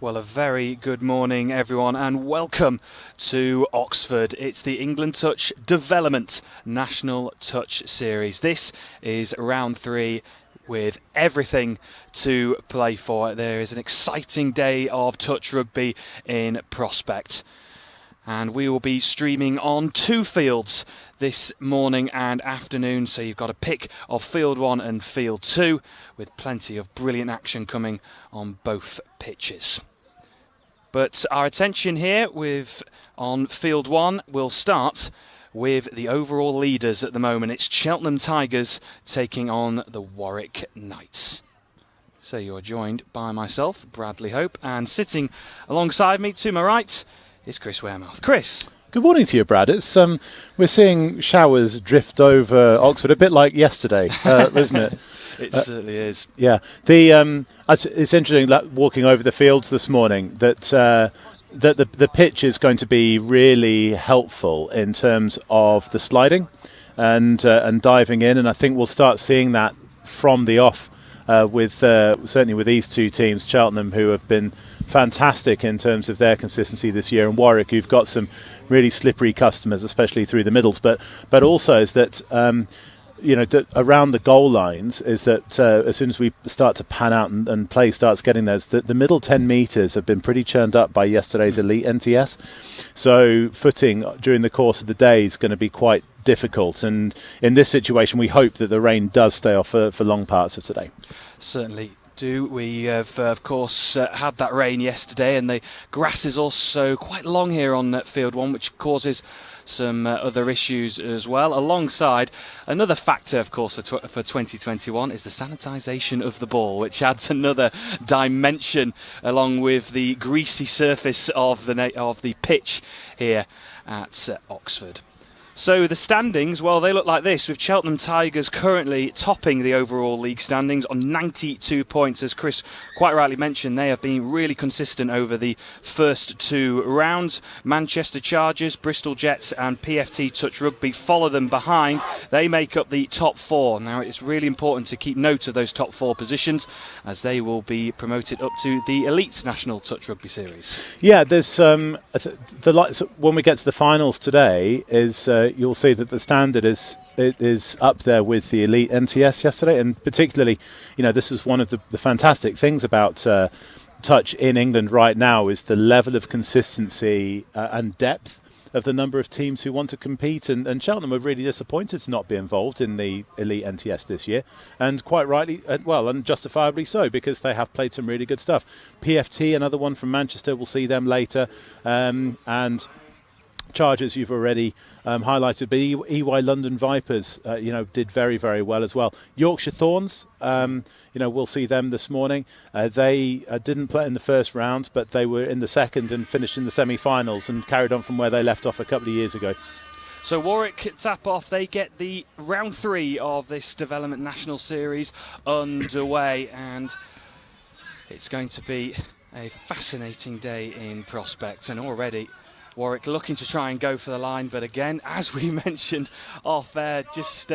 Well, a very good morning, everyone, and welcome to Oxford. It's the England Touch Development National Touch Series. This is round 3 with everything to play for. There is an exciting day of touch rugby in prospect. And we will be streaming on 2 fields this morning and afternoon. So you've got a pick of Field 1 and Field 2 with plenty of brilliant action coming on both pitches. But our attention here on Field 1 will start with the overall leaders at the moment. It's Cheltenham Tigers taking on the Warwick Knights. So you're joined by myself, Bradley Hope, and sitting alongside me to my right is Chris Wearmouth. Chris. Good morning to you, Brad. It's we're seeing showers drift over Oxford, a bit like yesterday, isn't it? It certainly is. Yeah. It's interesting walking over the fields this morning that the pitch is going to be really helpful in terms of the sliding and diving in, and I think we'll start seeing that from the off certainly with these two teams, Cheltenham, who have been fantastic in terms of their consistency this year, and Warwick, who've got some really slippery customers, especially through the middles. But also is that around the goal lines is that as soon as we start to pan out and play starts getting those, the middle 10 metres have been pretty churned up by yesterday's elite NTS. So footing during the course of the day is going to be quite difficult, and in this situation we hope that the rain does stay off for long parts of today. Certainly do. We have of course had that rain yesterday, and the grass is also quite long here on Field 1, which causes some other issues as well. Alongside, another factor of course for 2021 is the sanitisation of the ball, which adds another dimension along with the greasy surface of the pitch here at Oxford. So the standings, well, they look like this, with Cheltenham Tigers currently topping the overall league standings on 92 points. As Chris quite rightly mentioned, they have been really consistent over the first 2 rounds. Manchester Chargers, Bristol Jets and PFT Touch Rugby follow them behind. They make up the top 4. Now, it's really important to keep note of those top 4 positions, as they will be promoted up to the Elite National Touch Rugby Series. Yeah, there's when we get to the finals today, you'll see that the standard is up there with the elite NTS yesterday, and particularly, this is one of the fantastic things about touch in England right now is the level of consistency and depth of the number of teams who want to compete, and Cheltenham are really disappointed to not be involved in the elite NTS this year, and quite rightly, and justifiably so, because they have played some really good stuff. PFT, another one from Manchester, we'll see them later, and Chargers you've already highlighted, but EY London Vipers did very, very well as well. Yorkshire Thorns, we'll see them this morning. They didn't play in the first round, but they were in the second and finished in the semi-finals and carried on from where they left off a couple of years ago. So Warwick tap off, they get the round 3 of this Development National Series underway, and it's going to be a fascinating day in prospect, and already Warwick looking to try and go for the line, but again, as we mentioned off air just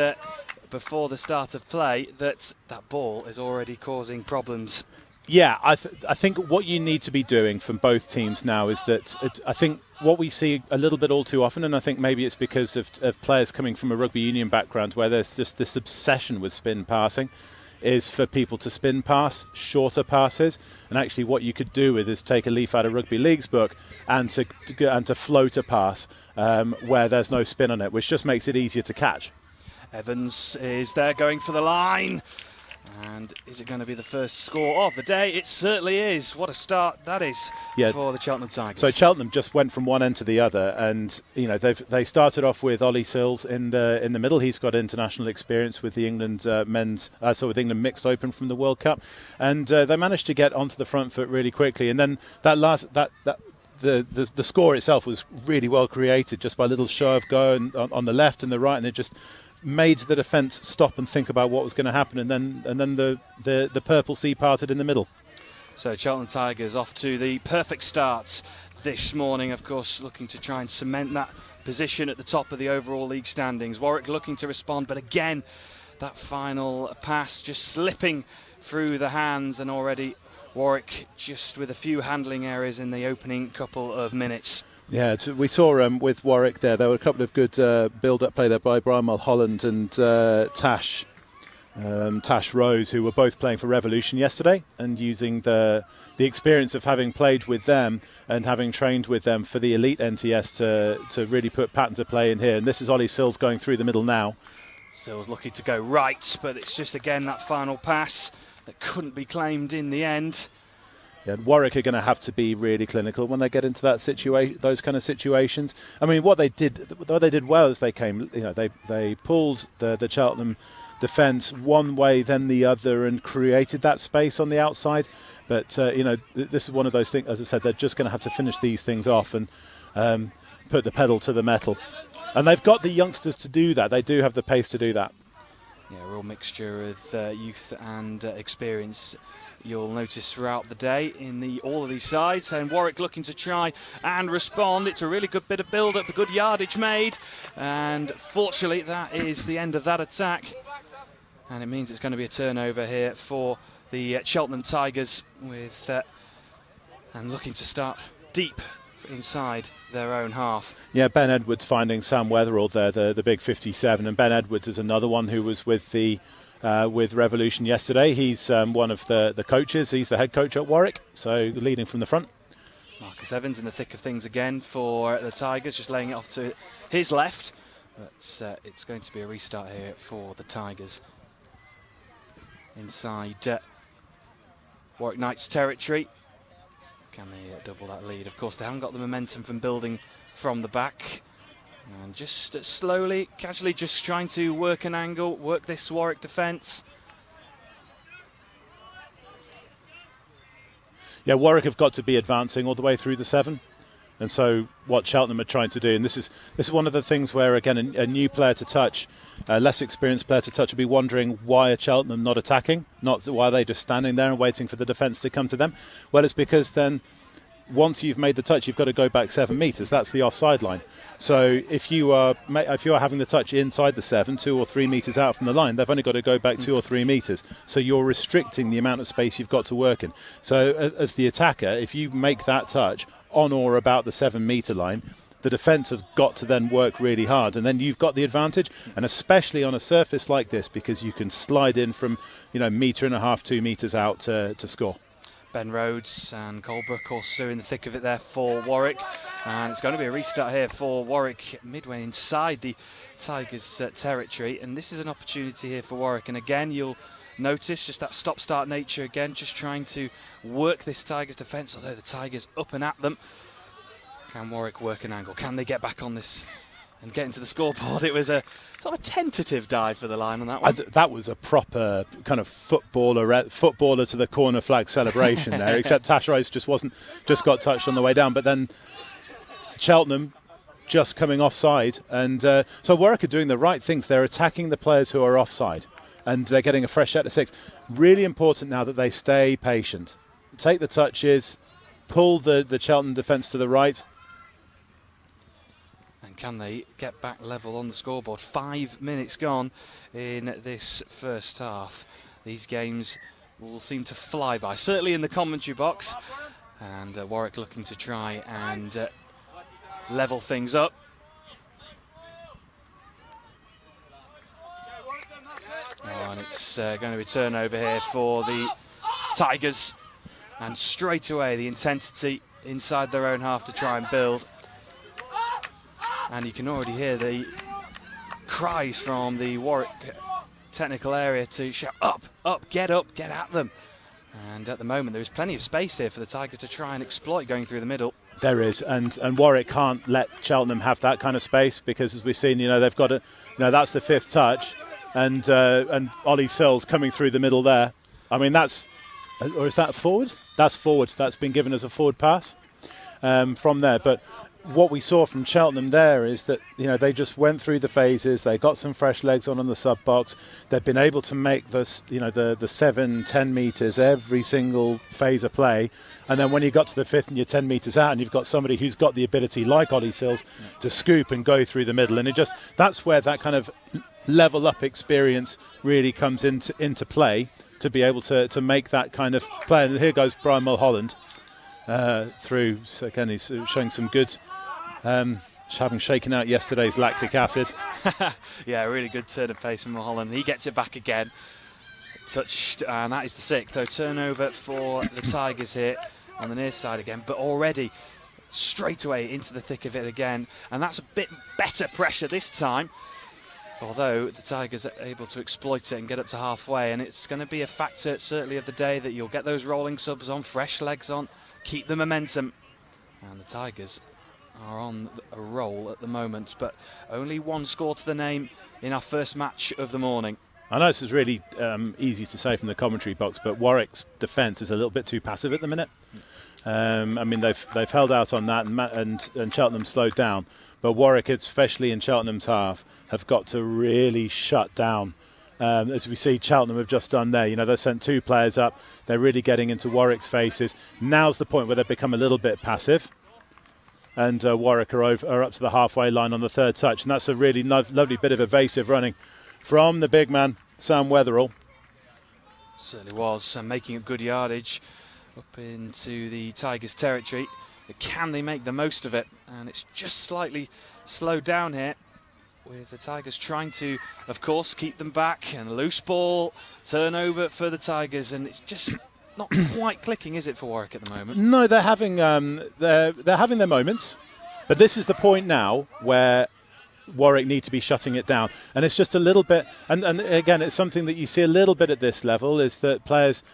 before the start of play, that ball is already causing problems. Yeah, I think what you need to be doing from both teams now is that I think what we see a little bit all too often, and I think maybe it's because of players coming from a rugby union background where there's just this obsession with spin passing, is for people to spin pass shorter passes, and actually what you could do with is take a leaf out of Rugby League's book and to float a pass where there's no spin on it, which just makes it easier to catch. Evans is there going for the line, and is it going to be the first score of the day? It certainly is. What a start that is for the Cheltenham Tigers. So Cheltenham just went from one end to the other, and they started off with Ollie Sills in the middle. He's got international experience with the England with England Mixed Open from the World Cup, and they managed to get onto the front foot really quickly. And then the score itself was really well created, just by a little show of go on the left and the right, and it just made the defence stop and think about what was going to happen, and then the purple sea parted in the middle. So Cheltenham Tigers off to the perfect start this morning, of course, looking to try and cement that position at the top of the overall league standings. Warwick looking to respond, but again, that final pass just slipping through the hands, and already Warwick just with a few handling errors in the opening couple of minutes. Yeah, we saw with Warwick there were a couple of good build-up play there by Brian Mulholland and Tash Rose, who were both playing for Revolution yesterday, and using the experience of having played with them and having trained with them for the elite NTS to really put patterns of play in here. And this is Ollie Sills going through the middle now. Sills looking to go right, but it's just again that final pass that couldn't be claimed in the end. Yeah, Warwick are going to have to be really clinical when they get into that situation, those kind of situations. I mean, what they did well is they came, they pulled the Cheltenham defence one way then the other and created that space on the outside. But this is one of those things. As I said, they're just going to have to finish these things off and put the pedal to the metal. And they've got the youngsters to do that. They do have the pace to do that. Yeah, a real mixture of youth and experience. You'll notice throughout the day in all of these sides, and Warwick looking to try and respond. It's a really good bit of build-up, a good yardage made, and fortunately that is the end of that attack, and it means it's going to be a turnover here for the Cheltenham Tigers, with and looking to start deep inside their own half. Yeah, Ben Edwards finding Sam Weatherall there, the big 57, and Ben Edwards is another one who was with Revolution yesterday. He's one of the coaches. He's the head coach at Warwick, so leading from the front. Marcus Evans in the thick of things again for the Tigers, just laying it off to his left, but it's going to be a restart here for the Tigers inside Warwick Knights territory. Can they double that lead? Of course, they haven't got the momentum from building from the back. And just slowly, casually, just trying to work an angle, work this Warwick defence. Yeah, Warwick have got to be advancing all the way through the 7. And so what Cheltenham are trying to do, and this is one of the things where, again, a new player to touch, a less experienced player to touch, will be wondering why are Cheltenham not attacking? Not why are they just standing there and waiting for the defence to come to them? Well, it's because then once you've made the touch, you've got to go back 7 metres. That's the offside line. So if you are having the touch inside the 7, 2 or 3 metres out from the line, they've only got to go back 2 or 3 metres. So you're restricting the amount of space you've got to work in. So as the attacker, if you make that touch on or about the 7 metre line, the defence has got to then work really hard, and then you've got the advantage, and especially on a surface like this, because you can slide in from metre and a half, 2 metres out to score. Ben Rhodes and Colebrook also in the thick of it there for Warwick, and it's going to be a restart here for Warwick midway inside the Tigers territory, and this is an opportunity here for Warwick, and again you'll notice just that stop-start nature again, just trying to work this Tigers defence, although the Tigers up and at them. Can Warwick work an angle? Can they get back on this and get into the scoreboard? It was a sort of a tentative dive for the line on that one. That was a proper kind of footballer to the corner flag celebration there, except Tash Rice just got touched on the way down. But then Cheltenham just coming offside, and so Warwick are doing the right things. They're attacking the players who are offside, and they're getting a fresh set of 6. Really important now that they stay patient, take the touches, pull the Cheltenham defence to the right. And can they get back level on the scoreboard? 5 minutes gone in this first half. These games will seem to fly by, certainly in the commentary box. And Warwick looking to try and level things up. And it's going to be turnover here for the Tigers. And straight away the intensity inside their own half to try and build. And you can already hear the cries from the Warwick technical area to shout up, get at them. And at the moment there is plenty of space here for the Tigers to try and exploit going through the middle. There is, and Warwick can't let Cheltenham have that kind of space, because as we've seen, they've got that's the 5th touch, and Ollie Sills coming through the middle there. I mean, or is that forward? That's forward. That's been given as a forward pass from there. But what we saw from Cheltenham there is that they just went through the phases. They got some fresh legs on the sub box. They've been able to make this, the 7-10 metres every single phase of play. And then when you got to the 5th and you're 10 metres out, and you've got somebody who's got the ability, like Ollie Sills, to scoop and go through the middle, and that's where that kind of level up experience really comes into play. to be able to make that kind of play. And here goes Brian Mulholland through. So again, he's showing some good, having shaken out yesterday's lactic acid. Yeah, really good turn of pace from Mulholland. He gets it back again. Touched, and that is the 6th. Though turnover for the Tigers here on the near side again, but already straight away into the thick of it again, and that's a bit better pressure this time. Although the Tigers are able to exploit it and get up to halfway, and it's going to be a factor certainly of the day that you'll get those rolling subs on, fresh legs on, keep the momentum. And the Tigers are on a roll at the moment, but only one score to the name in our first match of the morning. I know this is really easy to say from the commentary box, but Warwick's defence is a little bit too passive at the minute. I mean, they've held out on that, and Cheltenham slowed down. But Warwick, especially in Cheltenham's half, have got to really shut down. As we see Cheltenham have just done there. You know, they've sent 2 players up. They're really getting into Warwick's faces. Now's the point where they've become a little bit passive. And Warwick are up to the halfway line on the 3rd touch. And that's a really lovely bit of evasive running from the big man, Sam Wetherall. Certainly was, making up good yardage up into the Tigers' territory. But can they make the most of it? And it's just slightly slowed down here, with the Tigers trying to, of course, keep them back. And a loose ball, turnover for the Tigers, and it's just not quite clicking, is it, for Warwick at the moment? No, they're having their moments, but this is the point now where Warwick need to be shutting it down, and it's just a little bit. And again, it's something that you see a little bit at this level, is that players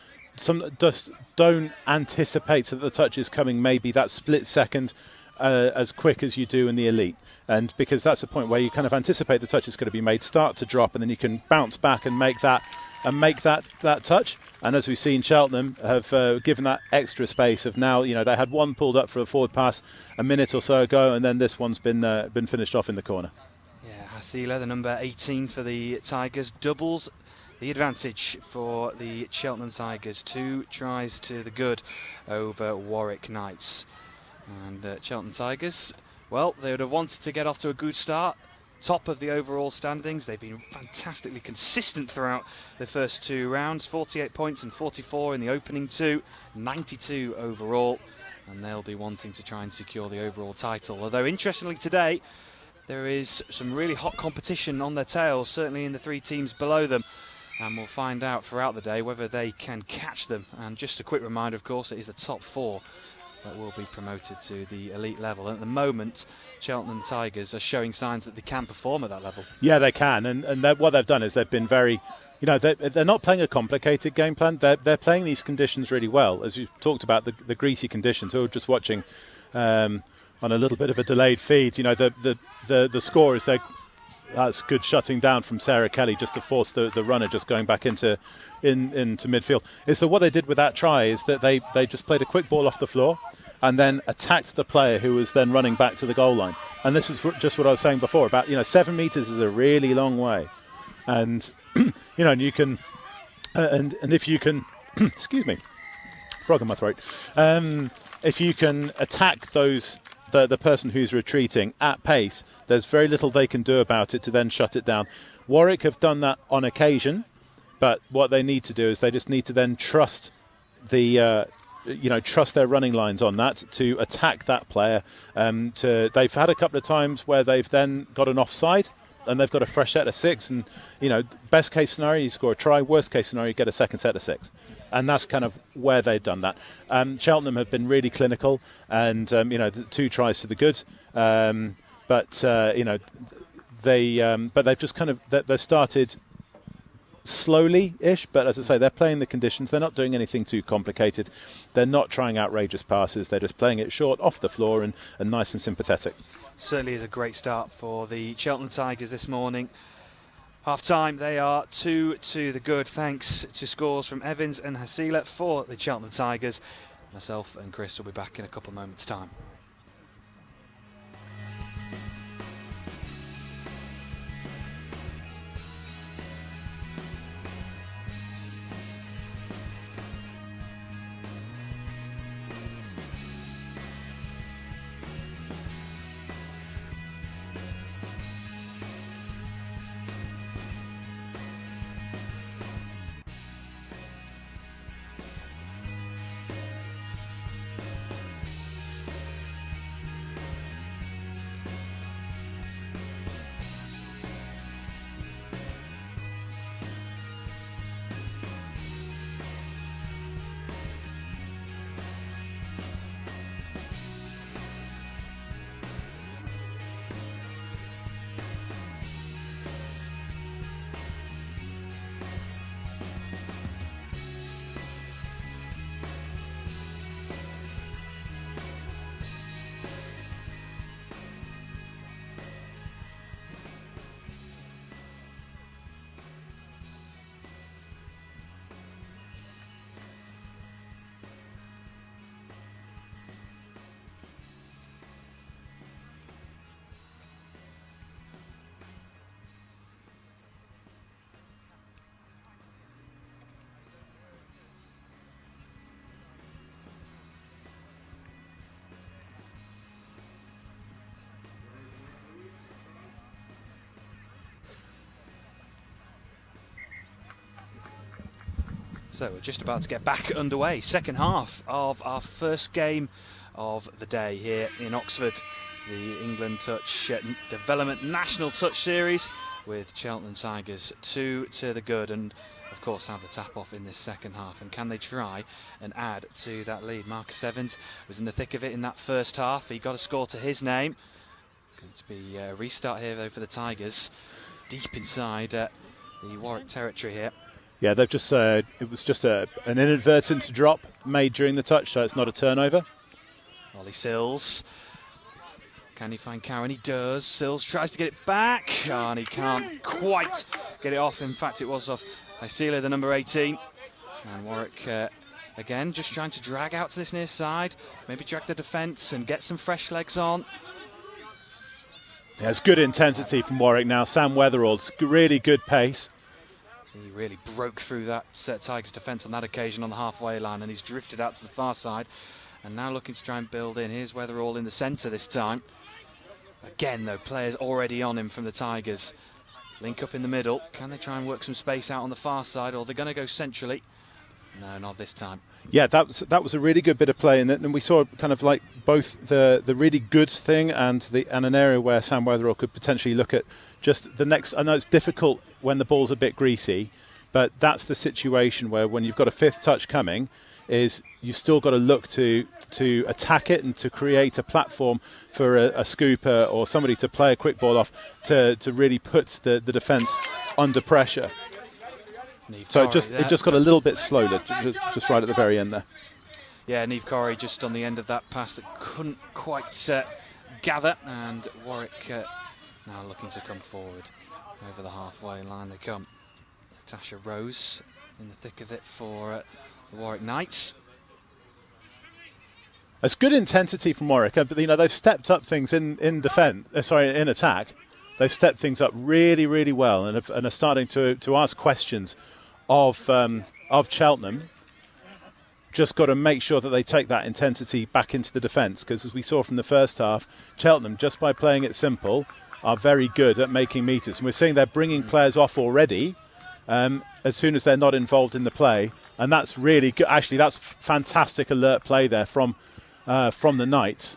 just don't anticipate that the touch is coming maybe that split second as quick as you do in the elite. And because that's the point where you kind of anticipate the touch is going to be made, start to drop, and then you can bounce back and make that touch. And as we've seen, Cheltenham have given that extra space of now, you know, they had one pulled up for a forward pass a minute or so ago, and then this one's been finished off in the corner. Yeah, Hasila, the number 18 for the Tigers, doubles the advantage for the Cheltenham Tigers. 2 tries to the good over Warwick Knights. And Cheltenham Tigers, well, they would have wanted to get off to a good start. Top of the overall standings. They've been fantastically consistent throughout the first 2 rounds. 48 points and 44 in the opening 2, 92 overall. And they'll be wanting to try and secure the overall title. Although, interestingly today, there is some really hot competition on their tails, certainly in the 3 teams below them. And we'll find out throughout the day whether they can catch them. And just a quick reminder, of course, it is the top 4 that will be promoted to the elite level. And at the moment, Cheltenham Tigers are showing signs that they can perform at that level. Yeah, they can. And what they've done is they've been very, you know, they're not playing a complicated game plan. They're playing these conditions really well. As you talked about, the greasy conditions. We were just watching on a little bit of a delayed feed. You know, the score is that's good shutting down from Sarah Kelly just to force the runner just going back into midfield. Is that what they did with that try is that they just played a quick ball off the floor and then attacked the player who was then running back to the goal line. And this is just what I was saying before about, you know, 7 metres is a really long way. And, you know, and you can, and if you can, excuse me, frog in my throat. If you can attack the person who's retreating at pace, there's very little they can do about it to then shut it down. Warwick have done that on occasion, but what they need to do is they just need to then trust trust their running lines on that to attack that player. They've had a couple of times where they've then got an offside and they've got a fresh set of 6, and, you know, best case scenario you score a try, worst case scenario you get a second set of 6. And that's kind of where they've done that. Cheltenham have been really clinical, and 2 tries to the good. But they've just kind of they've started slowly-ish. But as I say, they're playing the conditions. They're not doing anything too complicated. They're not trying outrageous passes. They're just playing it short, off the floor, and nice and sympathetic. Certainly is a great start for the Cheltenham Tigers this morning. Half-time, they are 2 to the good, thanks to scores from Evans and Hasila for the Cheltenham Tigers. Myself and Chris will be back in a couple of moments' time. So we're just about to get back underway. Second half of our first game of the day here in Oxford. The England Touch Development National Touch Series with Cheltenham Tigers 2 to the good, and of course have the tap off in this second half. And can they try and add to that lead? Marcus Evans was in the thick of it in that first half. He got a score to his name. Going to be a restart here though for the Tigers, deep inside the Warwick territory here. Yeah, they've just it was just an inadvertent drop made during the touch, so it's not a turnover. Ollie Sills. Can he find Cowan? He does. Sills tries to get it back, and he can't quite get it off. In fact, it was off Isila, the number 18. And Warwick, again, just trying to drag out to this near side. Maybe drag the defence and get some fresh legs on. Yeah, it's good intensity from Warwick now. Sam Weatherall's really good pace. He really broke through that Tigers defence on that occasion on the halfway line, and he's drifted out to the far side. And now looking to try and build in. Here's Weatherall in the centre this time. Again, though, players already on him from the Tigers. Link up in the middle. Can they try and work some space out on the far side, or they're going to go centrally? No, not this time. Yeah, that was a really good bit of play, and we saw kind of like both the really good thing and an area where Sam Weatherall could potentially look at just the next. I know it's difficult when the ball's a bit greasy, but that's the situation where when you've got a fifth touch coming, is you still got to look to attack it and to create a platform for a scooper or somebody to play a quick ball off to really put the defence under pressure. So it just got a little bit slower, just right at the very end there. Yeah, Niamh Corrie just on the end of that pass that couldn't quite gather, and Warwick now looking to come forward over the halfway line. They come. Natasha Rose in the thick of it for the Warwick Knights. It's good intensity from Warwick, but they've stepped up things in attack. They've stepped things up really, really well, and are starting to ask questions of Cheltenham. Just got to make sure that they take that intensity back into the defence, because as we saw from the first half, Cheltenham, just by playing it simple, are very good at making metres, and we're seeing they're bringing players off already as soon as they're not involved in the play, and that's really good. Actually, that's fantastic alert play there from the Knights.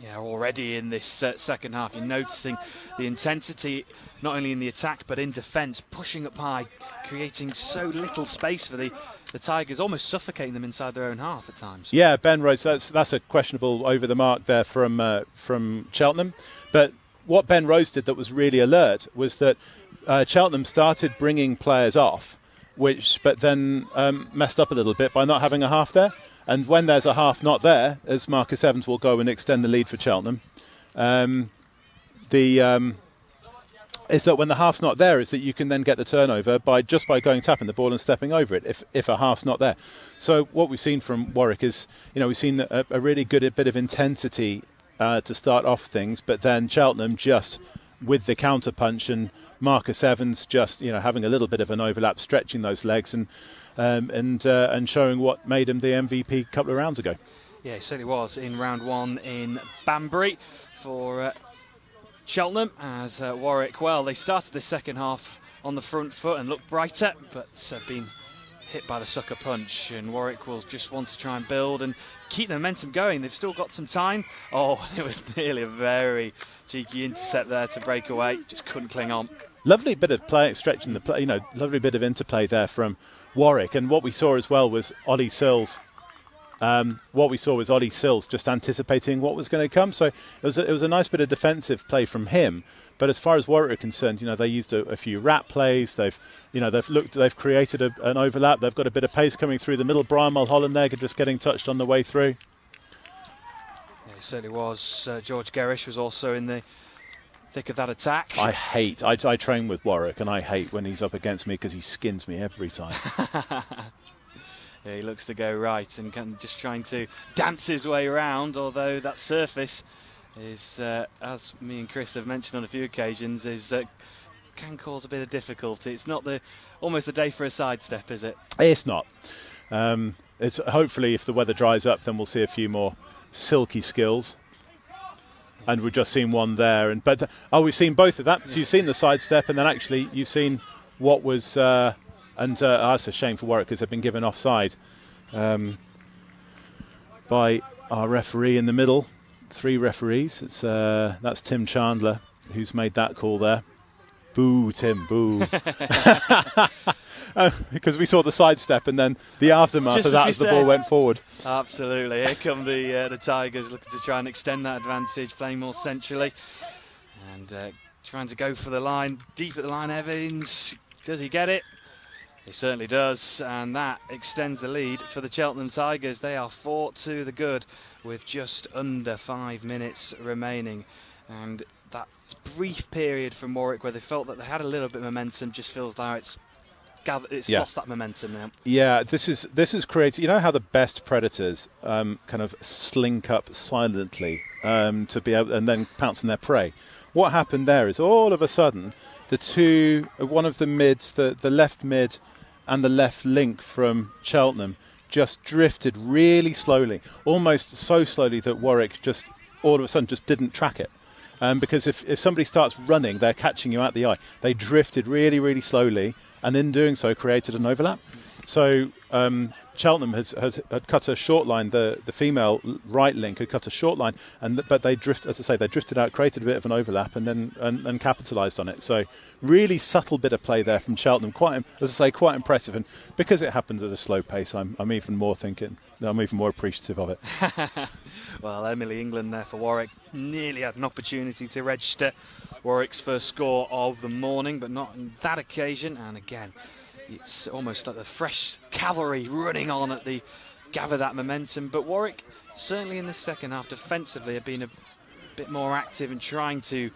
Yeah, already in this second half, you're noticing the intensity not only in the attack but in defence, pushing up high, creating so little space for the Tigers, almost suffocating them inside their own half at times. Yeah, Ben Rose, that's a questionable over the mark there from Cheltenham. But what Ben Rose did that was really alert was that Cheltenham started bringing players off, but then messed up a little bit by not having a half there. And when there's a half not there, as Marcus Evans will go and extend the lead for Cheltenham, is that when the half's not there, is that you can then get the turnover by going tapping the ball and stepping over it if a half's not there. So what we've seen from Warwick is, we've seen a really good bit of intensity to start off things, but then Cheltenham just with the counter punch, and Marcus Evans just having a little bit of an overlap, stretching those legs and showing what made him the MVP a couple of rounds ago. Yeah, he certainly was in round one in Banbury for Cheltenham, as Warwick, well, they started the second half on the front foot and looked brighter, but been hit by the sucker punch, and Warwick will just want to try and build and keep the momentum going. They've still got some time. Oh, it was nearly a very cheeky intercept there to break away, just couldn't cling on. Lovely bit of play, stretching the play, lovely bit of interplay there from Warwick, and what we saw as well was Ollie Sills. Just anticipating what was going to come. So it was a nice bit of defensive play from him. But as far as Warwick are concerned, they used a few wrap plays. They've created an overlap. They've got a bit of pace coming through the middle. Brian Mulholland there just getting touched on the way through. Yeah, it certainly was. George Gerrish was also in the thick of that attack. I train with Warwick, and I hate when he's up against me because he skins me every time. Yeah, he looks to go right and just trying to dance his way around, although that surface is, as me and Chris have mentioned on a few occasions, can cause a bit of difficulty. It's not almost the day for a sidestep, is it? It's not. It's hopefully, if the weather dries up, then we'll see a few more silky skills. And we've just seen one there, we've seen both of that. So you've seen the sidestep, and then actually you've seen what was And that's a shame for Warwick because they've been given offside by our referee in the middle. 3 referees. That's Tim Chandler who's made that call there. Boo, Tim, boo. Because we saw the sidestep and then the aftermath of that as the ball went forward. Absolutely. Here come the Tigers looking to try and extend that advantage, playing more centrally. And trying to go for the line, deep at the line. Evans, does he get it? He certainly does, and that extends the lead for the Cheltenham Tigers. They are 4 to the good with just under 5 minutes remaining. And that brief period from Warwick where they felt that they had a little bit of momentum just feels like it's lost that momentum now. Yeah, this is created. You know how the best predators kind of slink up silently to be able and then pounce on their prey. What happened there is all of a sudden one of the mids, the left mid and the left link from Cheltenham just drifted really slowly, almost so slowly that Warwick just all of a sudden just didn't track it. Because if somebody starts running, they're catching you out the eye. They drifted really, really slowly, and in doing so created an overlap. So Cheltenham had cut a short line. The female right link had cut a short line, but they drifted out, created a bit of an overlap, and then capitalised on it. So really subtle bit of play there from Cheltenham. Quite impressive. And because it happens at a slow pace, I'm even more appreciative of it. Well, Emily England there for Warwick nearly had an opportunity to register Warwick's first score of the morning, but not on that occasion. And again, it's almost like the fresh cavalry running on gather that momentum. But Warwick, certainly in the second half, defensively have been a bit more active and trying to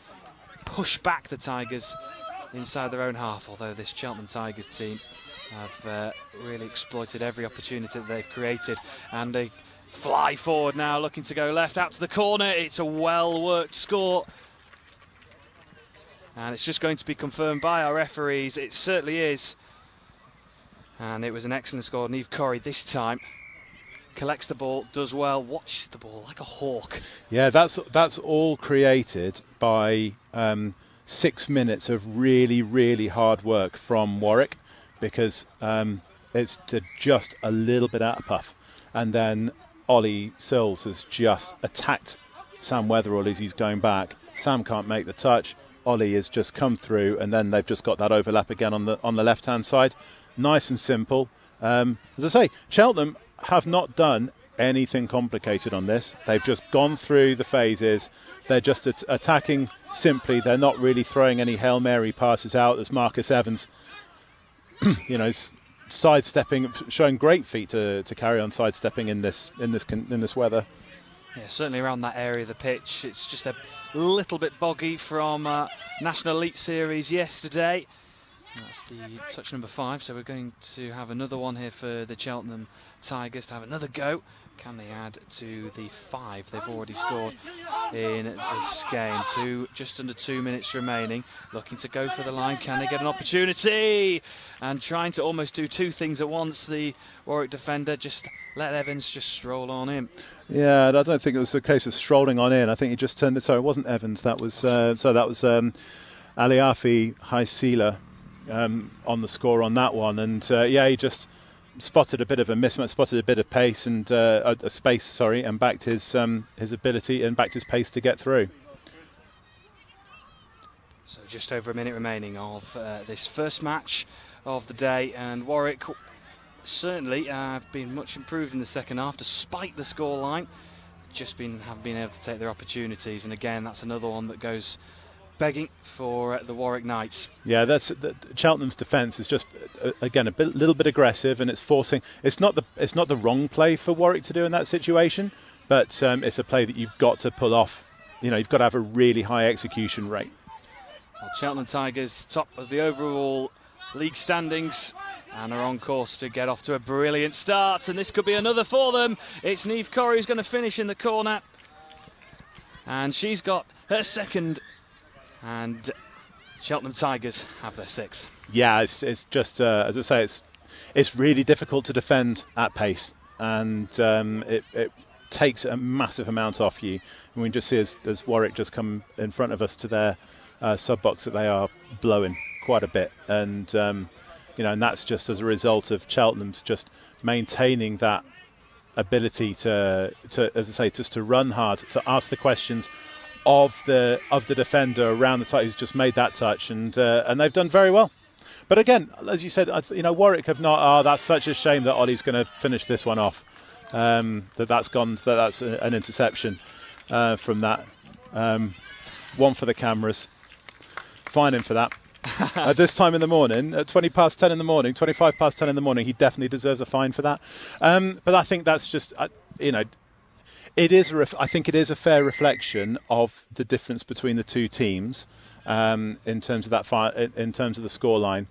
push back the Tigers inside their own half, although this Cheltenham Tigers team have really exploited every opportunity that they've created. And they fly forward now, looking to go left, out to the corner. It's a well-worked score. And it's just going to be confirmed by our referees. It certainly is. And it was an excellent score. Niamh Corrie this time collects the ball, does well, watches the ball like a hawk. Yeah, that's all created by 6 minutes of really, really hard work from Warwick, because it's just a little bit out of puff. And then Ollie Sills has just attacked Sam Weatherall as he's going back. Sam can't make the touch. Ollie has just come through, and then they've just got that overlap again on the left-hand side. Nice and simple. As I say, Cheltenham have not done anything complicated on this. They've just gone through the phases. They're just attacking simply. They're not really throwing any Hail Mary passes out as Marcus Evans, sidestepping, showing great feet to carry on sidestepping in this weather. Yeah, certainly around that area of the pitch. It's just a little bit boggy from National Elite Series yesterday. That's the touch number 5, so we're going to have another one here for the Cheltenham Tigers to have another go. Can they add to the 5 they've already scored in this game? Just under 2 minutes remaining. Looking to go for the line. Can they get an opportunity? And trying to almost do 2 things at once. The Warwick defender just let Evans just stroll on in. Yeah, I don't think it was a case of strolling on in. I think he just turned it. Sorry, it wasn't Evans. That was Aliafi Haisila on the score on that one. And he just spotted a bit of a mismatch, spotted a bit of pace and a space, and backed his ability and backed his pace to get through. So just over a minute remaining of this first match of the day, and Warwick certainly have been much improved in the second half despite the scoreline. Haven't been able to take their opportunities, and again that's another one that goes begging for the Warwick Knights. Yeah, Cheltenham's defence is just again little bit aggressive, and it's forcing. It's not the wrong play for Warwick to do in that situation, but it's a play that you've got to pull off. You've got to have a really high execution rate. Well, Cheltenham Tigers top of the overall league standings and are on course to get off to a brilliant start, and this could be another for them. It's Niamh Corrie who's going to finish in the corner, and she's got her second. And Cheltenham Tigers have their 6th. Yeah, it's just, as I say, it's really difficult to defend at pace, and it takes a massive amount off you. And we just see as Warwick just come in front of us to their sub-box that they are blowing quite a bit. And, and that's just as a result of Cheltenham's just maintaining that ability to as I say, just to run hard, to ask the questions of the defender around the touch who's just made that touch, and they've done very well. But again, as you said, Warwick have not. Oh, that's such a shame that Ollie's going to finish this one off. That's an interception from that. One for the cameras. Fine him for that. At this time in the morning, at 25 past 10 in the morning, he definitely deserves a fine for that. But I think that's just, it is. I think it is a fair reflection of the difference between the two teams in terms of in terms of the scoreline.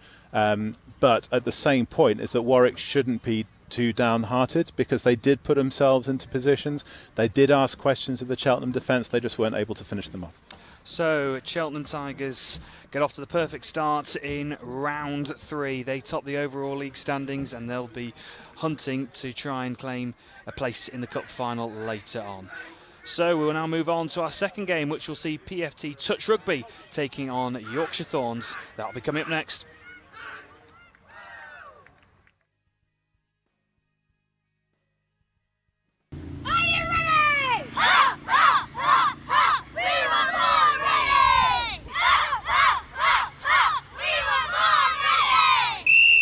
But at the same point, is that Warwick shouldn't be too downhearted, because they did put themselves into positions. They did ask questions of the Cheltenham defence. They just weren't able to finish them off. So Cheltenham Tigers get off to the perfect start in round 3. They top the overall league standings, and they'll be hunting to try and claim a place in the cup final later on. So we will now move on to our second game, which will see PFT Touch Rugby taking on Yorkshire Thorns. That'll be coming up next.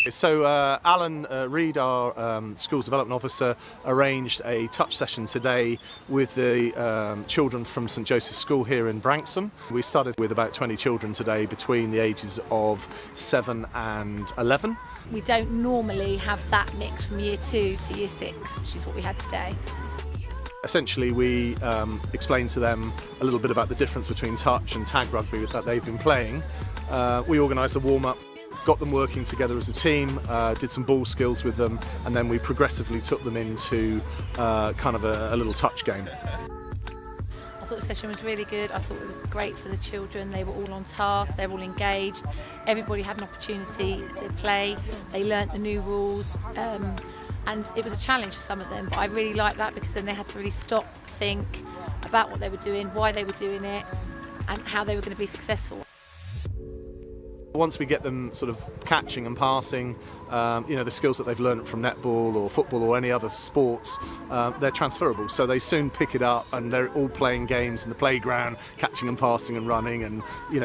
So Alan Reid, our Schools Development Officer, arranged a touch session today with the children from St Joseph's School here in Branksome. We started with about 20 children today between the ages of 7 and 11. We don't normally have that mix from year 2 to year 6, which is what we had today. Essentially, we explained to them a little bit about the difference between touch and tag rugby that they've been playing. We organised a warm-up, got them working together as a team, did some ball skills with them, and then we progressively took them into kind of a little touch game. I thought the session was really good. I thought it was great for the children. They were all on task, they were all engaged. Everybody had an opportunity to play. They learnt the new rules, and it was a challenge for some of them, but I really liked that, because then they had to really stop, think about what they were doing, why they were doing it, and how they were going to be successful. Once we get them sort of catching and passing, the skills that they've learned from netball or football or any other sports, they're transferable. So they soon pick it up, and they're all playing games in the playground, catching and passing and running, and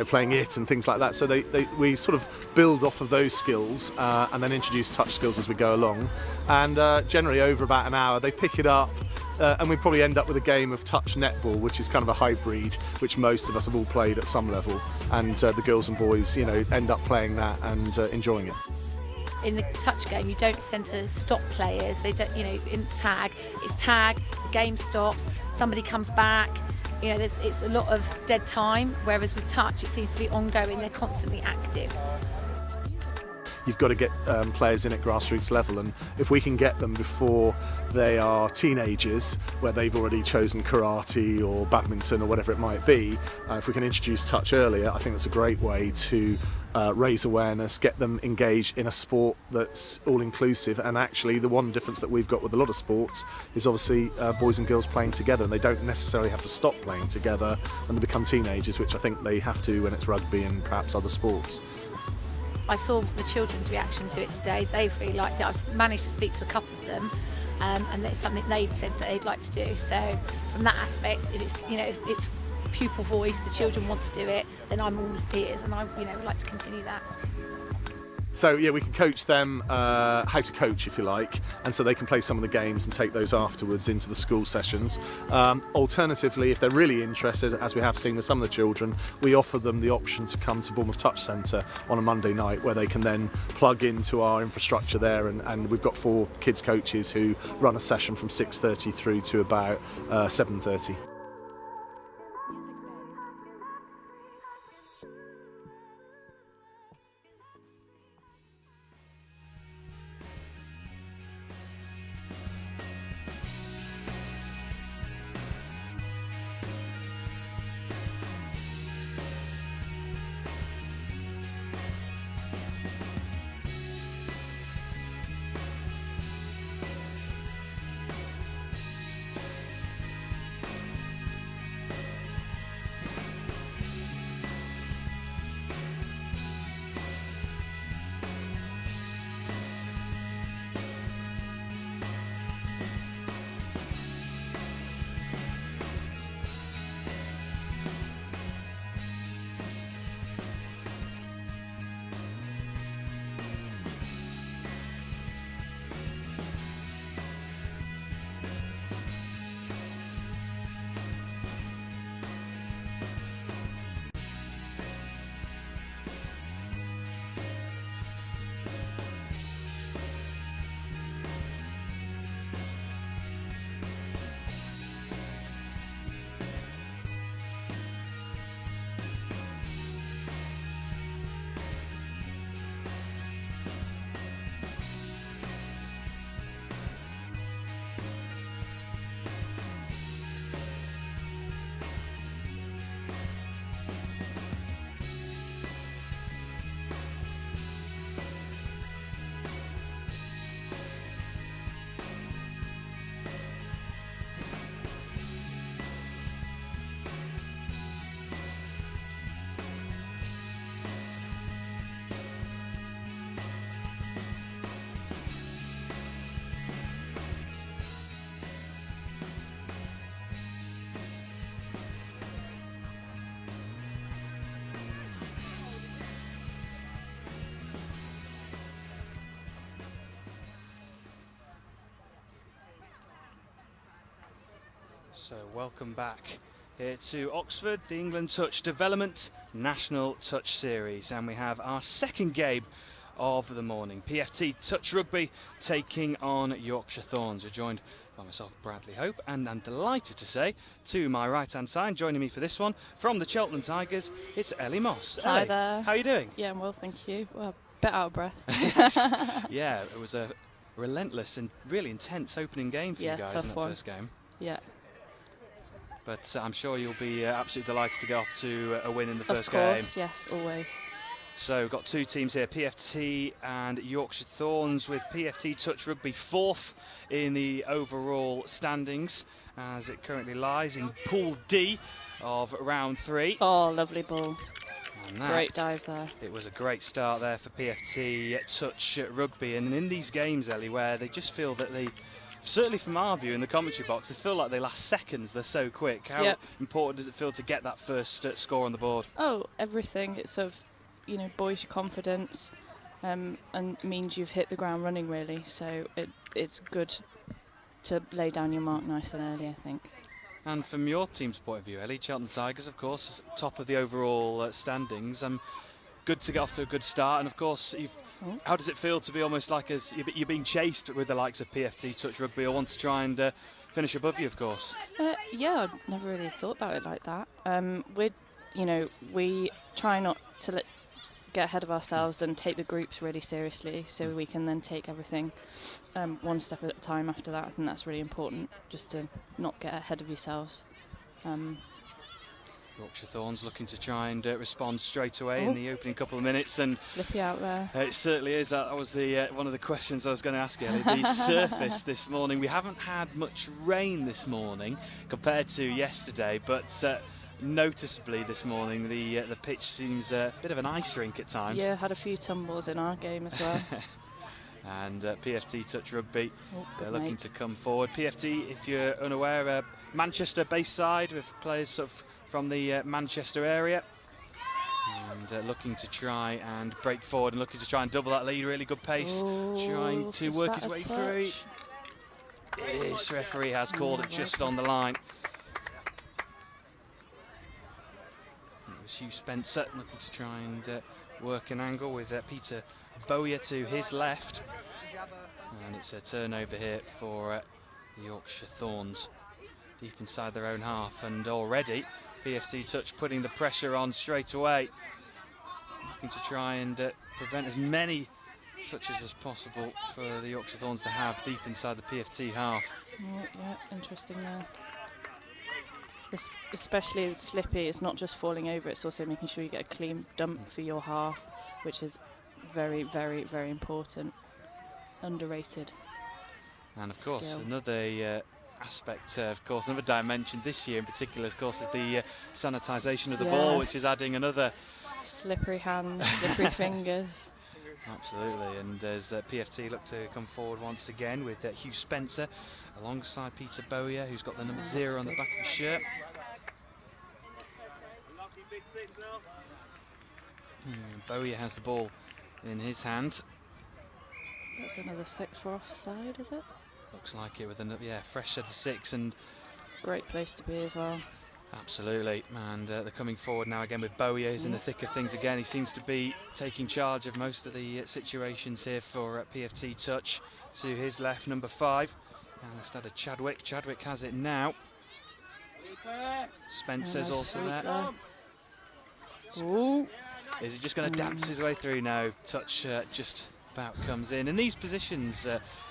playing it and things like that. So we sort of build off of those skills and then introduce touch skills as we go along. And generally over about an hour, they pick it up. And we probably end up with a game of touch netball, which is kind of a hybrid, which most of us have all played at some level. And the girls and boys, end up playing that and enjoying it. In the touch game, you don't tend to stop players. They don't, in tag, it's tag, the game stops, somebody comes back. It's a lot of dead time, whereas with touch, it seems to be ongoing. They're constantly active. You've got to get players in at grassroots level, and if we can get them before they are teenagers, where they've already chosen karate or badminton or whatever it might be, if we can introduce touch earlier, I think that's a great way to raise awareness, get them engaged in a sport that's all-inclusive. And actually the one difference that we've got with a lot of sports is obviously boys and girls playing together, and they don't necessarily have to stop playing together when they become teenagers, which I think they have to when it's rugby and perhaps other sports. I saw the children's reaction to it today. They've really liked it. I've managed to speak to a couple of them, and it's something they said that they'd like to do. So from that aspect, if it's pupil voice, the children want to do it, then I'm all ears, and I would like to continue that. So yeah, we can coach them how to coach, if you like, and so they can play some of the games and take those afterwards into the school sessions. Alternatively, if they're really interested, as we have seen with some of the children, we offer them the option to come to Bournemouth Touch Centre on a Monday night, where they can then plug into our infrastructure there, and we've got 4 kids coaches who run a session from 6:30 through to about 7:30. So welcome back here to Oxford, the England Touch Development National Touch Series, and we have our second game of the morning. PFT Touch Rugby taking on Yorkshire Thorns. We're joined by myself, Bradley Hope, and I'm delighted to say, to my right-hand side, joining me for this one, from the Cheltenham Tigers, it's Ellie Moss. Hi Ellie, there. how are you doing? Yeah, I'm well, thank you. Well, a bit out of breath. Yeah, it was a relentless and really intense opening game for you guys in that first game. Yeah. But I'm sure you'll be absolutely delighted to get off to a win in the first game. Of course, yes, always. So we've got two teams here, PFT and Yorkshire Thorns, with PFT Touch Rugby fourth in the overall standings as it currently lies in Pool D of round 3. Oh, lovely ball. And that, Great dive there. it was a great start there for PFT Touch Rugby, and in these games, Ellie, where they just feel that they, certainly from our view in the commentary box, they feel like they last seconds, they're so quick. How important does it feel to get that first score on the board? Oh, everything. It's sort of, buoys your confidence and means you've hit the ground running, really. So it's good to lay down your mark nice and early, I think. And from your team's point of view, Ellie, Cheltenham Tigers, of course, top of the overall standings. Good to get off to a good start, and of course, how does it feel to be almost like as you're being chased with the likes of PFT Touch Rugby, or want to try and finish above you, of course? Yeah, I've never really thought about it like that. We try not to get ahead of ourselves and take the groups really seriously, so we can then take everything one step at a time after that. I think that's really important, just to not get ahead of yourselves. Yorkshire Thorns looking to try and respond straight away in the opening couple of minutes, and slippy out there. It certainly is. That was the one of the questions I was going to ask you, Ellie. The surface this morning, we haven't had much rain this morning compared to yesterday, but noticeably this morning the pitch seems a bit of an ice rink at times. Yeah, had a few tumbles in our game as well. And PFT Touch Rugby, they're good looking mate. to come forward. PFT, if you're unaware, Manchester-based side with players sort of from the Manchester area, and looking to try and break forward and looking to try and double that lead. Really good pace, trying to work his way through. This referee has called it just on the line. It was Hugh Spencer looking to try and work an angle with Peter Bowyer to his left, and it's a turnover here for the Yorkshire Thorns deep inside their own half, and already PFT Touch putting the pressure on straight away, looking to try and prevent as many touches as possible for the Yorkshire Thorns to have deep inside the PFT half. Yeah, interesting there. Especially with slippy, it's not just falling over, it's also making sure you get a clean dump for your half, which is very, very, very important. Underrated. And of course, skill. another aspect, of course, another dimension this year in particular, of course, is the sanitisation of the ball, which is adding another slippery hands, slippery fingers. Absolutely, and as PFT look to come forward once again with Hugh Spencer alongside Peter Bowyer, who's got the number 0 on the back of his shirt. Bowyer has the ball in his hand. That's another 6 for offside, is it? Looks like it, with another fresh set of 6, and great place to be as well. Absolutely, and they're coming forward now again with Bowyer. He's in the thick of things again. He seems to be taking charge of most of the situations here for PFT Touch. To his left, number 5, and instead of Chadwick. Chadwick has it now. Spencer's also there. Ooh. Is he just going to dance his way through now? Touch just about comes in. In these positions,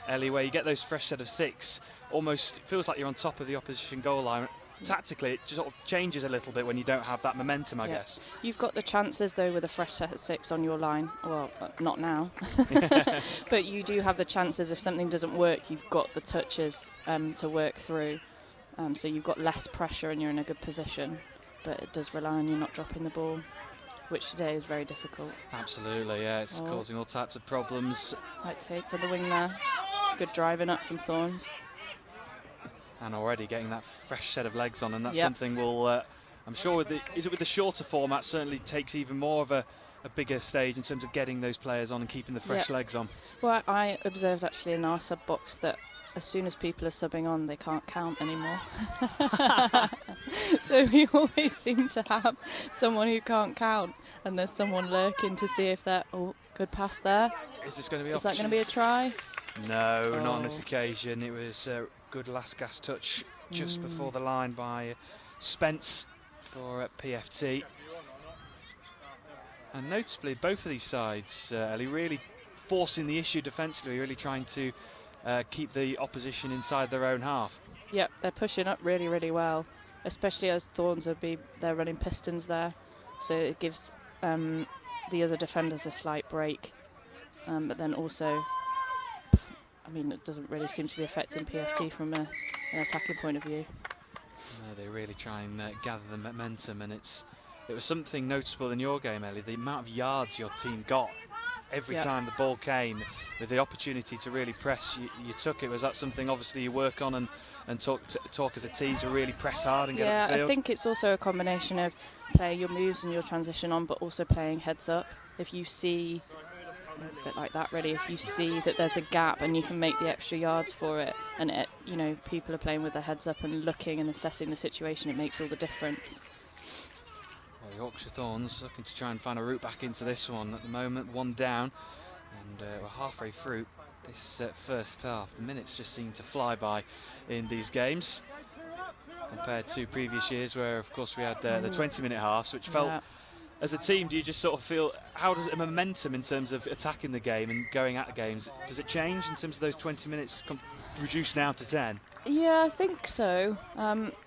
Ellie, where you get those fresh set of 6, almost it feels like you're on top of the opposition goal line. tactically, it just sort of changes a little bit when you don't have that momentum, I guess. You've got the chances, though, with a fresh set of 6 on your line. Well, not now. But you do have the chances. If something doesn't work, you've got the touches to work through. So you've got less pressure and you're in a good position. But it does rely on you not dropping the ball, which today is very difficult. Absolutely, yeah. It's causing all types of problems. Right take for the wing there. Good driving up from Thorns. And already getting that fresh set of legs on, and that's something we'll, I'm sure, with the shorter format, certainly takes even more of a bigger stage in terms of getting those players on and keeping the fresh legs on. Well, I observed actually in our sub box that as soon as people are subbing on, they can't count anymore. So we always seem to have someone who can't count, and there's someone lurking to see if they're, good pass there. Is this going to be? Is that going to be a try? No, not on this occasion. It was a good last gasp touch just before the line by Spence for PFT. And notably, both of these sides, Ellie, really forcing the issue defensively, really trying to keep the opposition inside their own half. Yep, they're pushing up really, really well, especially as Thorns they're running pistons there, so it gives the other defenders a slight break. But then also, I mean, it doesn't really seem to be affecting PFT from an attacking point of view. No, they really try and gather the momentum, and it was something noticeable in your game, Ellie, the amount of yards your team got every time the ball came, with the opportunity to really press. You took it. Was that something obviously you work on and talk as a team to really press hard and get up the field? I think it's also a combination of playing your moves and your transition on, but also playing heads up. If you see a bit like that, really, if you see that there's a gap and you can make the extra yards for it, and people are playing with their heads up and looking and assessing the situation, it makes all the difference. Well, Yorkshire Thorns looking to try and find a route back into this one at the moment, 1 down, and we're halfway through this first half. The minutes just seem to fly by in these games compared to previous years, where of course we had the 20-minute halves, which felt, as a team, do you just sort of feel, how does it, momentum in terms of attacking the game and going at the games, does it change in terms of those 20 minutes reduced now to 10? Yeah, I think so.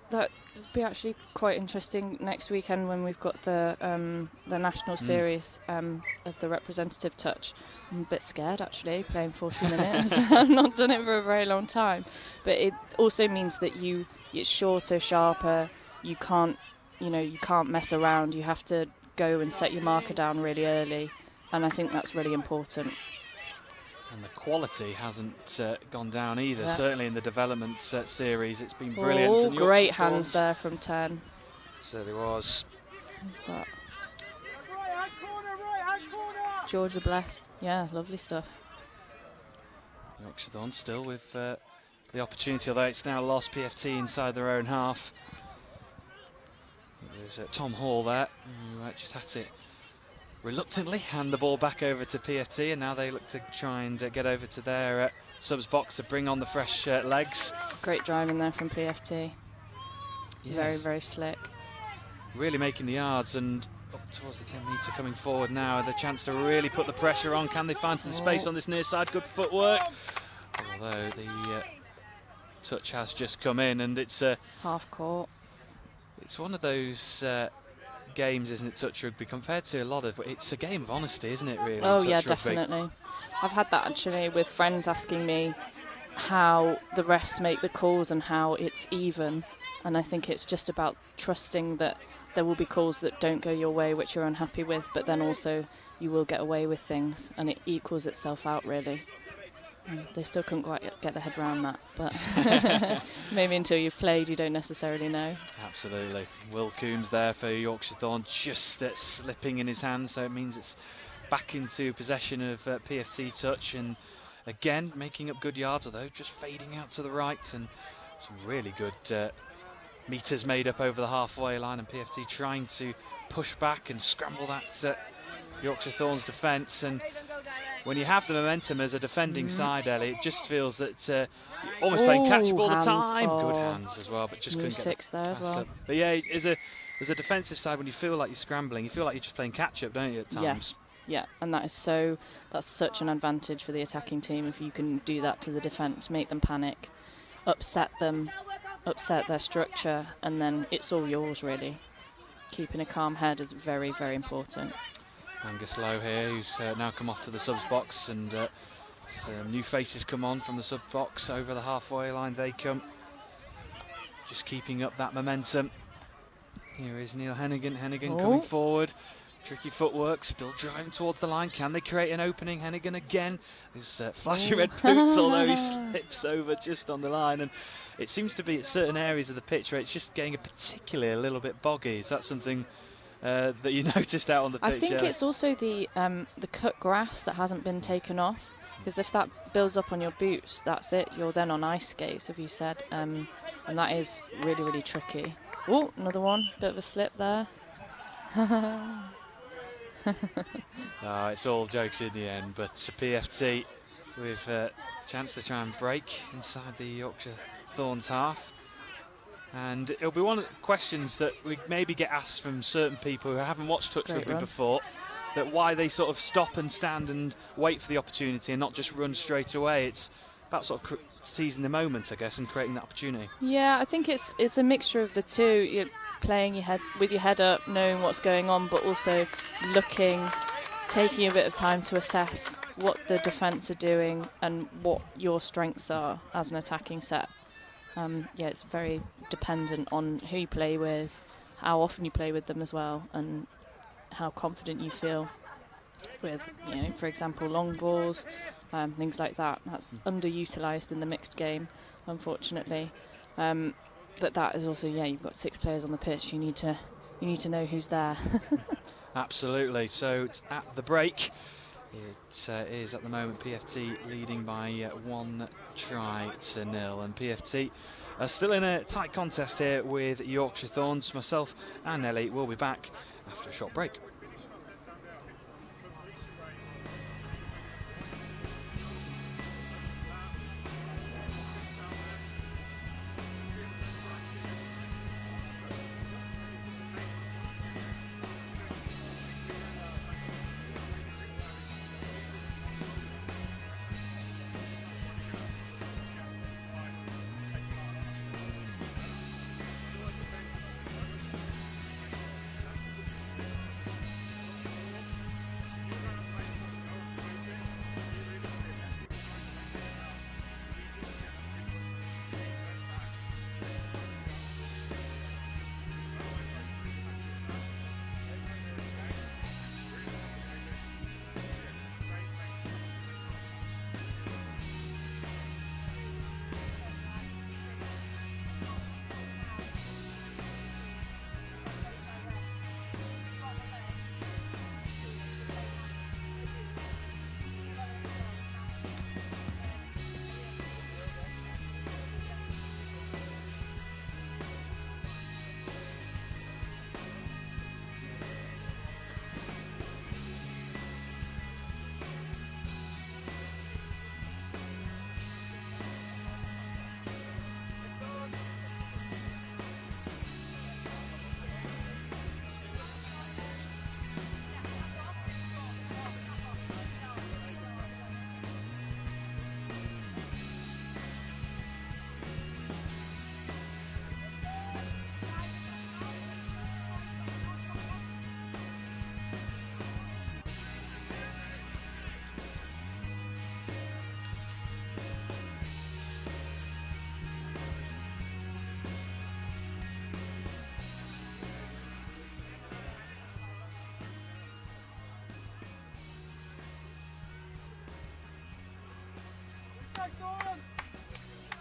That'll be actually quite interesting next weekend when we've got the national series of the representative touch. I'm a bit scared actually, playing 40 minutes. I've not done it for a very long time, but it also means that it's shorter, sharper. You can't mess around. You have to go and set your marker down really early, and I think that's really important. And the quality hasn't gone down either. Certainly in the development series, it's been brilliant. Oh, great hands there from 10. Certainly was. Who's that? Georgia blessed. Yeah, lovely stuff. Yorkshire Thorns still with the opportunity, although it's now lost PFT inside their own half. There's Tom Hall there, who just had it reluctantly hand the ball back over to PFT, and now they look to try and get over to their subs box to bring on the fresh legs. Great driving there from PFT. Yes. Very, very slick. Really making the yards, and up towards the 10-metre coming forward now, the chance to really put the pressure on. Can they find some space on this near side? Good footwork. Although the touch has just come in, and it's half court. It's one of those games, isn't it, touch rugby, compared to a lot of, it's a game of honesty, isn't it, really? Oh yeah, rugby. Definitely. I've had that actually with friends asking me how the refs make the calls and how it's even, and I think it's just about trusting that there will be calls that don't go your way which you're unhappy with, but then also you will get away with things, and it equals itself out really. They still couldn't quite get their head around that, but maybe until you've played you don't necessarily know. Absolutely. Will Coombs there for Yorkshire Thorns, just slipping in his hand, so it means it's back into possession of PFT touch, and again making up good yards, although just fading out to the right, and some really good metres made up over the halfway line, and PFT trying to push back and scramble that Yorkshire Thorns defence. And when you have the momentum as a defending side, Ellie, it just feels that you're almost playing catch up all the time. Good hands as well, but just couldn't get 6 there as well. Up. But yeah, as a defensive side, when you feel like you're scrambling, you feel like you're just playing catch up, don't you, at times? Yeah, and that's such an advantage for the attacking team if you can do that to the defence, make them panic, upset them, upset their structure, and then it's all yours really. Keeping a calm head is very, very important. Angus Lowe here, who's now come off to the subs box, and some new faces come on from the sub box. Over the halfway line they come, just keeping up that momentum. Here is Neil Hennigan. Hennigan coming forward. Tricky footwork, still driving towards the line. Can they create an opening? Hennigan again. His flashy red boots, although he slips over just on the line. And it seems to be at certain areas of the pitch where it's just getting particularly a little bit boggy. Is that something that you noticed out on the pitch? I think it's also the cut grass that hasn't been taken off. Because if that builds up on your boots, that's it. You're then on ice skates, as you said. And that is really, really tricky. Oh, another one. Bit of a slip there. It's all jokes in the end, but PFT with a chance to try and break inside the Yorkshire Thorns half. And it'll be one of the questions that we maybe get asked from certain people who haven't watched touch rugby before, that why they sort of stop and stand and wait for the opportunity and not just run straight away. It's about sort of seizing the moment, I guess, and creating that opportunity. Yeah, I think it's a mixture of the two. You're playing your head with your head up, knowing what's going on, but also looking, taking a bit of time to assess what the defence are doing and what your strengths are as an attacking set. Yeah, it's very dependent on who you play with, how often you play with them as well, and how confident you feel with, you know, for example, long balls, things like that. That's underutilised in the mixed game, unfortunately. But that is also, you've got 6 players on the pitch. You need to know who's there. Absolutely. So it's at the break. It is at the moment PFT leading by 1 try to 0, and PFT are still in a tight contest here with Yorkshire Thorns. Myself and Nelly will be back after a short break.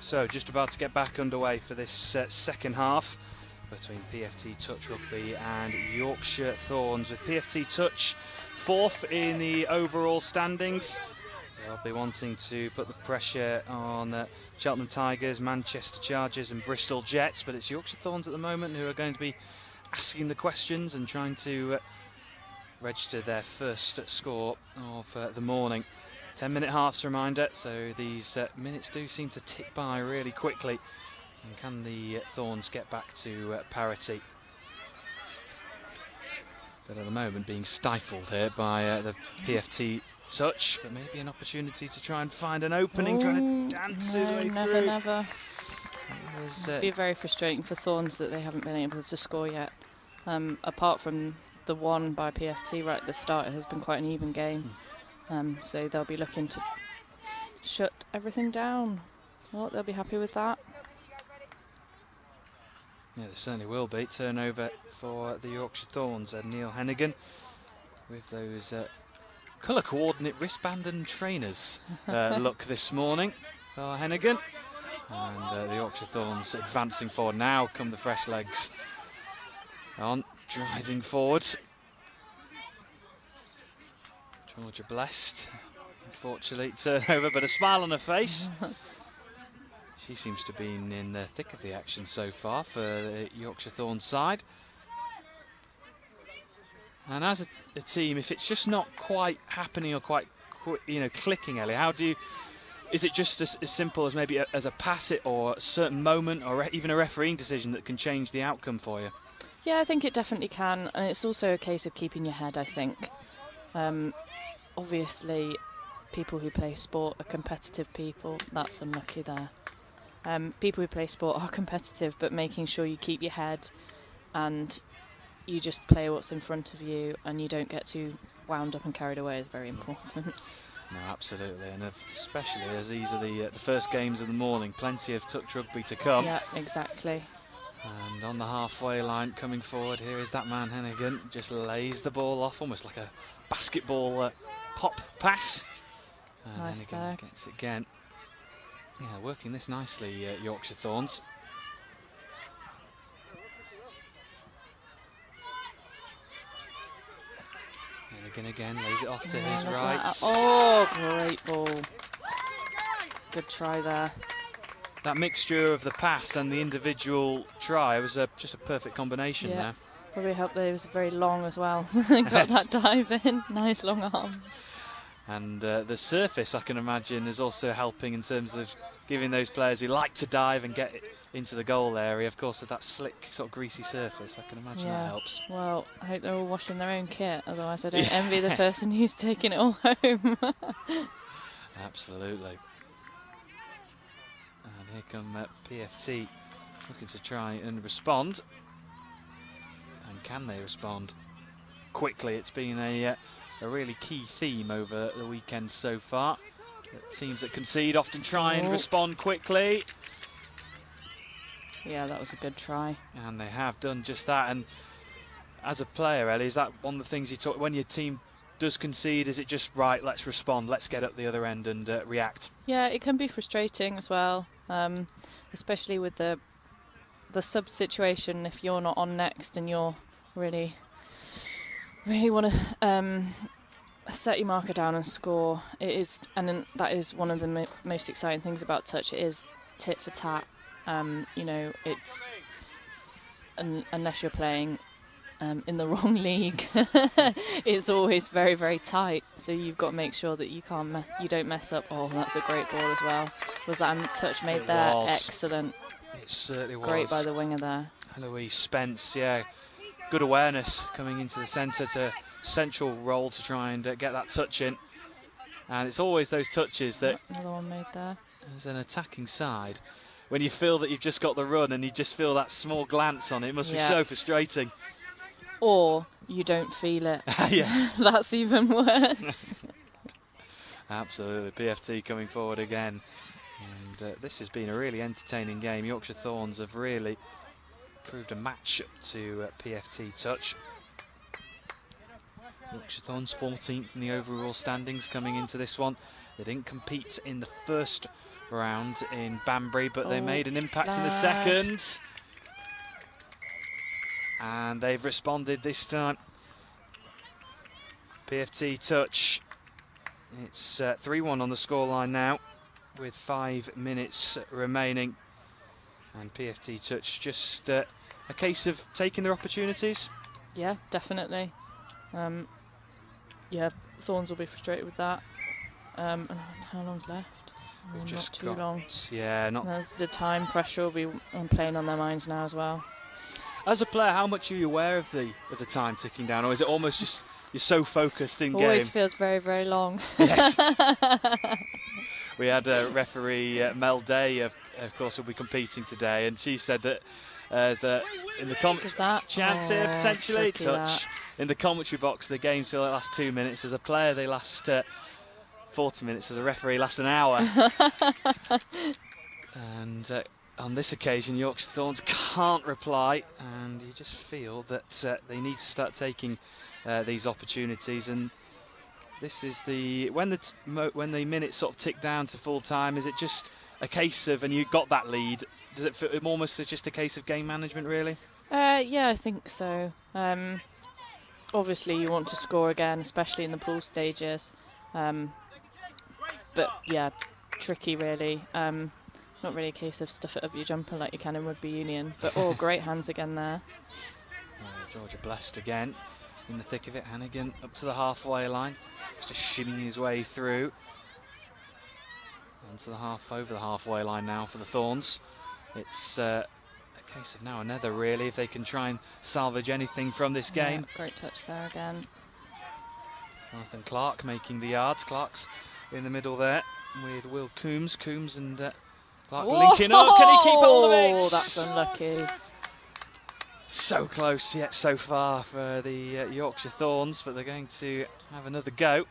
So just about to get back underway for this second half between PFT Touch Rugby and Yorkshire Thorns, with PFT Touch 4th in the overall standings. They'll be wanting to put the pressure on Cheltenham Tigers, Manchester Chargers and Bristol Jets, but it's Yorkshire Thorns at the moment who are going to be asking the questions and trying to register their first score of the morning. 10-minute halves reminder, so these minutes do seem to tick by really quickly. And can the Thorns get back to parity? But at the moment being stifled here by the PFT Touch, but maybe an opportunity to try and find an opening, trying to dance his way through. Never. It'd be very frustrating for Thorns that they haven't been able to score yet. Apart from the one by PFT right at the start, it has been quite an even game. So they'll be looking to shut everything down. Well, they'll be happy with that. Yeah, they certainly will be. Turnover for the Yorkshire Thorns. Neil Hennigan with those colour coordinate wristband and trainers look this morning for Hennigan. And the Yorkshire Thorns advancing forward. Now come the fresh legs on, driving forward. Georgia blessed. Unfortunately, turnover, but a smile on her face. She seems to have been in the thick of the action so far for the Yorkshire Thorns side. And as a team, if it's just not quite happening or quite clicking, Ellie, how do you... Is it just as simple as maybe as a pass it or a certain moment or even a refereeing decision that can change the outcome for you? Yeah, I think it definitely can. And it's also a case of keeping your head, I think. Obviously, people who play sport are competitive people. That's unlucky there. People who play sport are competitive, but making sure you keep your head and you just play what's in front of you and you don't get too wound up and carried away is very important. No, absolutely, and especially as these are the first games of the morning, plenty of touch rugby to come. Yeah, exactly. And on the halfway line, coming forward, here is that man Hennigan, just lays the ball off, almost like a basketball pop pass. And Nice Hennigan there. gets it again. Yeah, working this nicely, Yorkshire Thorns. Hennigan again, lays it off to his look right. at that. Oh, great ball. Good try there. That mixture of the pass and the individual try was just a perfect combination Yeah. there. Probably helped that it was very long as well. Got that dive in. Nice long arms. And the surface, I can imagine, is also helping in terms of giving those players who like to dive and get into the goal area, of course, with that slick, sort of greasy surface. I can imagine that helps. Well, I hope they're all washing their own kit, otherwise I don't Yes. envy the person who's taking it all home. Absolutely. And here come PFT looking to try and respond. And can they respond quickly? It's been a really key theme over the weekend so far. Teams that concede often try and respond quickly. Yeah, that was a good try. And they have done just that. And as a player, Ellie, is that one of the things you talk when your team does concede? Is it just right? Let's respond. Let's get up the other end and react. Yeah, it can be frustrating as well, especially with the sub situation. If you're not on next and you're really want to set your marker down and score, it is, and that is one of the most exciting things about touch. It is tit for tat. It's unless you're playing in the wrong league, it's always very, very tight. So you've got to make sure that you don't mess up. Oh, that's a great ball as well. Was that touch made It there? was. Excellent. It certainly was. Great by the winger there. Louise Spence, yeah, good awareness coming into the centre to central role to try and get that touch in. And it's always those touches that, Another one made there. as an attacking side, when you feel that you've just got the run and you just feel that small glance on it, it must be so frustrating. Or you don't feel it. Yes. That's even worse. Absolutely. PFT coming forward again. And this has been a really entertaining game. Yorkshire Thorns have really proved a match to PFT touch. Yorkshire Thorns 14th in the overall standings coming into this one. They didn't compete in the first round in Banbury, but they made an impact in the second. And they've responded this time. PFT touch. It's 3-1 on the scoreline now with 5 minutes remaining. And PFT touch just a case of taking their opportunities. Yeah, definitely. Yeah, Thorns will be frustrated with that. And how long's left? We've just not too long. Yeah, not. There's the time pressure will be playing on their minds now as well. As a player, how much are you aware of the time ticking down, or is it almost just you're so focused in Always game? feels very, very long. Yes. We had referee Mel Day of of course, will be competing today, and she said that in the chance here potentially touch in the commentary box. The game's will last 2 minutes. As a player, they last 40 minutes. As a referee, last an hour. And on this occasion, Yorkshire Thorns can't reply, and you just feel that they need to start taking these opportunities. And this is when the minutes sort of tick down to full time. Is it just a case of, and you got that lead? Does it feel almost as just a case of game management, really? Yeah, I think so. Obviously, you want to score again, especially in the pool stages. But yeah, tricky really. Not really a case of stuff it up your jumper like you can in rugby union. But great hands again there. Georgia blessed again in the thick of it. Hannigan up to the halfway line, just shimmying his way through. Over the halfway line now for the Thorns. It's a case of now or never, really, if they can try and salvage anything from this game. Yeah, great touch there again. Jonathan Clark making the yards. Clark's in the middle there with Will Coombs. Coombs and Clark linking up. Can he keep hold of it? Oh, that's unlucky. So close yet so far for the Yorkshire Thorns, but they're going to have another go.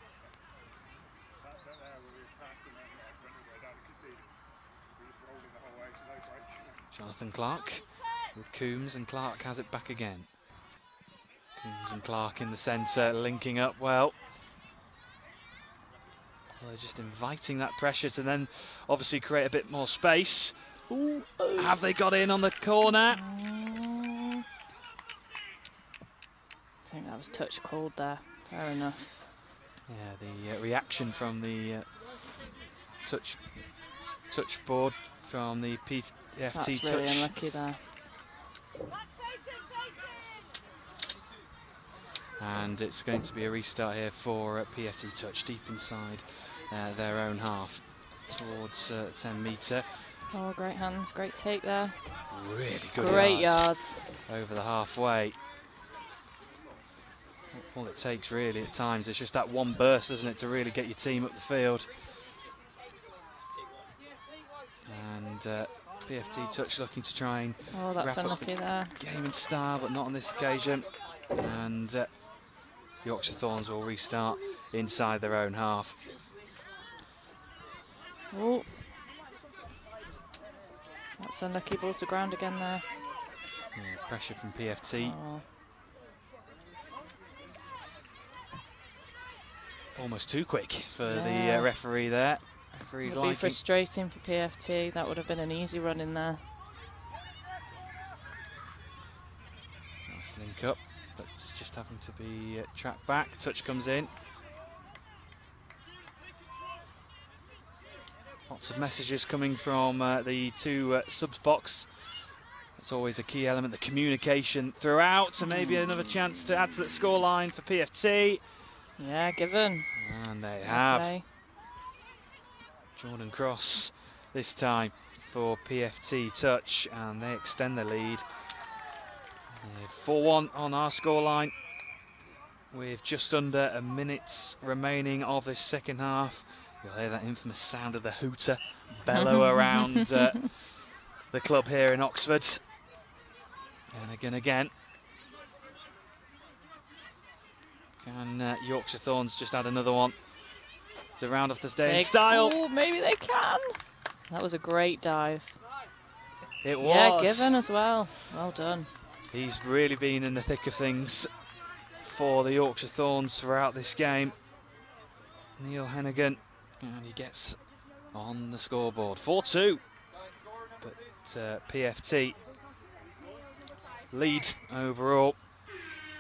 Jonathan Clark with Coombs, and Clark has it back again. Coombs and Clark in the centre, linking up well. They're just inviting that pressure to then obviously create a bit more space. Ooh, oh. Have they got in on the corner? I think that was touch called there. Fair enough. Yeah, the reaction from the touch board from the PFT That's touch. Really unlucky there. And it's going to be a restart here for PFT touch deep inside their own half towards 10 metre. Oh, great hands, great take there. Really good Great yards. Over the halfway. All it takes really at times is just that one burst, doesn't it, to really get your team up the field. And PFT touch looking to try and that's wrap unlucky up the there. game in style, but not on this occasion. And Yorkshire Thorns will restart inside their own half. Oh, that's unlucky, ball to ground again there. Yeah, pressure from PFT. Oh. Almost too quick for the referee there. Referee's It'll be frustrating for PFT. That would have been an easy run in there. Nice link up, but it's just having to be tracked back. Touch comes in. Lots of messages coming from the two subs box. That's always a key element, the communication throughout. So maybe another chance to add to that scoreline for PFT. Yeah, given. And they have. Okay. Jordan Cross this time for PFT touch, and they extend the lead. 4-1 on our scoreline with just under a minute remaining of this second half. You'll hear that infamous sound of the hooter bellow around the club here in Oxford. And again. Can Yorkshire Thorns just add another one to round off the day in style? Oh, maybe they can. That was a great dive. It was. Yeah, given as well. Well done. He's really been in the thick of things for the Yorkshire Thorns throughout this game. Neil Hennigan, and he gets on the scoreboard. 4-2. But PFT lead overall.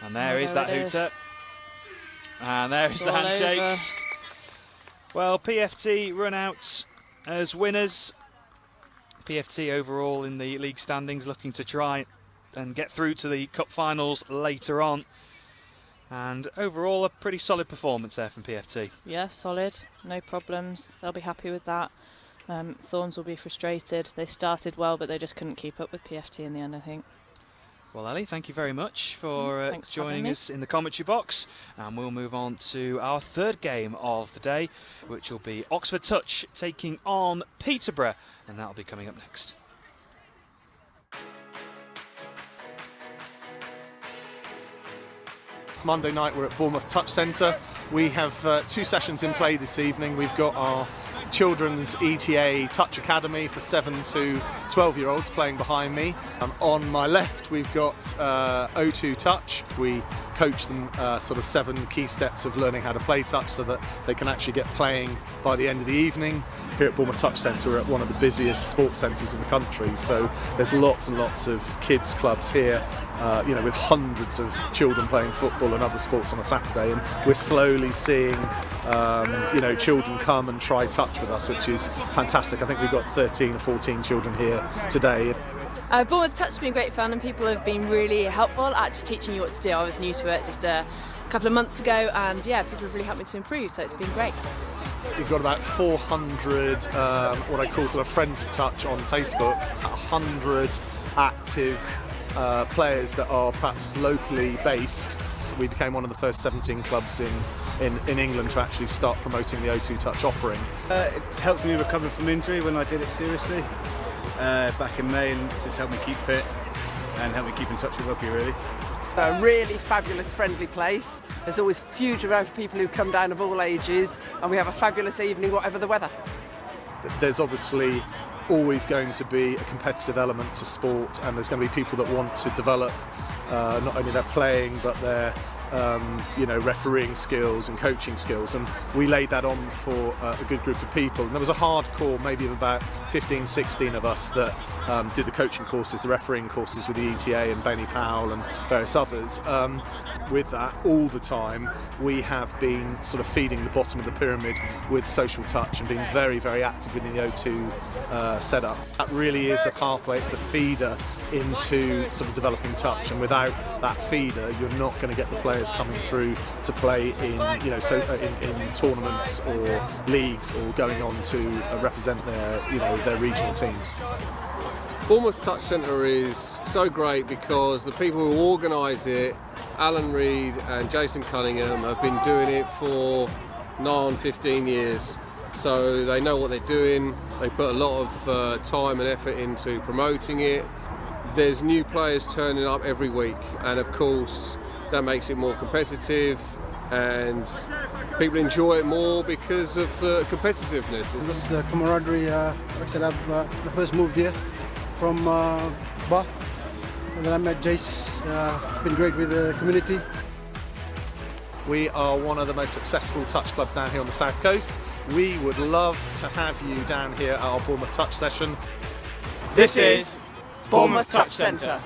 And there is that hooter. And there is the handshakes. Over. Well, PFT run out as winners. PFT overall in the league standings, looking to try and get through to the cup finals later on. And overall, a pretty solid performance there from PFT. Yeah, solid. No problems. They'll be happy with that. Thorns will be frustrated. They started well, but they just couldn't keep up with PFT in the end, I think. Well, Ellie, thank you very much for Thanks for joining having me. us in the commentary box. And we'll move on to our third game of the day, which will be Oxford Touch taking on Peterborough. And that'll be coming up next. It's Monday night, we're at Bournemouth Touch Centre. We have 2 sessions in play this evening. We've got our Children's ETA Touch Academy for 7 to 12-year-olds playing behind me. On my left we've got O2 Touch. We coach them sort of 7 key steps of learning how to play touch so that they can actually get playing by the end of the evening. Here at Bournemouth Touch Centre, we're at one of the busiest sports centres in the country, so there's lots and lots of kids clubs here, with hundreds of children playing football and other sports on a Saturday, and we're slowly seeing children come and try touch with us, which is fantastic. I think we've got 13 or 14 children here today. Bournemouth Touch has been great fun, and people have been really helpful at just teaching you what to do. I was new to it just a couple of months ago, and yeah, people have really helped me to improve, so it's been great. We've got about 400 what I call sort of friends of touch on Facebook, 100 active players that are perhaps locally based. We became one of the first 17 clubs in England to actually start promoting the O2 Touch offering. It helped me recover from injury when I did it seriously back in May, and it's just helped me keep fit and helped me keep in touch with rugby, really. A really fabulous, friendly place. There's always huge amounts of people who come down of all ages, and we have a fabulous evening whatever the weather. There's obviously always going to be a competitive element to sport, and there's going to be people that want to develop not only their playing but their refereeing skills and coaching skills, and we laid that on for a good group of people. And there was a hardcore, maybe of about 15, 16 of us that did the coaching courses, the refereeing courses with the ETA and Benny Powell and various others. With that, all the time, we have been sort of feeding the bottom of the pyramid with social touch and being very, very active within the O2 setup. That really is a pathway, it's the feeder into sort of developing touch, and without that feeder you're not going to get the players coming through to play in in tournaments or leagues or going on to represent their regional teams. Bournemouth Touch Centre is so great because the people who organise it, Alan Reid and Jason Cunningham, have been doing it for nigh on 15 years. So they know what they're doing, they put a lot of time and effort into promoting it. There's new players turning up every week, and of course that makes it more competitive, and people enjoy it more because of the competitiveness. This is the camaraderie. Like I said, I first moved here from Bath, and then I met Jace. It's been great with the community. We are one of the most successful touch clubs down here on the south coast. We would love to have you down here at our Bournemouth Touch session. This is Bournemouth Touch Centre.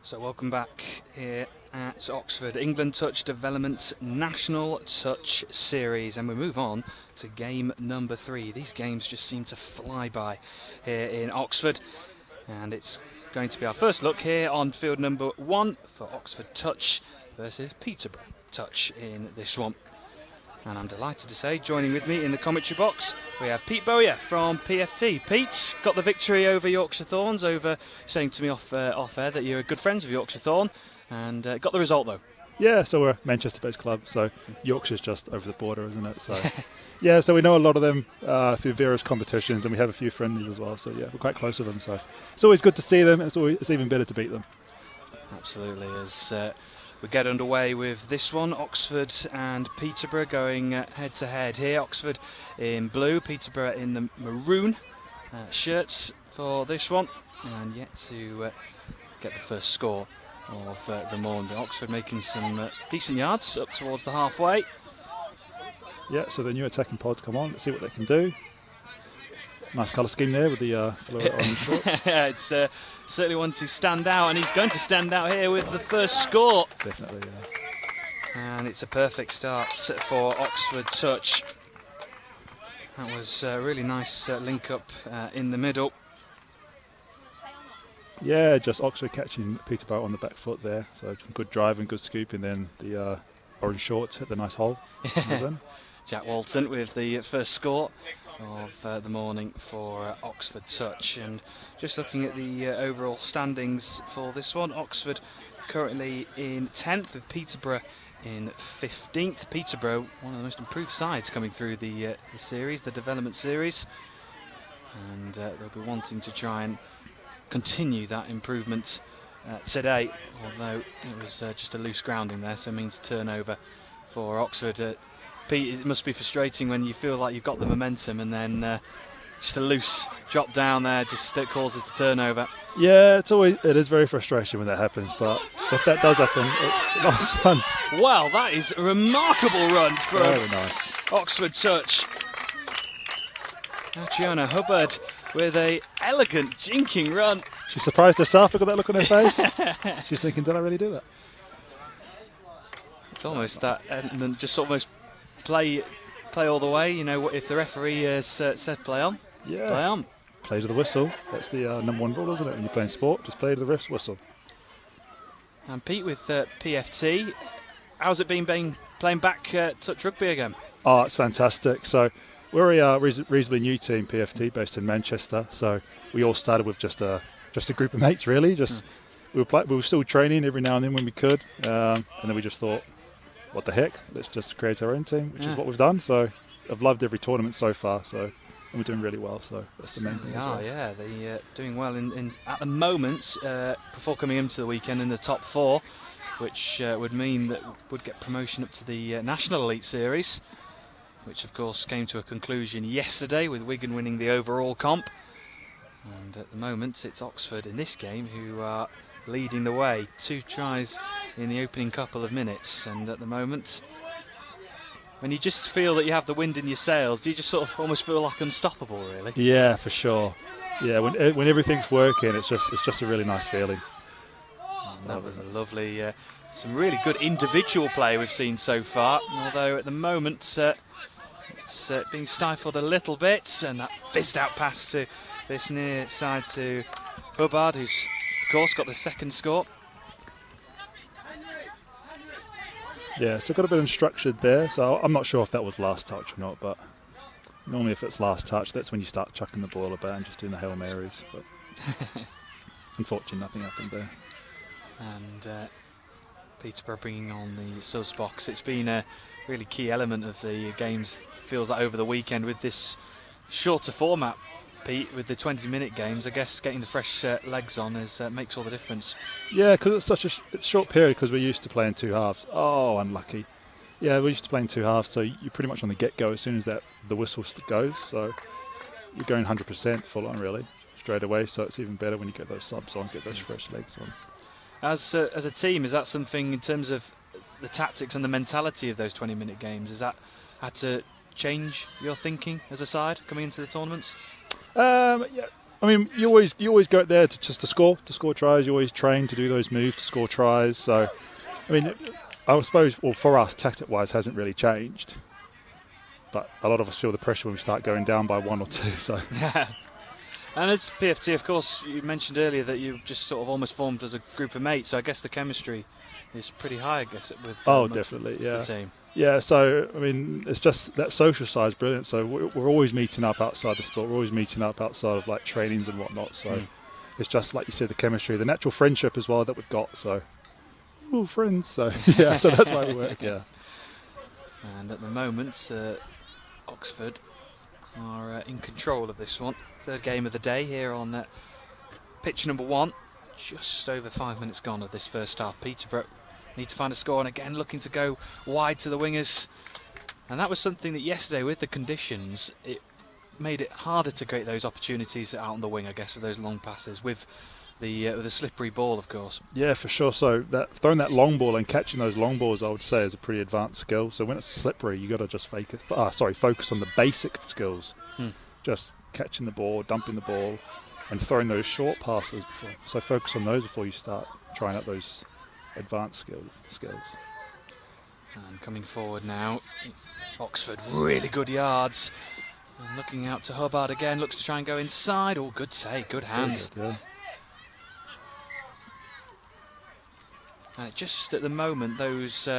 So welcome back here at Oxford. England Touch Development National Touch Series, and we move on to game number 3. These games just seem to fly by here in Oxford, and it's going to be our first look here on field number 1 for Oxford Touch versus Peterborough Touch in this one. And I'm delighted to say, joining with me in the commentary box, we have Pete Bowyer from PFT. Pete, got the victory over Yorkshire Thorns, over saying to me off air that you're good friends with Yorkshire Thorn, and got the result though. Yeah, so we're a Manchester-based club, so Yorkshire's just over the border, isn't it? So yeah, so we know a lot of them through various competitions, and we have a few friendlies as well. So yeah, we're quite close with them. So it's always good to see them. It's even better to beat them. Absolutely. As we get underway with this one, Oxford and Peterborough going head to head here. Oxford in blue, Peterborough in the maroon shirts for this one, and yet to get the first score of the morning. Oxford making some decent yards up towards the halfway. Yeah, so the new attacking pods come on. Let's see what they can do. Nice colour scheme there with the fluoro orange shorts. It's certainly one to stand out, and he's going to stand out here with the first score. Definitely, yeah. And it's a perfect start for Oxford Touch. That was a really nice link up in the middle. Yeah, just Oxford catching Peterborough on the back foot there. So good drive and good scoop, and then the orange shorts hit the nice hole. Yeah. Jack Walton with the first score of the morning for Oxford Touch. And just looking at the overall standings for this one, Oxford currently in 10th with Peterborough in 15th. Peterborough, one of the most improved sides coming through the series, the development series. And they'll be wanting to try and continue that improvement today, although it was just a loose grounding there, so it means turnover for Oxford. Pete, it must be frustrating when you feel like you've got the momentum and then just a loose drop down there just causes the turnover. Yeah, it is very frustrating when that happens, but if that does happen, it's nice fun. Well, that is a remarkable run from Very nice. Oxford Touch. Gianna Hubbard with a elegant jinking run. She's surprised herself. Look at that look on her face. She's thinking, did I really do that? It's almost that element, just almost play all the way. You know, if the referee has said play on, yeah, play on. Play to the whistle. That's the number one rule, isn't it? When you're playing sport, just play to the ref's whistle. And Pete with PFT, how's it been playing back touch rugby again? Oh, it's fantastic. So we're a reasonably new team, PFT, based in Manchester. So we all started with just a group of mates, really. We were still training every now and then when we could, and then we just thought, what the heck? Let's just create our own team, which is what we've done. So I've loved every tournament so far. So and we're doing really well. So that's the main thing. Yeah, they're doing well in at the moment. Before coming into the weekend in the top 4, which would mean that would get promotion up to the National Elite Series, which of course came to a conclusion yesterday with Wigan winning the overall comp. And at the moment it's Oxford in this game who are leading the way. 2 tries in the opening couple of minutes, and at the moment, when you just feel that you have the wind in your sails, do you just sort of almost feel like unstoppable, really? Yeah, for sure. Yeah, when everything's working, it's just a really nice feeling. And that was a lovely, some really good individual play we've seen so far, although at the moment it's being stifled a little bit, and that fizzed out pass to this near side to Hubbard, who's of course got the second score. Yeah, so got a bit unstructured there, so I'm not sure if that was last touch or not, but normally if it's last touch, that's when you start chucking the ball about and just doing the Hail Marys, but unfortunately nothing happened there. And Peterborough bringing on the subs box. It's been a really key element of the games, feels like, over the weekend with this shorter format, Pete, with the 20-minute games. I guess getting the fresh legs on makes all the difference. Yeah, because it's such a short period, because we're used to playing 2 halves. Oh, unlucky. Yeah, we're used to playing 2 halves, so you're pretty much on the get-go as soon as the whistle goes. So you're going 100% full on, really, straight away. So it's even better when you get those subs on, get those fresh legs on. As a team, is that something in terms of the tactics and the mentality of those 20-minute games? Has that had to change your thinking as a side coming into the tournaments? Yeah, I mean, you always go out there to score tries. You always train to do those moves to score tries. So, I mean, I suppose, well, for us, tactic-wise, hasn't really changed. But a lot of us feel the pressure when we start going down by 1 or 2. So. Yeah. And as PFT, of course, you mentioned earlier that you just sort of almost formed as a group of mates. So I guess the chemistry is pretty high, I guess, with definitely, yeah. the team. Yeah, so, I mean, it's just that social side is brilliant. So we're always meeting up outside the sport. We're always meeting up outside of, like, trainings and whatnot. So it's just, like you said, the chemistry, the natural friendship as well that we've got. So, friends. So, yeah, so that's why we work, yeah. And at the moment, Oxford are in control of this one. Third game of the day here on pitch number 1. Just over 5 minutes gone of this first half. Peterborough need to find a score, and again looking to go wide to the wingers. And that was something that yesterday, with the conditions, it made it harder to create those opportunities out on the wing, I guess, with those long passes, with the slippery ball, of course. Yeah, for sure. So throwing that long ball and catching those long balls, I would say, is a pretty advanced skill. So when it's slippery, you got to just focus on the basic skills. Just catching the ball, dumping the ball, and throwing those short passes before. So focus on those before you start trying out those advanced skills. And coming forward now, Oxford, really good yards. And looking out to Hubbard again, looks to try and go inside. Oh, good save, good hands. Good, yeah. And just at the moment, those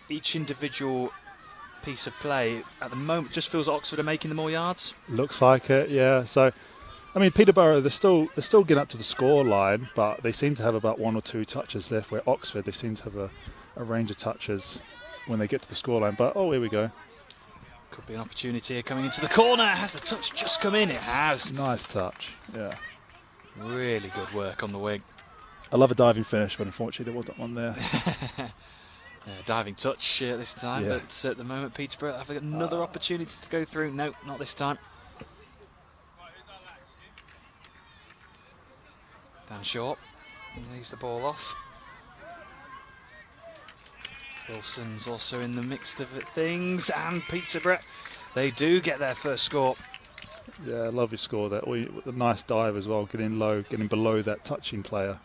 each individual piece of play at the moment just feels Oxford are making the more yards. Looks like it, yeah. So, I mean, Peterborough, they're still getting up to the score line, but they seem to have about 1 or 2 touches left, where Oxford, they seem to have a range of touches when they get to the score line. But, here we go. Could be an opportunity here coming into the corner. Has the touch just come in? It has. Nice touch, yeah. Really good work on the wing. I love a diving finish, but unfortunately there wasn't one there. Diving touch this time, but at the moment Peterborough have another opportunity to go through. No, not this time. Dan Short lays the ball off. Wilson's also in the mix of things, and Peterborough, they do get their first score. Yeah, lovely score there. A nice dive as well, getting low, getting below that touching player.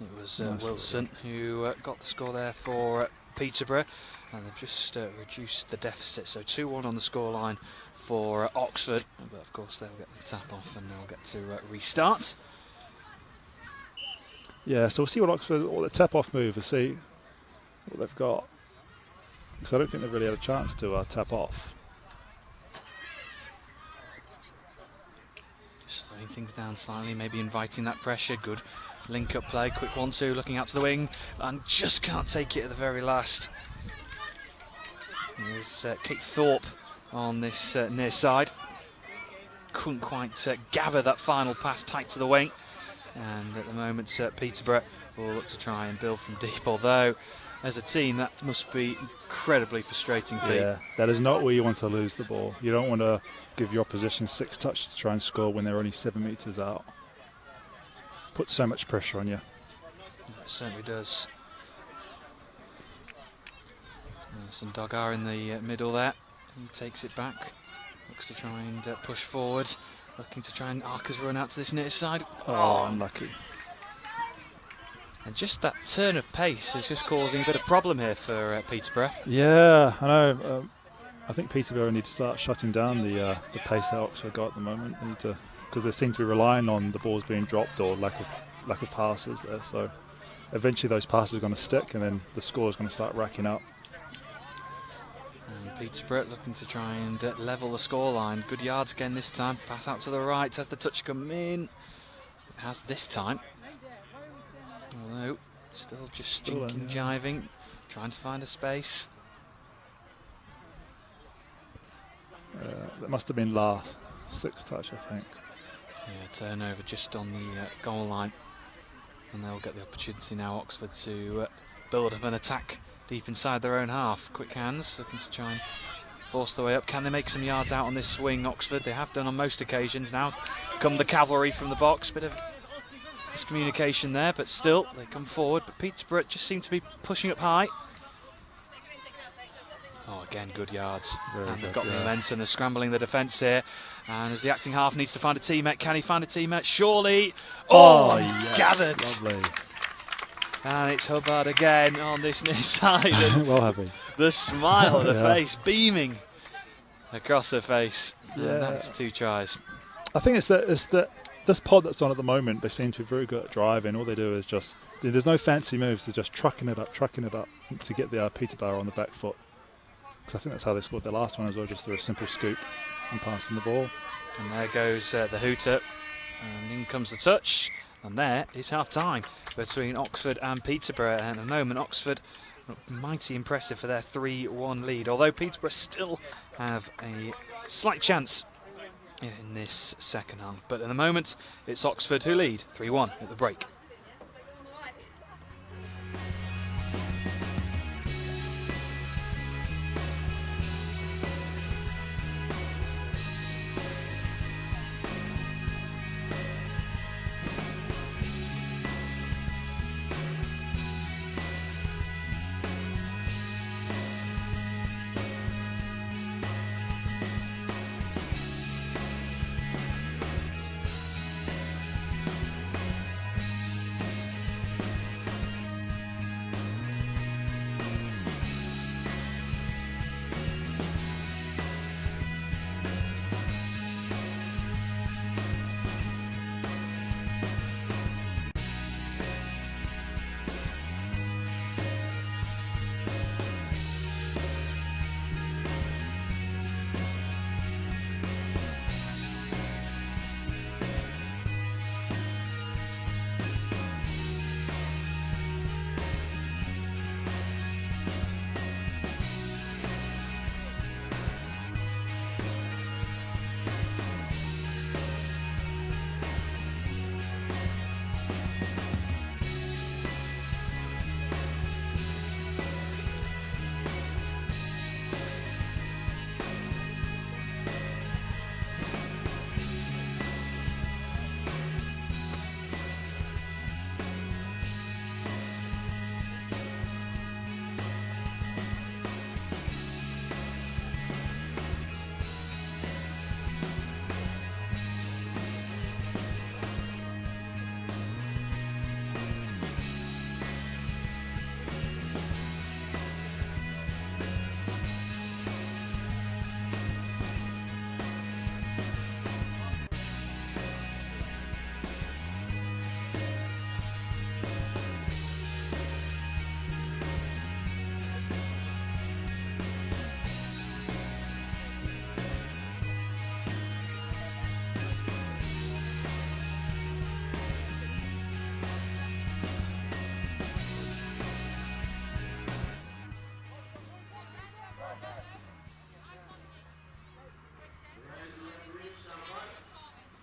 It was Wilson who got the score there for Peterborough, and they've just reduced the deficit. So 2-1 on the scoreline for Oxford, but of course they'll get the tap off and they'll get to restart. Yeah, so we'll see what Oxford, or the tap off move, we'll see what they've got. Because I don't think they've really had a chance to tap off. Just slowing things down slightly, maybe inviting that pressure. Good link-up play, quick 1-2, looking out to the wing, and just can't take it at the very last. Here's Kate Thorpe on this near side. Couldn't quite gather that final pass tight to the wing. And at the moment, Peterborough will look to try and build from deep, although as a team that must be incredibly frustrating, Pete. Yeah, that is not where you want to lose the ball. You don't want to give your opposition 6 touches to try and score when they're only 7 metres out. Puts so much pressure on you. It certainly does. Some Dogar in the middle there. He takes it back, looks to try and push forward, looking to try and arc his run out to this near side. Oh, unlucky. And just that turn of pace is just causing a bit of problem here for Peterborough. Yeah, I know. I think Peterborough need to start shutting down the pace that Oxford got at the moment. They need to, because they seem to be relying on the balls being dropped or lack of passes there. So eventually those passes are going to stick, and then the score is going to start racking up. And Peterborough looking to try and level the scoreline. Good yards again this time. Pass out to the right. Has the touch come in? It has this time. Although still just jinking, jiving, trying to find a space. That must have been last 6 touch, I think. Yeah, turnover just on the goal line, and they'll get the opportunity now, Oxford, to build up an attack deep inside their own half. Quick hands, looking to try and force their way up. Can they make some yards out on this swing, Oxford? They have done on most occasions. Now come the cavalry from the box. Bit of miscommunication there, but still they come forward. But Peterborough just seem to be pushing up high. Oh, again, good yards. Very And they've good, got the yeah. momentum of scrambling the defence here. And as the acting half needs to find a teammate, can he find a teammate? Surely. Oh, yes, gathered. lovely. And it's Hubbard again on this near side. And Well happy. the smile on her Yeah. face, beaming across her face. Yeah. And that's 2 tries. I think it's that this pod that's on at the moment, they seem to be very good at driving. All they do is just, there's no fancy moves, they're just trucking it up to get the Peterborough on the back foot. Because I think that's how they scored their last one as well, just through a simple scoop and passing the ball. And there goes the hooter. And in comes the touch. And there is half-time between Oxford and Peterborough. And at the moment, Oxford look mighty impressive for their 3-1 lead. Although Peterborough still have a slight chance in this second half. But at the moment, it's Oxford who lead 3-1 at the break.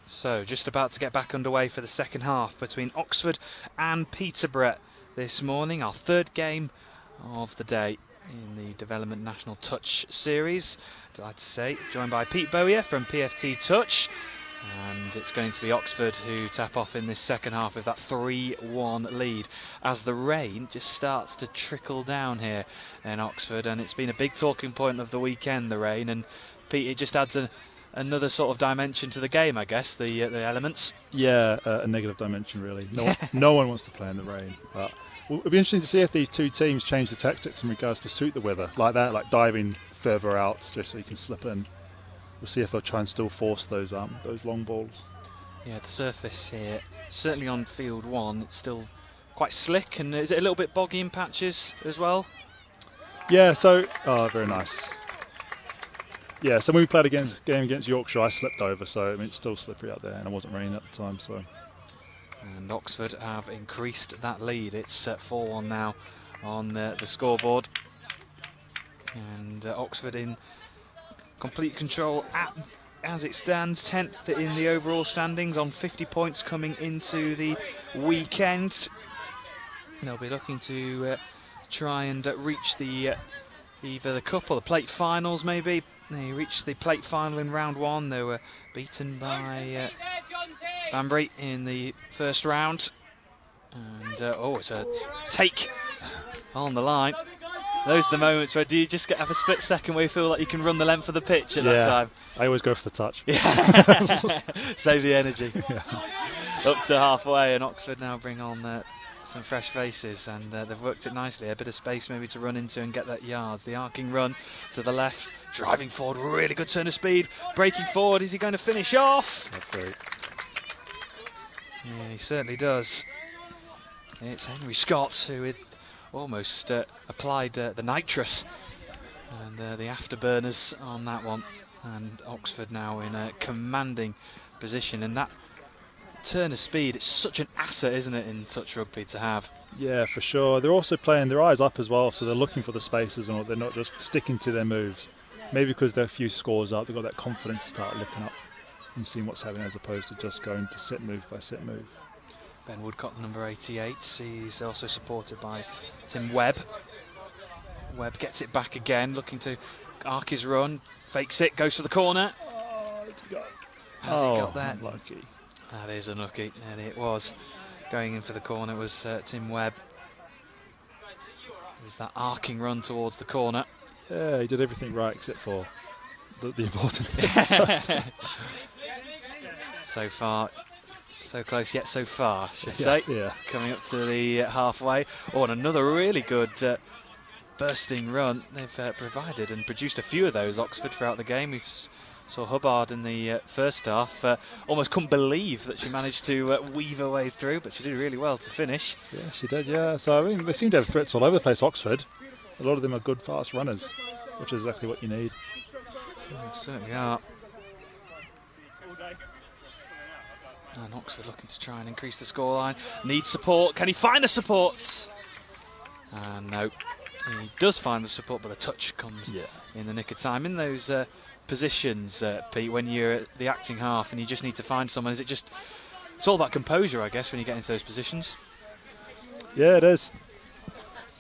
So just about to get back underway for the second half between Oxford and Peterborough this morning. Our third game of the day in the Development National Touch Series. Delighted to say, joined by Pete Bowyer from PFT Touch. And it's going to be Oxford who tap off in this second half with that 3-1 lead as the rain just starts to trickle down here in Oxford. And it's been a big talking point of the weekend, the rain. And Pete, it just adds another sort of dimension to the game, I guess, the elements. Yeah, a negative dimension, really. No one wants to play in the rain. But it'll be interesting to see if these two teams change the tactics in regards to suit the weather, like that, like diving further out just so you can slip in. We'll see if they'll try and still force those long balls. Yeah, the surface here, certainly on field one, it's still quite slick, and is it a little bit boggy in patches as well? Yeah, so very nice. Yeah, so when we played game against Yorkshire, I slipped over, so I mean, it's still slippery out there, and it wasn't raining at the time. So. And Oxford have increased that lead. It's 4-1 now on the scoreboard, and Oxford in complete control as it stands, 10th in the overall standings on 50 points coming into the weekend. They'll be looking to try and reach either the cup or the plate finals, maybe. They reached the plate final in round one. They were beaten by Banbury in the first round. And it's a take on the line. Those are the moments where do you just have a split second where you feel like you can run the length of the pitch at that time? I always go for the touch. Yeah. Save the energy. Yeah. Up to halfway, and Oxford now bring on some fresh faces, and they've worked it nicely. A bit of space maybe to run into and get that yards. The arcing run to the left, driving forward, really good turn of speed, breaking forward. Is he going to finish off? That's great. Yeah, he certainly does. It's Henry Scott who almost applied the nitrous and the afterburners on that one, and Oxford now in a commanding position, and that turn of speed, it's such an asset, isn't it, in touch rugby to have? Yeah, for sure. They're also playing their eyes up as well, so they're looking for the spaces and all. They're not just sticking to their moves. Maybe because they're a few scores up, they've got that confidence to start looking up and seeing what's happening, as opposed to just going to sit move by sit move. Ben Woodcock, number 88, he's also supported by Tim Webb. Webb gets it back again, looking to arc his run, fakes it, goes for the corner. Has he got that? Lucky. That is unlucky, and it was. Going in for the corner was Tim Webb. It was that arcing run towards the corner. Yeah, he did everything right except for the important thing. So far, so close yet so far, should Yeah, say. yeah. Coming up to the halfway. Oh, and another really good bursting run. They've provided and produced a few of those, Oxford, throughout the game. We saw Hubbard in the first half. Almost couldn't believe that she managed to weave her way through, but she did really well to finish. Yeah, she did, yeah. So, I mean, they seem to have threats all over the place, Oxford. A lot of them are good, fast runners, which is exactly what you need. They certainly are. And Oxford looking to try and increase the scoreline. Needs support. Can he find the support? No. He does find the support, but the touch comes in the nick of time. In those positions, Pete, when you're at the acting half and you just need to find someone, is it just... It's all about composure, I guess, when you get into those positions. Yeah, it is.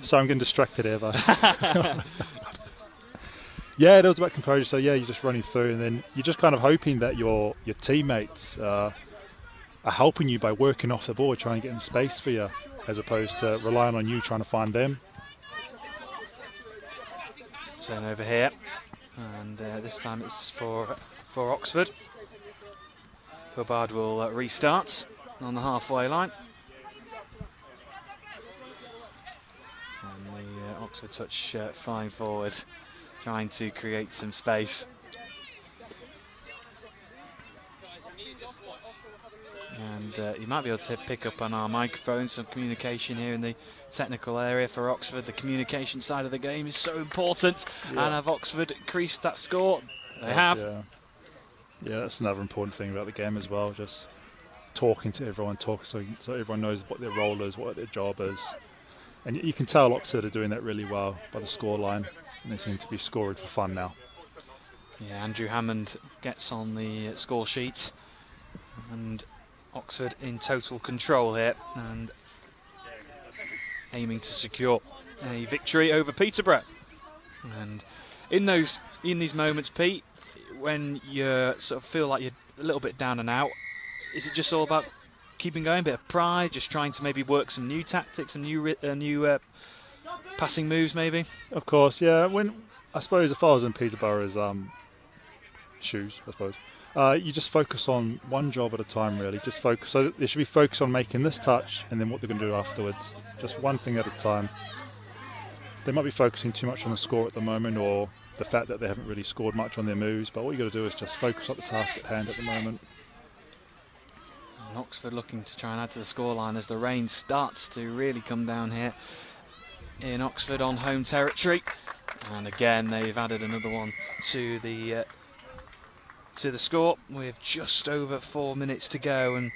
So I'm getting distracted here, though. Yeah, it was about composure. So, yeah, you're just running through, and then you're just kind of hoping that your teammates are helping you by working off the ball, trying to get in space for you, as opposed to relying on you trying to find them. Turn over here, and this time it's for Oxford. Hubbard will restart on the halfway line. And the Oxford touch flying forward, trying to create some space. And you might be able to pick up on our microphone some communication here in the technical area for Oxford. The communication side of the game is so important. And have Oxford increased that score? They have. Yeah, that's another important thing about the game as well. Just talking to everyone, so everyone knows what their role is, what their job is. And you can tell Oxford are doing that really well by the scoreline. And they seem to be scoring for fun now. Yeah, Andrew Hammond gets on the score sheet. And Oxford in total control here and aiming to secure a victory over Peterborough. And in these moments, Pete, when you sort of feel like you're a little bit down and out, is it just all about keeping going, a bit of pride, just trying to maybe work some new tactics, some new passing moves maybe? Of course, yeah. I suppose if I was in Peterborough's shoes, I suppose, you just focus on one job at a time, really. Just focus. So they should be focused on making this touch and then what they're going to do afterwards. Just one thing at a time. They might be focusing too much on the score at the moment, or the fact that they haven't really scored much on their moves, but what you got to do is just focus on the task at hand at the moment. And Oxford looking to try and add to the scoreline as the rain starts to really come down here in Oxford on home territory. And again, they've added another one to the score with just over 4 minutes to go, and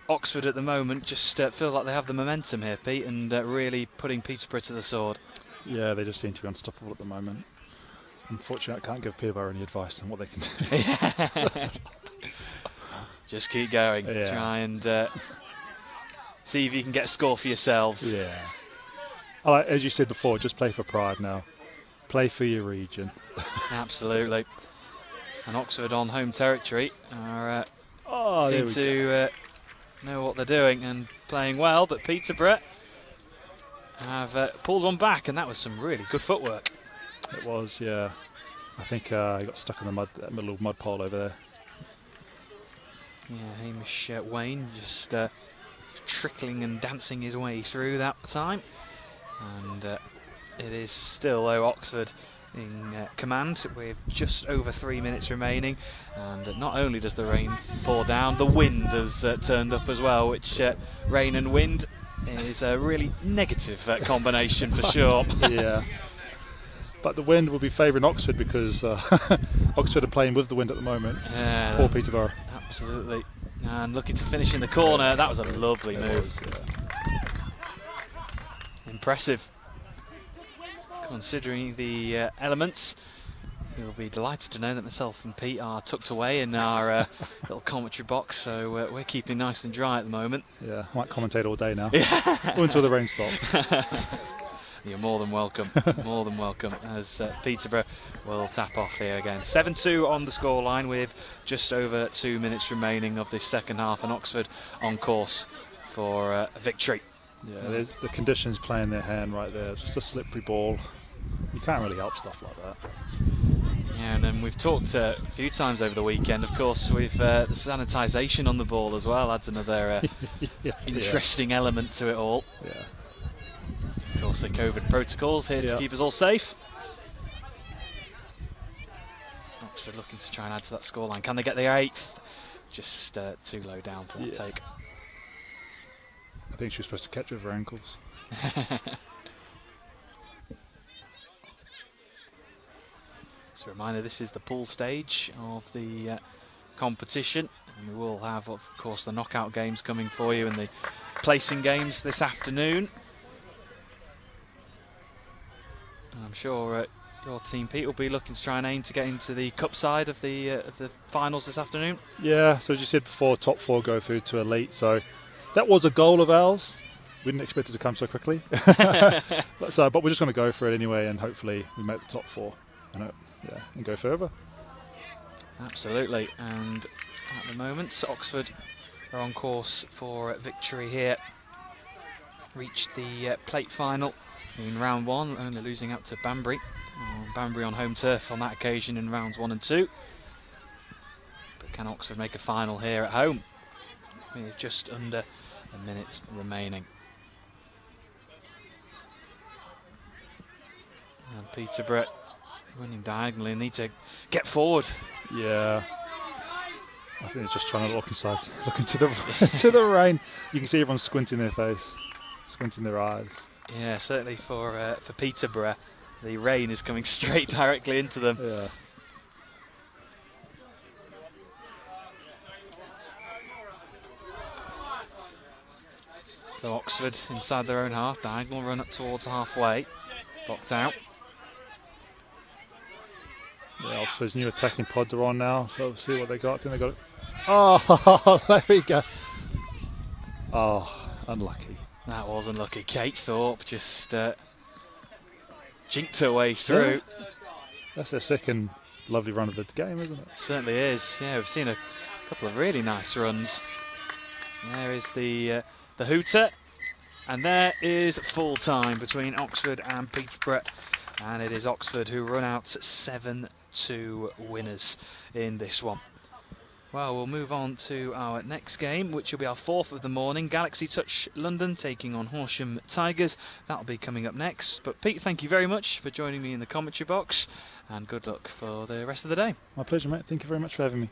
Oxford at the moment just feel like they have the momentum here, Pete, and really putting Peterborough to the sword. Yeah, they just seem to be unstoppable at the moment. Unfortunately, I can't give Peterborough any advice on what they can do. Just keep going. Yeah. Try and see if you can get a score for yourselves. Yeah. As you said before, just play for pride now. Play for your region. Absolutely. And Oxford on home territory seem to know what they're doing and playing well, but Peterborough have pulled one back, and that was some really good footwork. It was, yeah. I think he got stuck in the mud, that middle mud pole over there. Yeah, Hamish Wayne just trickling and dancing his way through that time. And it is still, Oxford in command with just over 3 minutes remaining. And not only does the rain pour down, the wind has turned up as well, which rain and wind is a really negative combination for sure. Yeah. But the wind will be favouring Oxford because Oxford are playing with the wind at the moment. Yeah, Poor Peterborough. Absolutely. And looking to finish in the corner. That was a lovely move. Impressive. Considering the elements, you'll be delighted to know that myself and Pete are tucked away in our little commentary box, so we're keeping nice and dry at the moment. Yeah, I might commentate all day now. Until the rain stops. You're more than welcome, more than welcome, as Peterborough will tap off here again. 7-2 on the scoreline with just over 2 minutes remaining of this second half, and Oxford on course for a victory. Yeah, the conditions play in their hand right there. Just a slippery ball. You can't really help stuff like that. Yeah, and then we've talked a few times over the weekend, of course, with the sanitisation on the ball as well. Adds another interesting element to it all. Yeah. Of course, the COVID protocols here to keep us all safe. Oxford looking to try and add to that scoreline. Can they get the 8th? Just too low down for that take. I think she was supposed to catch with her ankles. So a reminder, this is the pool stage of the competition, and we will have, of course, the knockout games coming for you and the placing games this afternoon. I'm sure your team, Pete, will be looking to try and aim to get into the cup side of the finals this afternoon. Yeah, so as you said before, top 4 go through to elite, so that was a goal of ours. We didn't expect it to come so quickly. but we're just going to go for it anyway, and hopefully we make the top 4 and go further. Absolutely, and at the moment Oxford are on course for victory here. Reached the plate final in round 1, only losing out to Banbury. Banbury on home turf on that occasion in rounds 1 and 2. But can Oxford make a final here at home? With just under a minute remaining. And Peterborough running diagonally, need to get forward. Yeah. I think they're just trying to look inside, look into the to the rain. You can see everyone squinting their face, squinting their eyes. Yeah, certainly for Peterborough, the rain is coming straight directly into them. Yeah. So Oxford inside their own half, diagonal run up towards halfway, blocked out. Yeah, Oxford's new attacking pod are on now, so we'll see what they got. I think they got it. Oh, there we go. Oh, unlucky. That was unlucky. Kate Thorpe just jinked her way through. Yeah. That's their second lovely run of the game, isn't it? Certainly is. Yeah, we've seen a couple of really nice runs. There is the hooter, and there is full time between Oxford and Peterborough, and it is Oxford who run out 7-2 winners in this one. Well, we'll move on to our next game, which will be our 4th of the morning. Galaxy Touch London taking on Horsham Tigers. That'll be coming up next. But Pete, thank you very much for joining me in the commentary box, and good luck for the rest of the day. My pleasure, mate. Thank you very much for having me.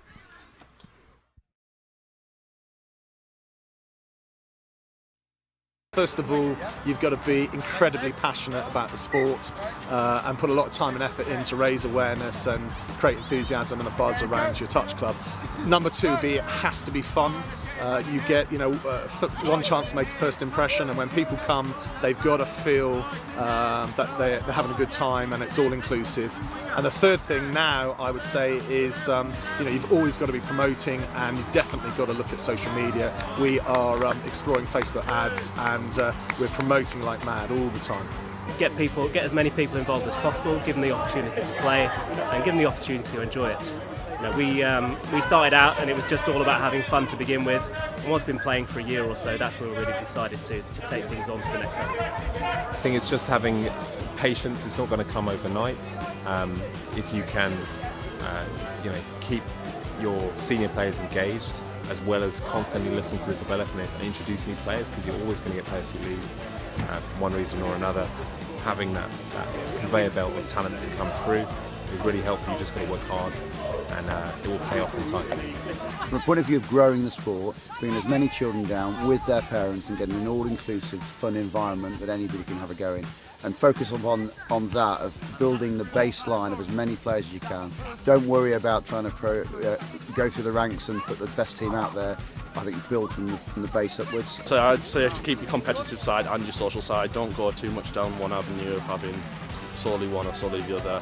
First of all, you've got to be incredibly passionate about the sport and put a lot of time and effort in to raise awareness and create enthusiasm and a buzz around your touch club. Number 2, it has to be fun. You get, one chance to make a first impression, and when people come, they've got to feel that they're having a good time, and it's all inclusive. And the third thing now, I would say, is you've always got to be promoting, and you've definitely got to look at social media. We are exploring Facebook ads, and we're promoting like mad all the time. Get as many people involved as possible, give them the opportunity to play, and give them the opportunity to enjoy it. We started out and it was just all about having fun to begin with, And once been playing for a year or so, that's when we really decided to take things on to the next level. I think it's just having patience. It's not going to come overnight. If you can, keep your senior players engaged, as well as constantly looking to develop and introduce new players, because you're always going to get players who leave for one reason or another. Having that conveyor belt of talent to come through is really helpful. You just got to work hard, and it will pay off in time. From a point of view of growing the sport, bringing as many children down with their parents and getting an all-inclusive, fun environment that anybody can have a go in, and focus on that, of building the baseline of as many players as you can. Don't worry about trying to go through the ranks and put the best team out there. I think build from the base upwards. So I'd say to keep your competitive side and your social side. Don't go too much down one avenue of having solely one or solely the other.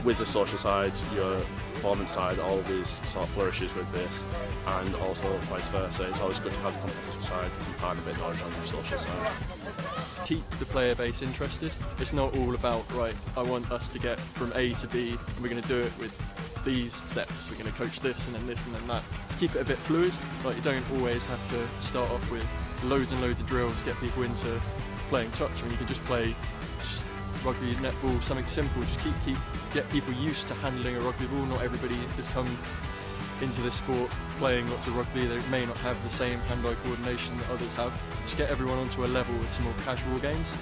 With the social side, your performance side always sort of flourishes with this, and also vice versa. It's always good to have the competitive side and part of it knowledge on your social side. Keep the player base interested. It's not all about, right, I want us to get from A to B, and we're going to do it with these steps. We're going to coach this and then this and then that. Keep it a bit fluid. Like, you don't always have to start off with loads and loads of drills to get people into playing touch. I mean, you can just play rugby, netball, something simple. Just get people used to handling a rugby ball. Not everybody has come into this sport playing lots of rugby. They may not have the same hand-eye coordination that others have. Just get everyone onto a level with some more casual games.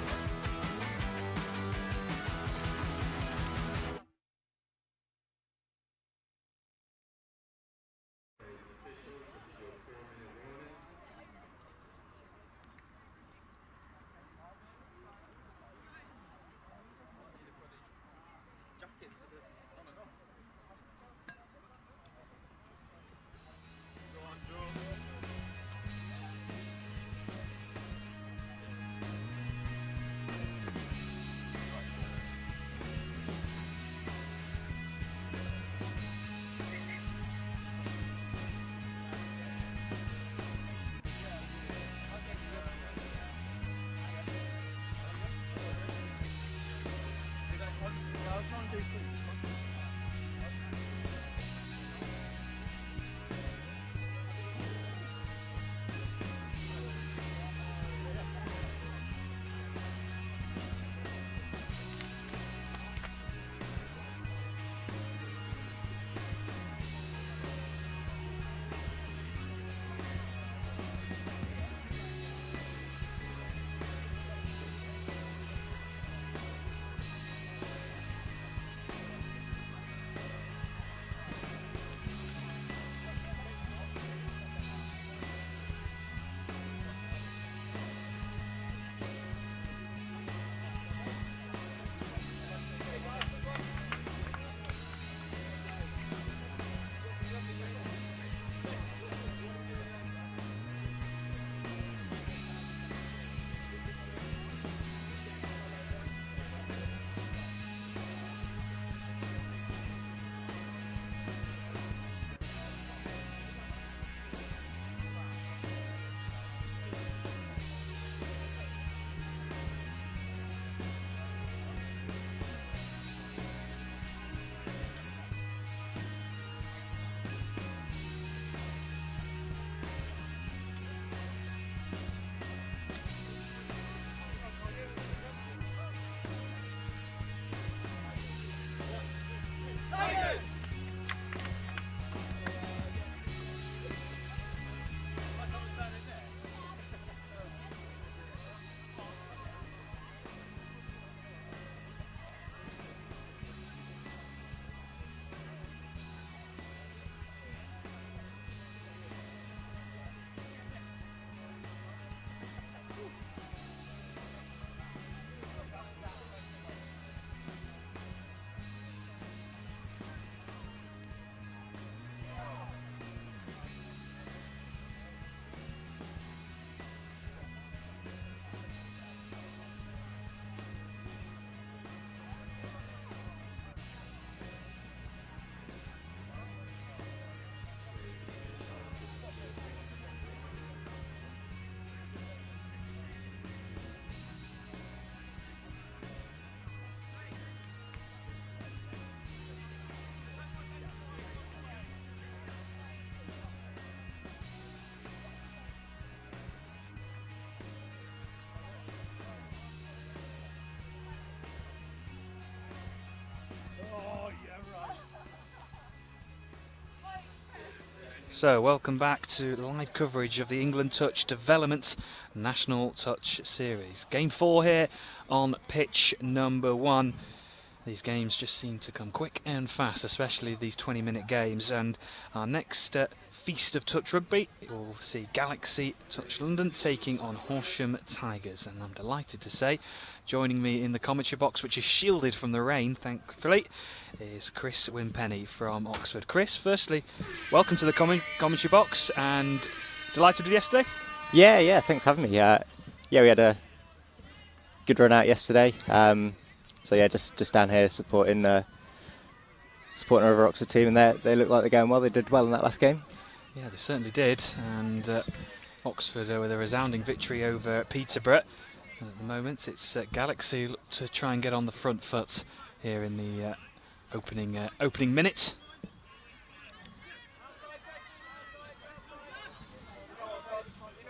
So, welcome back to live coverage of the England Touch Development National Touch Series. Game 4 here on pitch number 1. These games just seem to come quick and fast, especially these 20-minute games. And our next feast of touch rugby, we'll see Galaxy Touch London taking on Horsham Tigers. And I'm delighted to say, joining me in the commentary box, which is shielded from the rain, thankfully, is Chris Wimpenny from Oxford. Chris, firstly, welcome to the commentary box, and delighted with yesterday? Yeah, thanks for having me. Yeah, we had a good run out yesterday. So yeah, just down here supporting our other Oxford team, and they look like they're going well. They did well in that last game. Yeah, they certainly did, and Oxford with a resounding victory over Peterborough. And at the moment, it's Galaxy to try and get on the front foot here in the opening minute.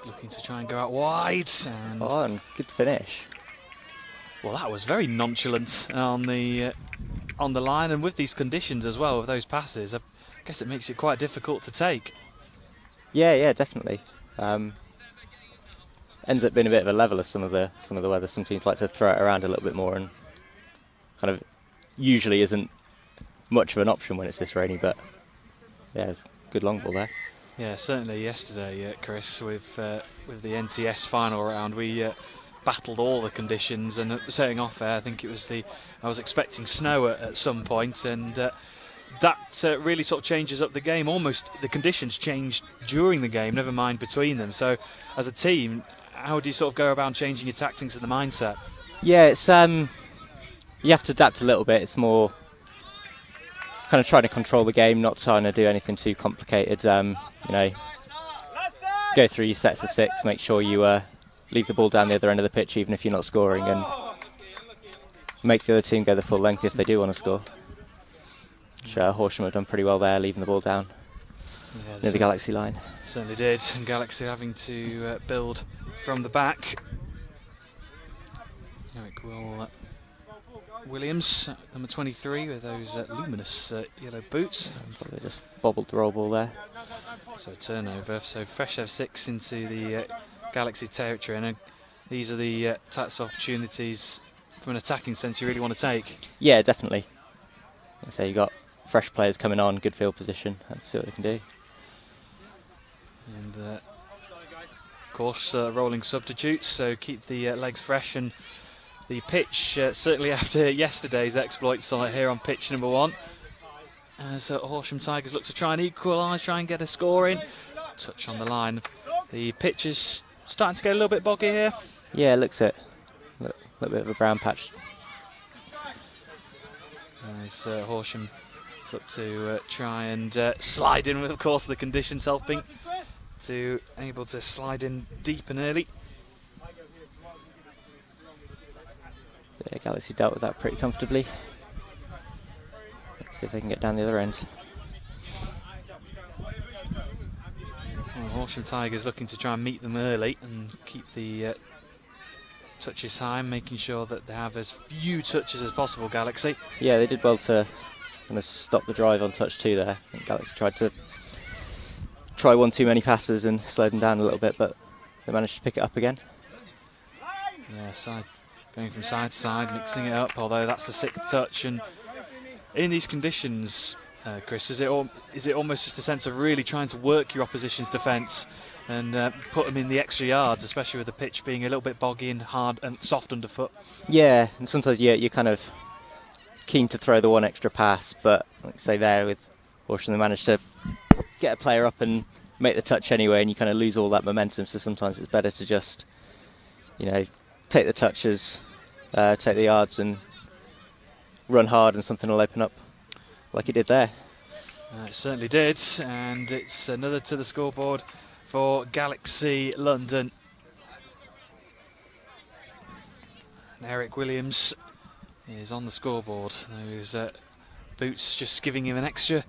Looking to try and go out wide, and good finish. Well, that was very nonchalant on the line, and with these conditions as well, with those passes, I guess it makes it quite difficult to take. Yeah, definitely. Ends up being a bit of a leveler some of the weather. Some teams like to throw it around a little bit more, and kind of usually isn't much of an option when it's this rainy. But yeah, it's a good long ball there. Yeah, certainly yesterday, Chris, with the NTS final round, we battled all the conditions, and setting off there, I think it was I was expecting snow at some point, and that really sort of changes up the game. Almost the conditions changed during the game, never mind between them. So as a team, how do you sort of go about changing your tactics and the mindset? Yeah, it's you have to adapt a little bit. It's more kind of trying to control the game, not trying to do anything too complicated. Go through your sets of 6, make sure you leave the ball down the other end of the pitch even if you're not scoring, and make the other team go the full length if they do want to score. Which Horsham have done pretty well there, leaving the ball down near the Galaxy line. Certainly did, and Galaxy having to build from the back. Eric Williams, number 23, with those luminous yellow boots. So they just bobbled the roll ball there. So turnover, so fresh F6 into the Galaxy territory, and these are the types of opportunities from an attacking sense you really want to take. Yeah, definitely. So you got fresh players coming on, good field position. Let's see what they can do. And of course, rolling substitutes, so keep the legs fresh, and the pitch certainly after yesterday's exploits on here on pitch number 1. As Horsham Tigers look to try and equalise, try and get a score in. Touch on the line. The pitch is starting to get a little bit boggy here. Yeah, looks it. A little bit of a brown patch. As Horsham look to try and slide in with, of course, the conditions helping to able to slide in deep and early. Yeah, Galaxy dealt with that pretty comfortably. Let's see if they can get down the other end. Well, Horsham Tigers looking to try and meet them early and keep the touches high, making sure that they have as few touches as possible, Galaxy. Yeah, they did well to kind of stop the drive on touch 2 there. I think Galaxy tried to try one too many passes and slow them down a little bit, but they managed to pick it up again. Yeah, going from side to side, mixing it up, although that's the 6th touch. And in these conditions, Chris, is it almost just a sense of really trying to work your opposition's defence and put them in the extra yards, especially with the pitch being a little bit boggy and hard and soft underfoot? Yeah, and sometimes you're kind of keen to throw the one extra pass, but like say there with Horsham, they managed to get a player up and make the touch anyway, and you kind of lose all that momentum. So sometimes it's better to just, take the touches, take the yards, and run hard, and something will open up, like it did there. It certainly did, and it's another to the scoreboard for Galaxy London. And Eric Williams is on the scoreboard. Those boots just giving him an extra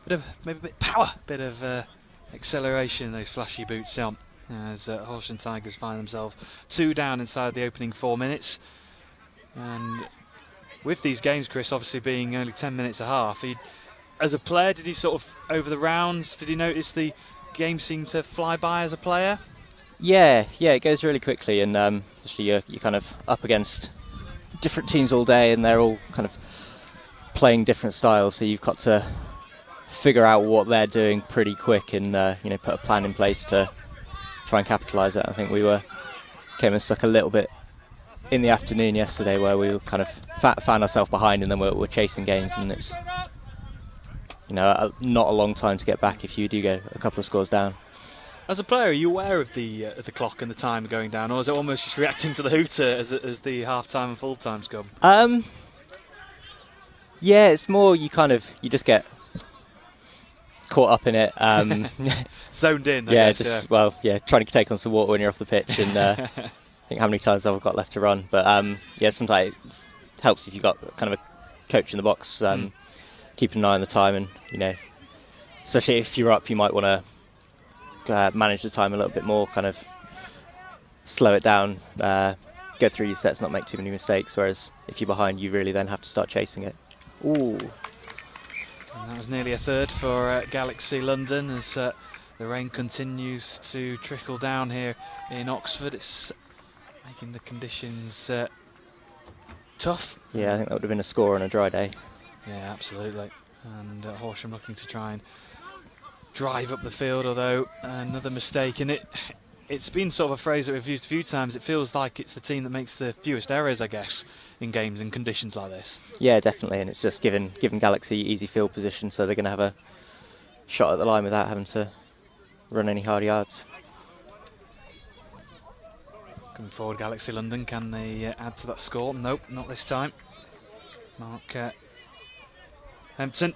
bit of power, bit of acceleration, those flashy boots on, as Horsham Tigers find themselves 2 down inside the opening 4 minutes. And with these games, Chris, obviously being only 10 minutes a half, as a player, did he sort of, over the rounds, did he notice the game seemed to fly by as a player? Yeah, it goes really quickly, and especially you're kind of up against different teams all day, and they're all kind of playing different styles, so you've got to figure out what they're doing pretty quick and put a plan in place to try and capitalise it. I think we came unstuck a little bit in the afternoon yesterday, where we were kind of found ourselves behind, and then we're chasing games, and it's not a long time to get back if you do go a couple of scores down. As a player, are you aware of the clock and the time going down, or is it almost just reacting to the hooter as the half-time and full-times come? Yeah, it's more you just get caught up in it. Zoned in, I guess, trying to take on some water when you're off the pitch, and I think how many times I've got left to run. But sometimes it helps if you've got kind of a coach in the box, keeping an eye on the time, and especially if you're up, you might want to manage the time a little bit more, kind of slow it down, go through your sets, not make too many mistakes, whereas if you're behind, you really then have to start chasing it. Ooh. And that was nearly a third for Galaxy London as the rain continues to trickle down here in Oxford. It's making the conditions tough. Yeah, I think that would have been a score on a dry day. Yeah, absolutely. And Horsham looking to try and drive up the field, although another mistake, and it's been sort of a phrase that we've used a few times. It feels like it's the team that makes the fewest errors, I guess, in games and conditions like this. Yeah, definitely, and it's just given Galaxy easy field position, so they're going to have a shot at the line without having to run any hard yards. Coming forward, Galaxy London, can they add to that score? Nope, not this time. Mark Hempton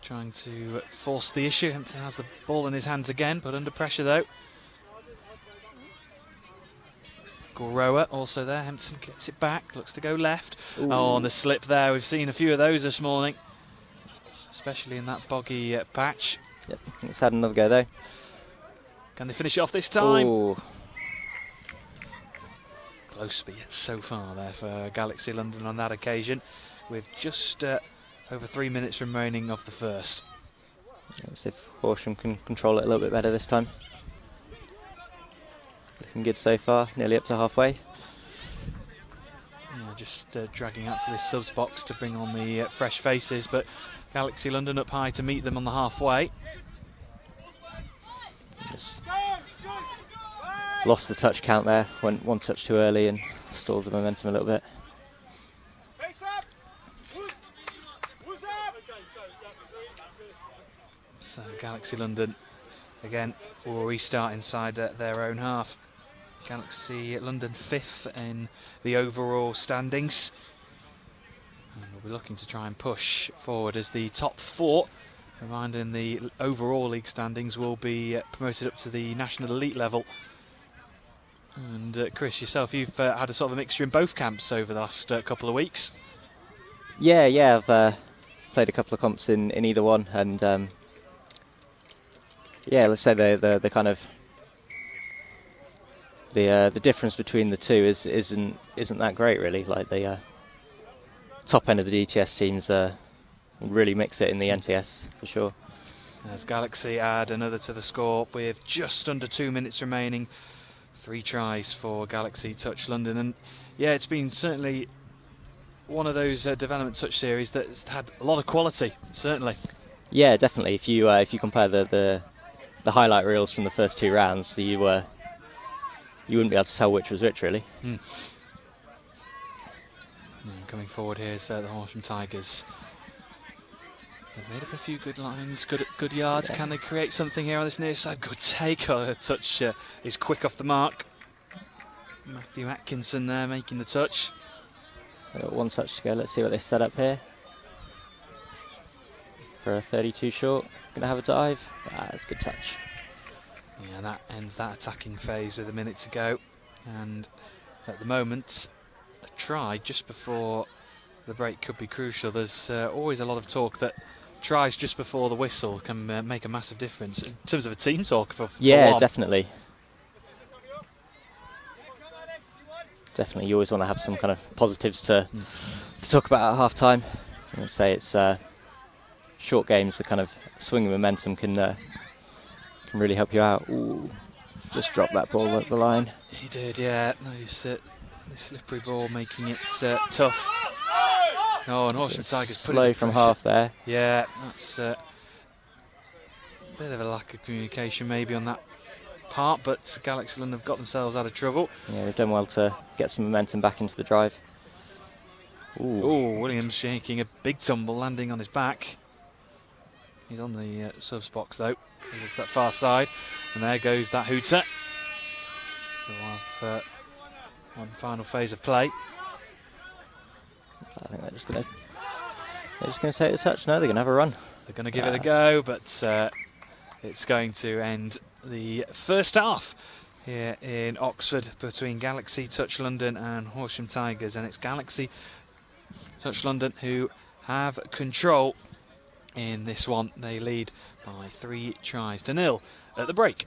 trying to force the issue. Hempton has the ball in his hands again, but under pressure though. Goroa also there. Hempton gets it back, looks to go left. Ooh. Oh, on the slip there. We've seen a few of those this morning, especially in that boggy patch. Yep, it's had another go though. Can they finish it off this time? Ooh. Close, but yet so far there for Galaxy London on that occasion, with just over 3 minutes remaining of the first. Let's see if Horsham can control it a little bit better this time. Looking good so far, nearly up to halfway. Yeah, just dragging out to this subs box to bring on the fresh faces, but Galaxy London up high to meet them on the halfway. Just lost the touch count there, went one touch too early and stalled the momentum a little bit. So Galaxy London again will restart inside their own half. Galaxy London 5th in the overall standings, and we'll be looking to try and push forward as the top 4, reminding the overall league standings, will be promoted up to the national elite level. And Chris, yourself, you've had a sort of a mixture in both camps over the last couple of weeks. Yeah, I've played a couple of comps in either one, and yeah, let's say the kind of the difference between the two isn't that great really. Like the top end of the DTS teams really mix it in the NTS for sure. As Galaxy add another to the score with just under 2 minutes remaining. 3 tries for Galaxy Touch London, and yeah, it's been certainly one of those development touch series that's had a lot of quality, certainly. Yeah, definitely. If you compare the highlight reels from the first 2 rounds, you wouldn't be able to tell which was which, really. Coming forward here is the Horsham Tigers. They've made up a few good lines, good yards. Yeah. Can they create something here on this near side? Good take. Oh, the touch is quick off the mark. Matthew Atkinson there making the touch. They've got 1 touch to go. Let's see what they set up here. For a 32 short. Going to have a dive. That's a good touch. Yeah, and that ends that attacking phase with a minute to go. And at the moment, a try just before the break could be crucial. There's always a lot of talk that tries just before the whistle can make a massive difference in terms of a team talk. For yeah, definitely. Definitely, you always want to have some kind of positives to talk about at half time. I'm going to say it's short games, the kind of swing of momentum can really help you out. Ooh, just dropped that ball at the line. He did, yeah. Nice, the slippery ball making it tough. Oh, and Horsham Tigers slow from half there. Yeah, that's a bit of a lack of communication maybe on that part, but Galaxy London have got themselves out of trouble. Yeah, they've done well to get some momentum back into the drive. Ooh, Williams shaking a big tumble, landing on his back. He's on the subs box though. He looks that far side, and there goes that hooter. So we'll have one final phase of play. I think they're just going to take the touch. No, they're going to have a run. They're going to give it a go, but it's going to end the first half here in Oxford between Galaxy Touch London and Horsham Tigers, and it's Galaxy Touch London who have control in this one. They lead by 3-0 at the break.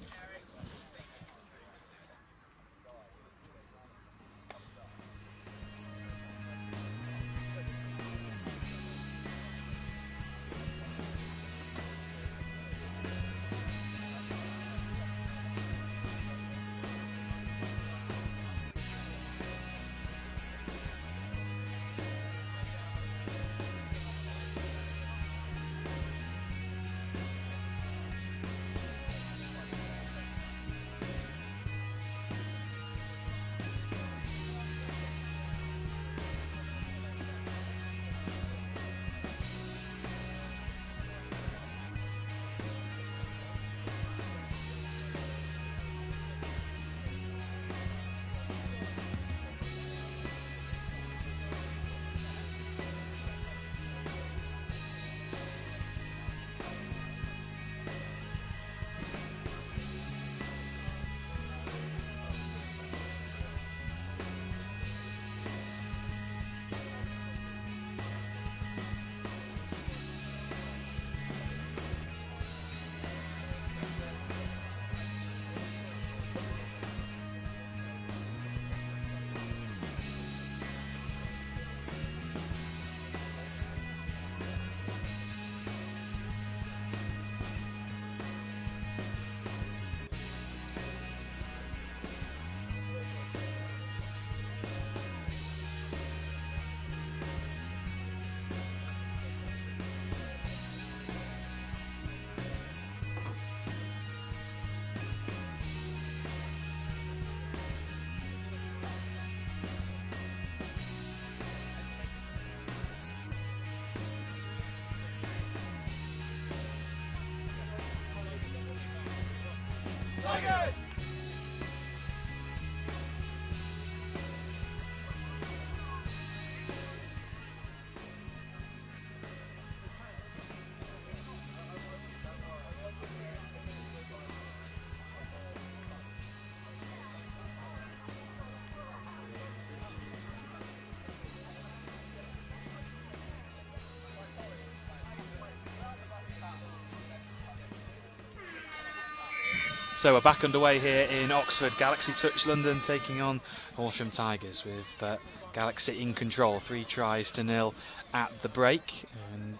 So we're back underway here in Oxford. Galaxy Touch London taking on Horsham Tigers with Galaxy in control. 3-0 at the break. And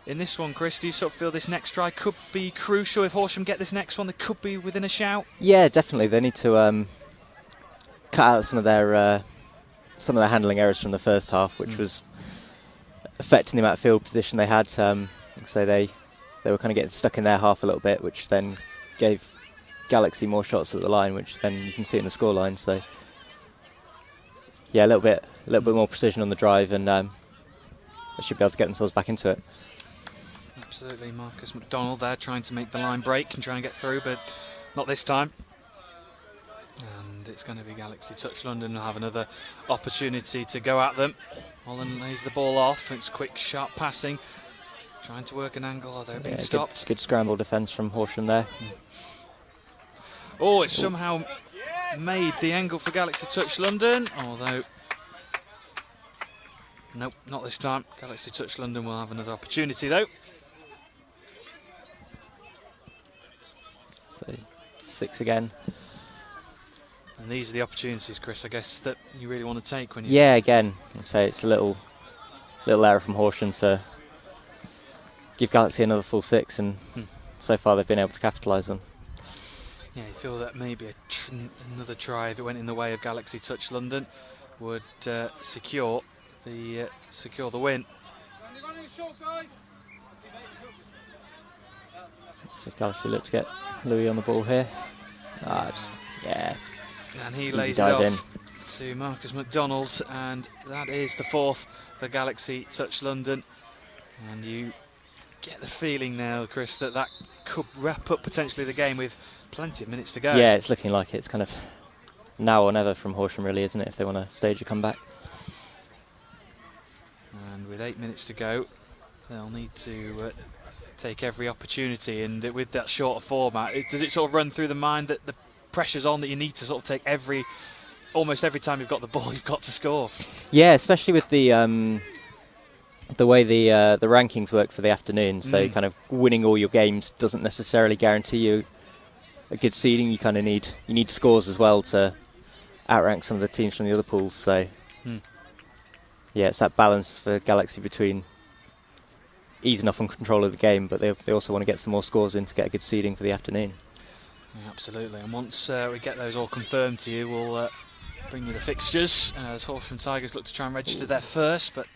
in this one, Chris, do you sort of feel this next try could be crucial? If Horsham get this next one, they could be within a shout? Yeah, definitely. They need to cut out some of their handling errors from the first half, which was affecting the amount of field position they had. So they were kind of getting stuck in their half a little bit, which then gave Galaxy more shots at the line, which then you can see in the scoreline. So yeah, a little bit more precision on the drive, and they should be able to get themselves back into it. Absolutely. Marcus McDonald there trying to make the line break and try and get through, but not this time. And it's going to be Galaxy Touch London who'll have another opportunity to go at them. Holland lays the ball off. It's quick, sharp passing, trying to work an angle, although being stopped. Good scramble defence from Horsham there. Oh, it's somehow made the angle for Galaxy Touch London, although nope, not this time. Galaxy Touch London will have another opportunity though. So 6 again. And these are the opportunities, Chris, I guess, that you really want to take when you... Yeah, again, I'd say it's a little error from Horsham to give Galaxy another full 6, and so far they've been able to capitalise on. Yeah, you feel that maybe another try, if it went in the way of Galaxy Touch London, would secure the win. So Galaxy look to get Louis on the ball here. And he Easy lays it dive off in. to Marcus McDonald, and that is the 4th for Galaxy Touch London. And you get the feeling now, Chris, that could wrap up potentially the game with plenty of minutes to go. Yeah, it's looking like it's kind of now or never from Horsham, really, isn't it, if they want to stage a comeback. And with 8 minutes to go, they'll need to take every opportunity. And with that shorter format, does it sort of run through the mind that the pressure's on, that you need to sort of take almost every time you've got the ball, you've got to score? Yeah, especially with the way the rankings work for the afternoon. So kind of winning all your games doesn't necessarily guarantee you a good seeding. You kind of need scores as well to outrank some of the teams from the other pools. So yeah, it's that balance for Galaxy between easing off on control of the game, but they also want to get some more scores in to get a good seeding for the afternoon. Yeah, absolutely. And once we get those all confirmed to you, we'll bring you the fixtures as Horsham Tigers look to try and register their first, but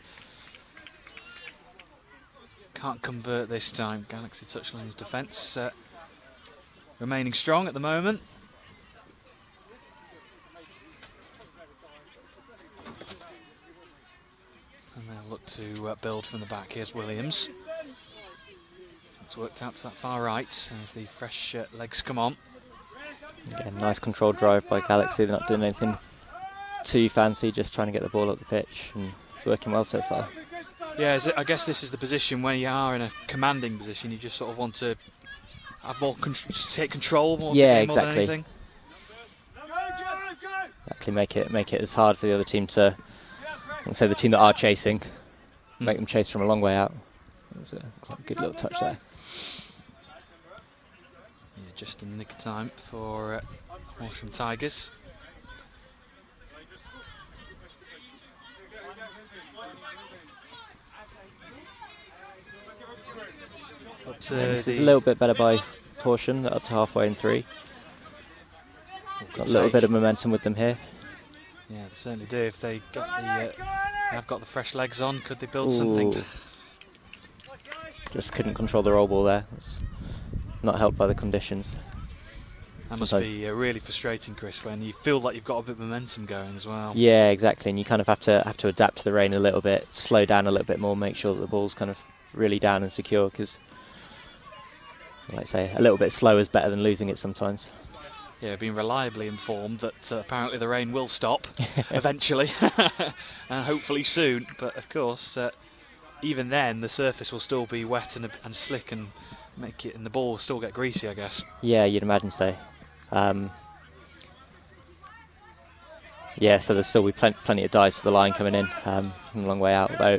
can't convert this time. Galaxy Touch London's defence remaining strong at the moment. And they'll look to build from the back. Here's Williams. It's worked out to that far right as the fresh legs come on. Again, nice controlled drive by Galaxy. They're not doing anything too fancy, just trying to get the ball up the pitch, and it's working well so far. Yeah, I guess this is the position where you are in a commanding position. You just sort of want to have more just take control more of the game more than anything. Exactly, make it as hard for the other team to, let's say the team that are chasing, make them chase from a long way out. There's a good little touch there. Yeah, just in the nick of time for Horsham Tigers. This is a little bit better by Horsham. They're up to halfway in 3. Got a little bit of momentum with them here. Yeah, they certainly do. If they have got the fresh legs on, could they build something? Just couldn't control the roll ball there. It's not helped by the conditions. That must be really frustrating, Chris, when you feel like you've got a bit of momentum going as well. Yeah, exactly. And you kind of have to adapt to the rain a little bit, slow down a little bit more, make sure that the ball's kind of really down and secure, because, like I say, a little bit slow is better than losing it sometimes. Yeah, being reliably informed that apparently the rain will stop eventually, and hopefully soon. But of course, even then, the surface will still be wet and slick, and the ball will still get greasy, I guess. Yeah, you'd imagine so. Yeah, so there's still be plenty of dives to the line coming in from a long way out. Though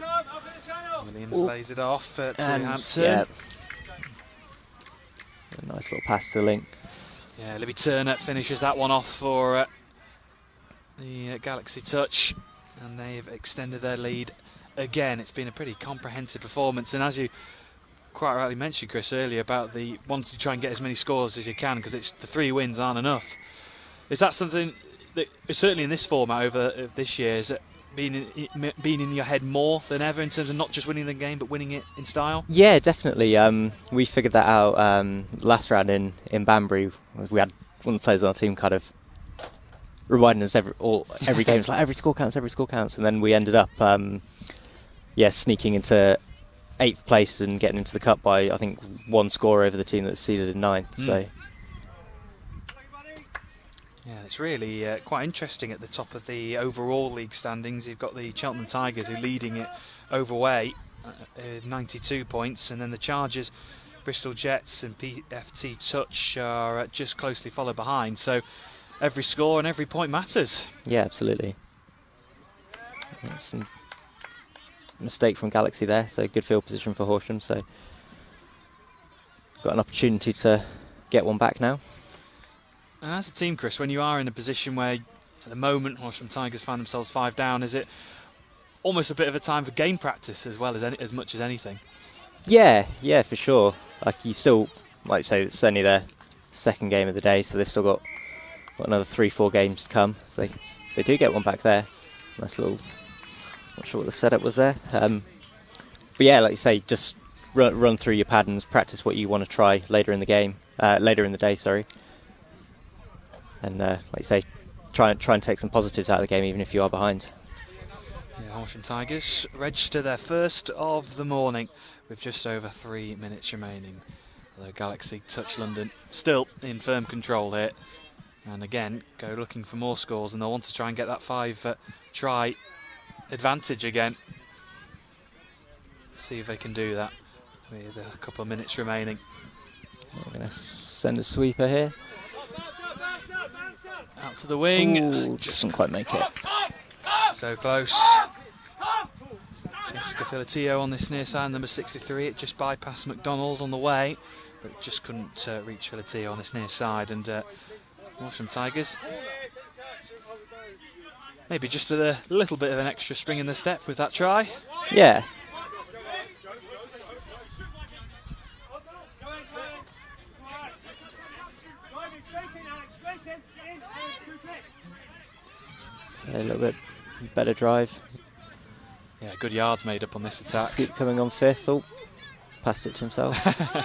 Williams lays it off to Hampton. Yeah. A nice little pass to the link. Yeah, Libby Turner finishes that one off for the Galaxy Touch, and they've extended their lead again. It's been a pretty comprehensive performance, and as you quite rightly mentioned, Chris, earlier about the wanting to try and get as many scores as you can, because the 3 wins aren't enough. Is that something that certainly in this format over this year is been in your head more than ever in terms of not just winning the game but winning it in style? Yeah, definitely. We figured that out last round in Banbury. We had one of the players on our team kind of reminding us every game. It's like every score counts, and then we ended up sneaking into 8th place and getting into the cup by, I think, 1 score over the team that's seeded in 9th. So yeah, it's really quite interesting at the top of the overall league standings. You've got the Cheltenham Tigers who are leading it overweight, 92 points, and then the Chargers, Bristol Jets and PFT Touch are just closely followed behind. So every score and every point matters. Yeah, absolutely. That's some mistake from Galaxy there, so good field position for Horsham. So got an opportunity to get one back now. And as a team, Chris, when you are in a position where at the moment Horsham Tigers find themselves 5 down, is it almost a bit of a time for game practice as well as much as anything? Yeah, for sure. Like you still, like say, it's only their second game of the day, so they've still got another 3-4 games to come. So they do get one back there. Nice little. Not sure what the setup was there. But yeah, like you say, just run through your patterns, practice what you want to try later in the game, later in the day. Sorry. And like you say, try and take some positives out of the game, even if you are behind. Yeah, Horsham Tigers register their first of the morning with just over 3 minutes remaining. Although Galaxy Touch London still in firm control here. And again, go looking for more scores, and they'll want to try and get that 5-try advantage again. See if they can do that with a couple of minutes remaining. We're going to send a sweeper here. Out to the wing. Ooh, just didn't quite make it. So close. Jessica Filatillo on this near side, number 63. It just bypassed McDonald on the way, but it just couldn't reach Filatillo on this near side. And Horsham Tigers maybe just with a little bit of an extra spring in the step with that try. Yeah. So a little bit better drive. Yeah, good yards made up on this attack. Scoop coming on fifth. Oh, passed it to himself. But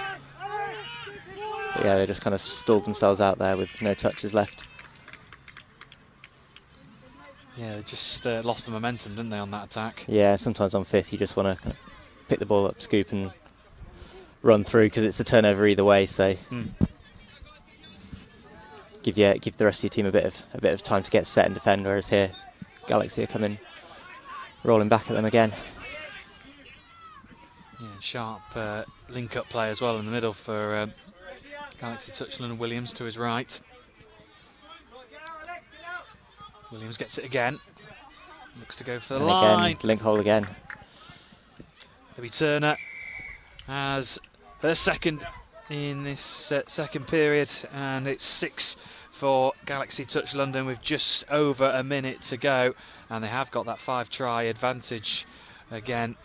yeah, they just kind of stalled themselves out there with no touches left. Yeah, they just lost the momentum, didn't they, on that attack? Yeah, sometimes on fifth you just want to kind of pick the ball up, scoop and run through, because it's a turnover either way. So give the rest of your team a bit of time to get set and defend. Whereas here, Galaxy are coming rolling back at them again. Yeah, sharp link-up play as well in the middle for Galaxy Touch London. Williams to his right. Williams gets it again. Looks to go for the line. Again, link hole again. Debbie Turner has her second in this second period, and it's 6 for Galaxy Touch London with just over a minute to go, and they have got that 5-try advantage again.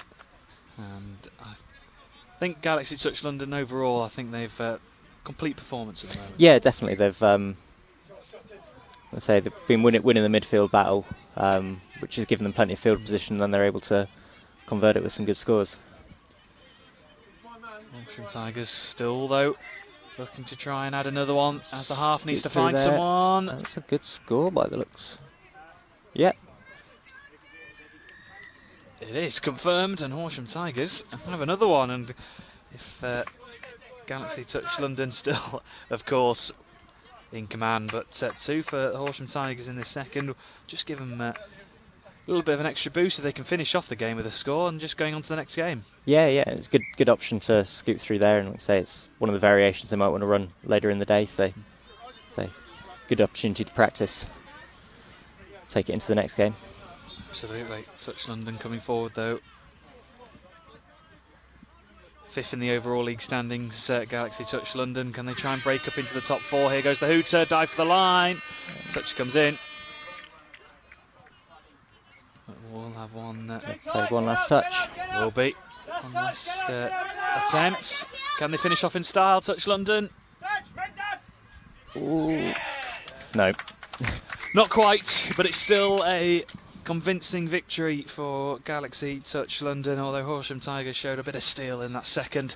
And I think Galaxy Touch London overall, I think they've complete performance at the moment. Yeah, definitely. They've let's say they've been winning the midfield battle, which has given them plenty of field position, and then they're able to convert it with some good scores. Horsham Tigers still, though, looking to try and add another one as the half needs to Through find there. someone. That's a good score by the looks. Yep. It is confirmed, and Horsham Tigers have another one. And if Galaxy Touch London still, of course, in command, but 2 for Horsham Tigers in this second, just give them a little bit of an extra boost if they can finish off the game with a score and just going on to the next game. Yeah, it's a good option to scoop through there, and like I say, it's one of the variations they might want to run later in the day. So good opportunity to practice, take it into the next game. Absolutely. Touch London coming forward, though. 5th in the overall league standings, Galaxy Touch London. Can they try and break up into the top 4? Here goes the hooter, dive for the line. Touch comes in. But we'll have one. One last touch. Will be. One last attempt. Can they finish off in style, Touch London? Ooh. No. Not quite, but it's still a convincing victory for Galaxy Touch London, although Horsham Tigers showed a bit of steel in that second.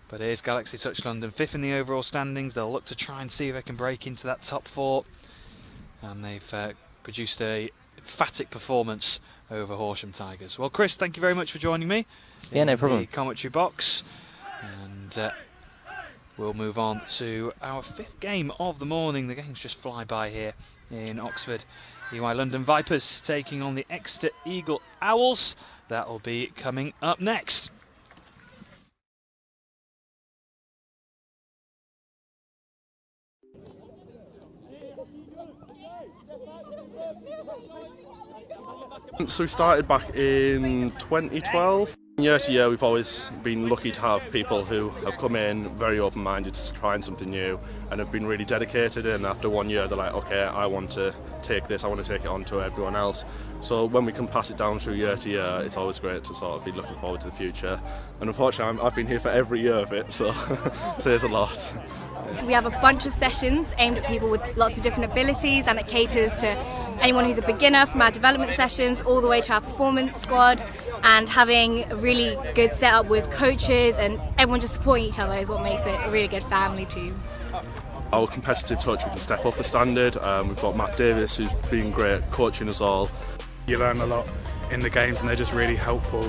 But here's Galaxy Touch London, 5th in the overall standings. They'll look to try and see if they can break into that top 4. And they've produced a emphatic performance over Horsham Tigers. Well, Chris, thank you very much for joining me. Yeah, no problem. In the commentary box. And we'll move on to our 5th game of the morning. The games just fly by here in Oxford. EY London Vipers taking on the Exeter Eagle Owls. That will be coming up next. So we started back in 2012. Year to year, we've always been lucky to have people who have come in very open-minded to trying something new and have been really dedicated, and after 1 year they're like, okay, I want to take this, I want to take it on to everyone else. So when we can pass it down through year to year, it's always great to sort of be looking forward to the future. And unfortunately, I've been here for every year of it, so it says a lot. We have a bunch of sessions aimed at people with lots of different abilities, and it caters to anyone who's a beginner, from our development sessions all the way to our performance squad, and having a really good setup with coaches and everyone just supporting each other is what makes it a really good family team. Our competitive touch, we can step up a standard. We've got Matt Davis, who's been great coaching us all. You learn a lot in the games and they're just really helpful,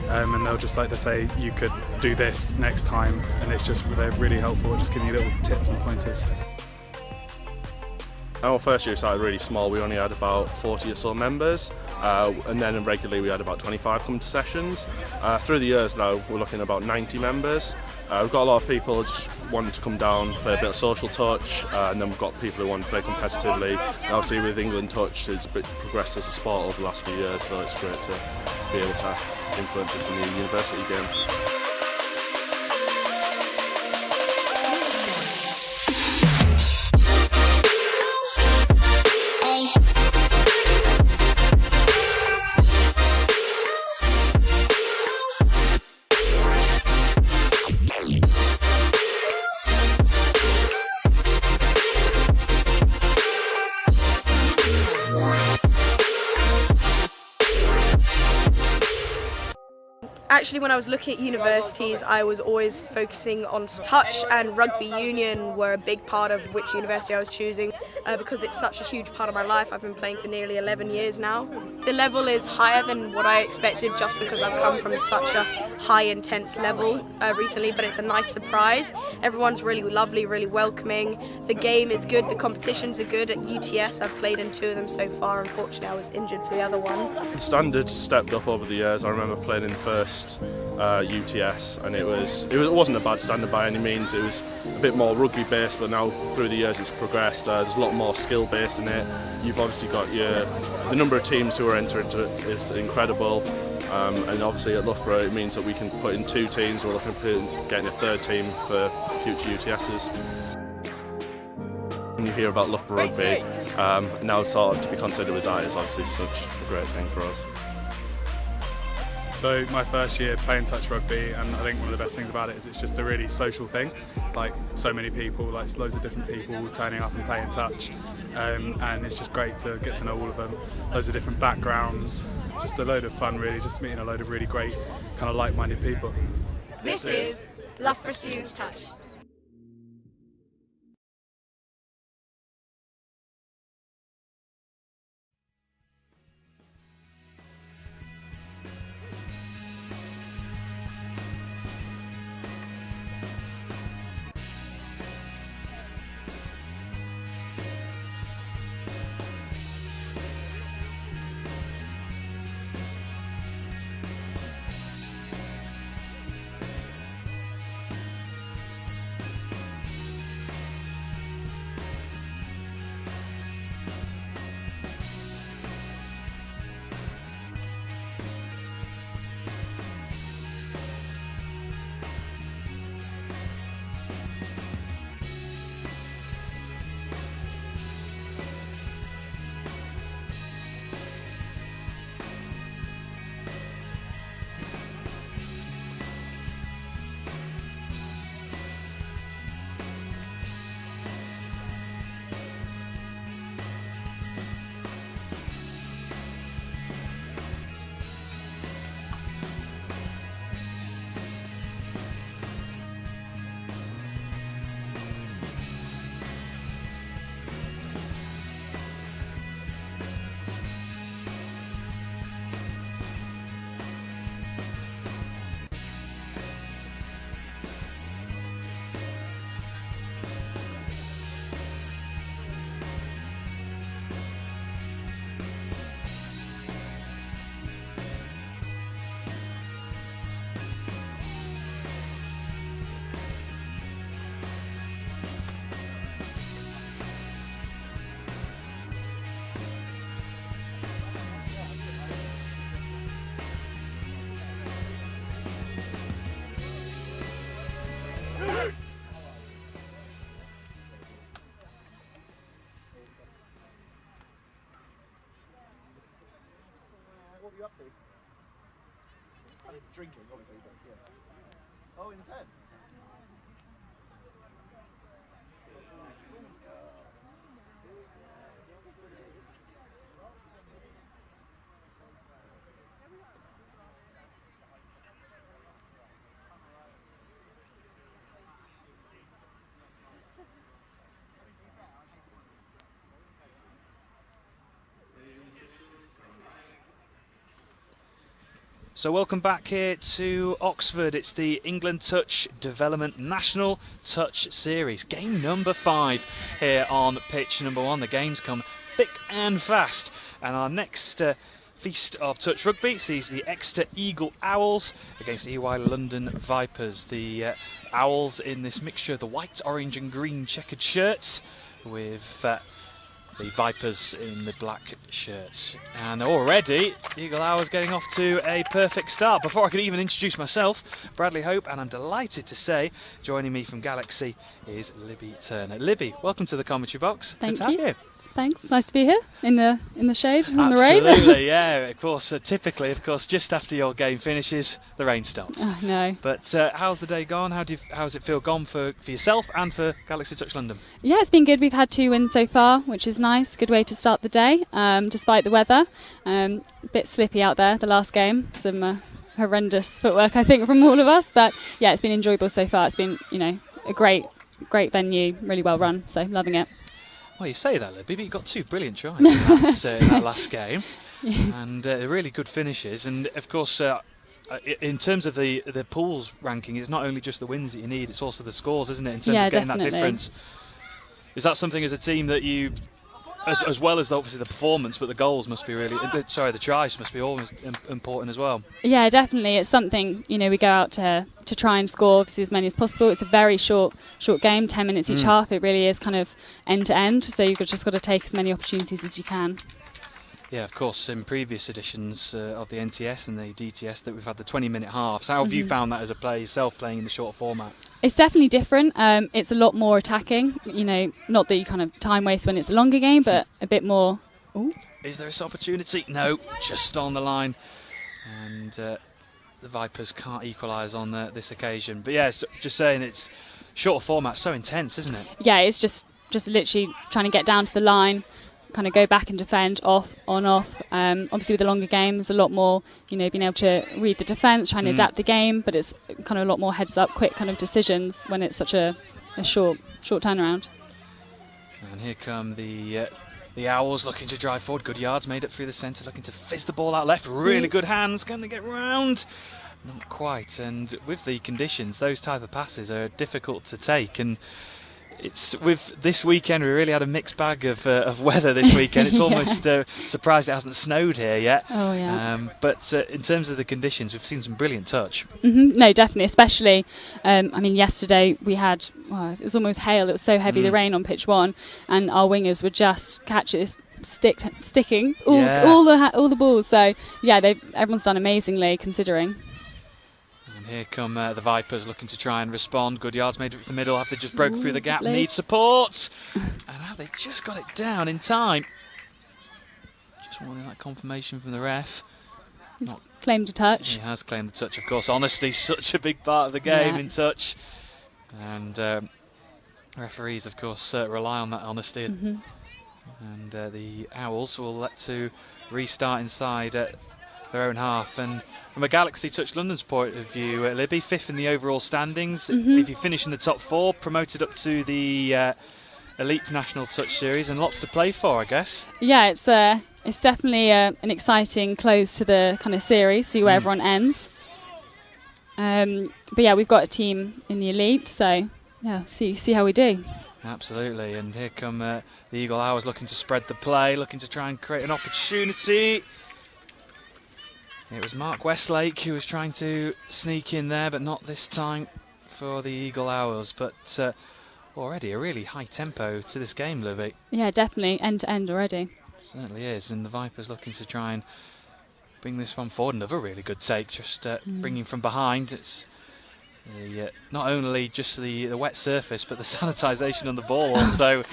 and they'll just like to say you could do this next time, and they're really helpful, just giving you little tips and pointers. Our first year started really small. We only had about 40 or so members, and then regularly we had about 25 coming to sessions. Through the years now, we're looking at about 90 members. We've got a lot of people just wanting to come down, play a bit of social touch, and then we've got people who want to play competitively. And obviously with England Touch, it's progressed as a sport over the last few years, so it's great to be able to influence this in the university game. Actually, when I was looking at universities, I was always focusing on touch, and rugby union were a big part of which university I was choosing because it's such a huge part of my life. I've been playing for nearly 11 years now. The level is higher than what I expected just because I've come from such a high intense level recently, but it's a nice surprise. Everyone's really lovely, really welcoming. The game is good, the competitions are good. At UTS, I've played in 2 of them so far. Unfortunately, I was injured for the other one. The standards stepped up over the years. I remember playing in the first UTS, and it wasn't a bad standard by any means. It was a bit more rugby based, but now through the years it's progressed. There's a lot more skill based in it. You've obviously got the number of teams who are entering into it is incredible, and obviously at Loughborough it means that we can put in 2 teams. We're looking at getting a 3rd team for future UTSs. When you hear about Loughborough Rugby, now sort of to be considered with that is obviously such a great thing for us. So my first year playing touch rugby, and I think one of the best things about it is it's just a really social thing. Like so many people, like loads of different people turning up and playing touch, and it's just great to get to know all of them. Loads of different backgrounds, just a load of fun really, just meeting a load of really great kind of like-minded people. This is Loughborough Students Touch. you up to? I mean, drinking, obviously, but yeah. Oh, in 10. So welcome back here to Oxford. It's the England Touch Development National Touch Series. Game number 5 here on pitch number 1. The games come thick and fast. And our next feast of touch rugby sees the Exeter Eagle Owls against EY London Vipers. The Owls in this mixture of the white, orange and green checkered shirts with the Vipers in the black shirts. And already, Eagle Hours getting off to a perfect start. Before I could even introduce myself, Bradley Hope, and I'm delighted to say, joining me from Galaxy is Libby Turner. Libby, welcome to the commentary box. Thank Good to have you. Thanks, nice to be here in the shade on the rain. Absolutely, yeah. Of course, typically, just after your game finishes, the rain stops. Oh, no. But how's the day gone? How's it feel gone for yourself and for Galaxy Touch London? Yeah, it's been good. We've had 2 wins so far, which is nice. Good way to start the day, despite the weather. A bit slippy out there, the last game. Some horrendous footwork, I think, from all of us. But yeah, it's been enjoyable so far. It's been, a great venue, really well run. So loving it. Well, you say that, Libby, but you got 2 brilliant tries in that last game, and really good finishes. And of course, in terms of the pools ranking, it's not only just the wins that you need; it's also the scores, isn't it? In terms of getting definitely. that difference. Is that something as a team that you, as well as obviously the performance, but the goals must be really, the tries must be almost important as well. Yeah, definitely. It's something we go out to try and score obviously as many as possible. It's a very short game, 10 minutes each half. It really is kind of end to end. So you've just got to take as many opportunities as you can. Yeah, of course. In previous editions of the NTS and the DTS, that we've had the 20-minute halves. How have you found that as a player yourself, playing in the short format? It's definitely different. It's a lot more attacking. Not that you kind of time waste when it's a longer game, but a bit more. Ooh. Is there this opportunity? No, just on the line. And the Vipers can't equalise on this occasion. But yeah, just saying, it's short format, so intense, isn't it? Yeah, it's just literally trying to get down to the line, kind of go back and defend, off, on, off. Obviously with the longer game, there's a lot more, being able to read the defence, trying to adapt the game, but it's kind of a lot more heads up, quick kind of decisions when it's such a short turnaround. And here come the Owls looking to drive forward. Good yards made up through the centre, looking to fizz the ball out left. Really good hands. Can they get round? Not quite. And with the conditions, those type of passes are difficult to take. And it's with this weekend, we really had a mixed bag of weather this weekend. It's almost surprised it hasn't snowed here yet. Oh, yeah. But in terms of the conditions, we've seen some brilliant touch. No, definitely. Especially, yesterday we had, it was almost hail. It was so heavy, the rain on pitch 1, and our wingers would just catch it, sticking all the balls. So, yeah, everyone's done amazingly considering. Here come the Vipers looking to try and respond. Good yards made it for the middle. Have they just broke through the gap? Need support. And have they just got it down in time? Just wanting that confirmation from the ref. He's claimed a touch. He has claimed the touch, of course. Honesty, such a big part of the game in touch. And referees, of course, rely on that honesty. And the Owls will let to restart inside their own half. And from a Galaxy Touch London's point of view, Libby, 5th in the overall standings. If you finish in the top 4, promoted up to the Elite National Touch Series, and lots to play for, I guess. Yeah, it's definitely an exciting close to the kind of series, see where everyone ends. But yeah, we've got a team in the Elite, so yeah, see how we do. Absolutely, and here come the Eagle Owls looking to spread the play, looking to try and create an opportunity. It was Mark Westlake who was trying to sneak in there, but not this time for the Eagle Owls. But already a really high tempo to this game, Libby. Yeah, definitely, end to end already. Certainly is, and the Vipers looking to try and bring this one forward. Another really good take, just bringing from behind. It's not only just the wet surface, but the sanitisation on the ball also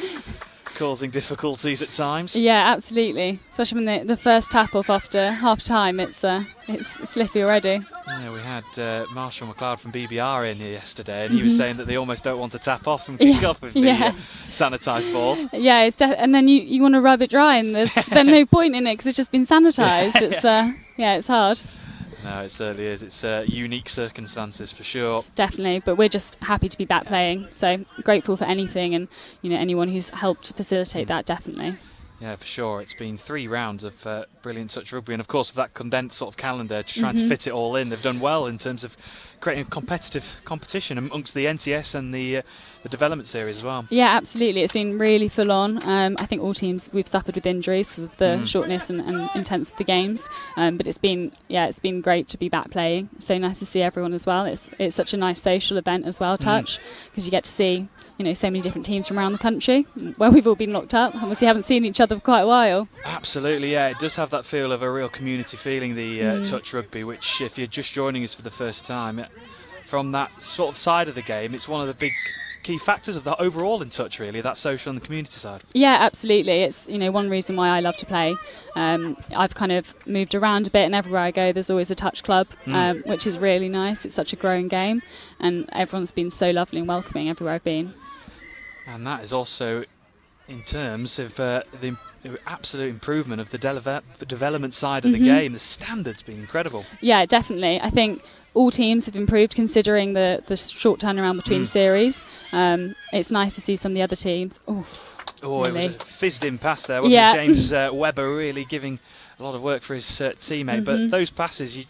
causing difficulties at times. Yeah, absolutely. Especially when the first tap off after half time, it's slippy already. Yeah, we had Marshall McLeod from BBR in here yesterday, and he was saying that they almost don't want to tap off and kick off with the sanitised ball. Yeah, and then you want to rub it dry, and there's no point in it because it's just been sanitised. It's hard. No, it certainly is. It's unique circumstances for sure. Definitely, but we're just happy to be back playing. So grateful for anything, and anyone who's helped facilitate that. Definitely. Yeah, for sure. It's been 3 rounds of brilliant touch rugby, and of course with that condensed sort of calendar, just trying to fit it all in. They've done well in terms of creating competitive competition amongst the NTS and the development series as well. Yeah, absolutely. It's been really full on. I think all teams we've suffered with injuries because of the shortness and intense of the games. But it's been great to be back playing. So nice to see everyone as well. It's such a nice social event as well, touch, because you get to see so many different teams from around the country where we've all been locked up and we haven't seen each other for quite a while. Absolutely, yeah. It does have that feel of a real community feeling, the touch rugby, which if you're just joining us for the first time, from that sort of side of the game, it's one of the big key factors of the overall in touch, really, that social and the community side. Yeah, absolutely. It's one reason why I love to play. I've kind of moved around a bit, and everywhere I go there's always a touch club, which is really nice. It's such a growing game, and everyone's been so lovely and welcoming everywhere I've been. And that is also in terms of the absolute improvement of the development side of the game. The standard's been incredible. Yeah, definitely. I think all teams have improved considering the short turnaround between series. It's nice to see some of the other teams. It was a fizzed-in pass there, wasn't it? James Webber really giving a lot of work for his teammate. But those passes, you're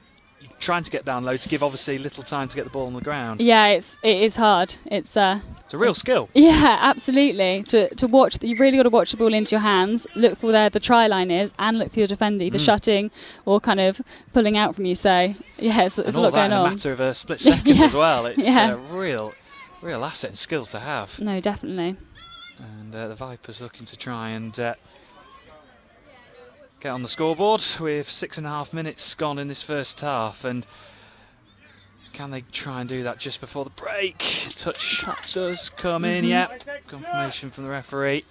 trying to get down low to give obviously little time to get the ball on the ground. Yeah, it is hard. It's a real skill. Yeah, absolutely. To watch, you've really got to watch the ball into your hands, look for where the try line is, and look for your defender, either shutting or kind of pulling out from you. So yeah, it's a lot going on. In a matter of a split second as well. It's a real asset and skill to have. No, definitely. And the Vipers looking to try and get on the scoreboard with 6.5 minutes gone in this first half, and can they try and do that just before the break? Touch does come in, confirmation from the referee.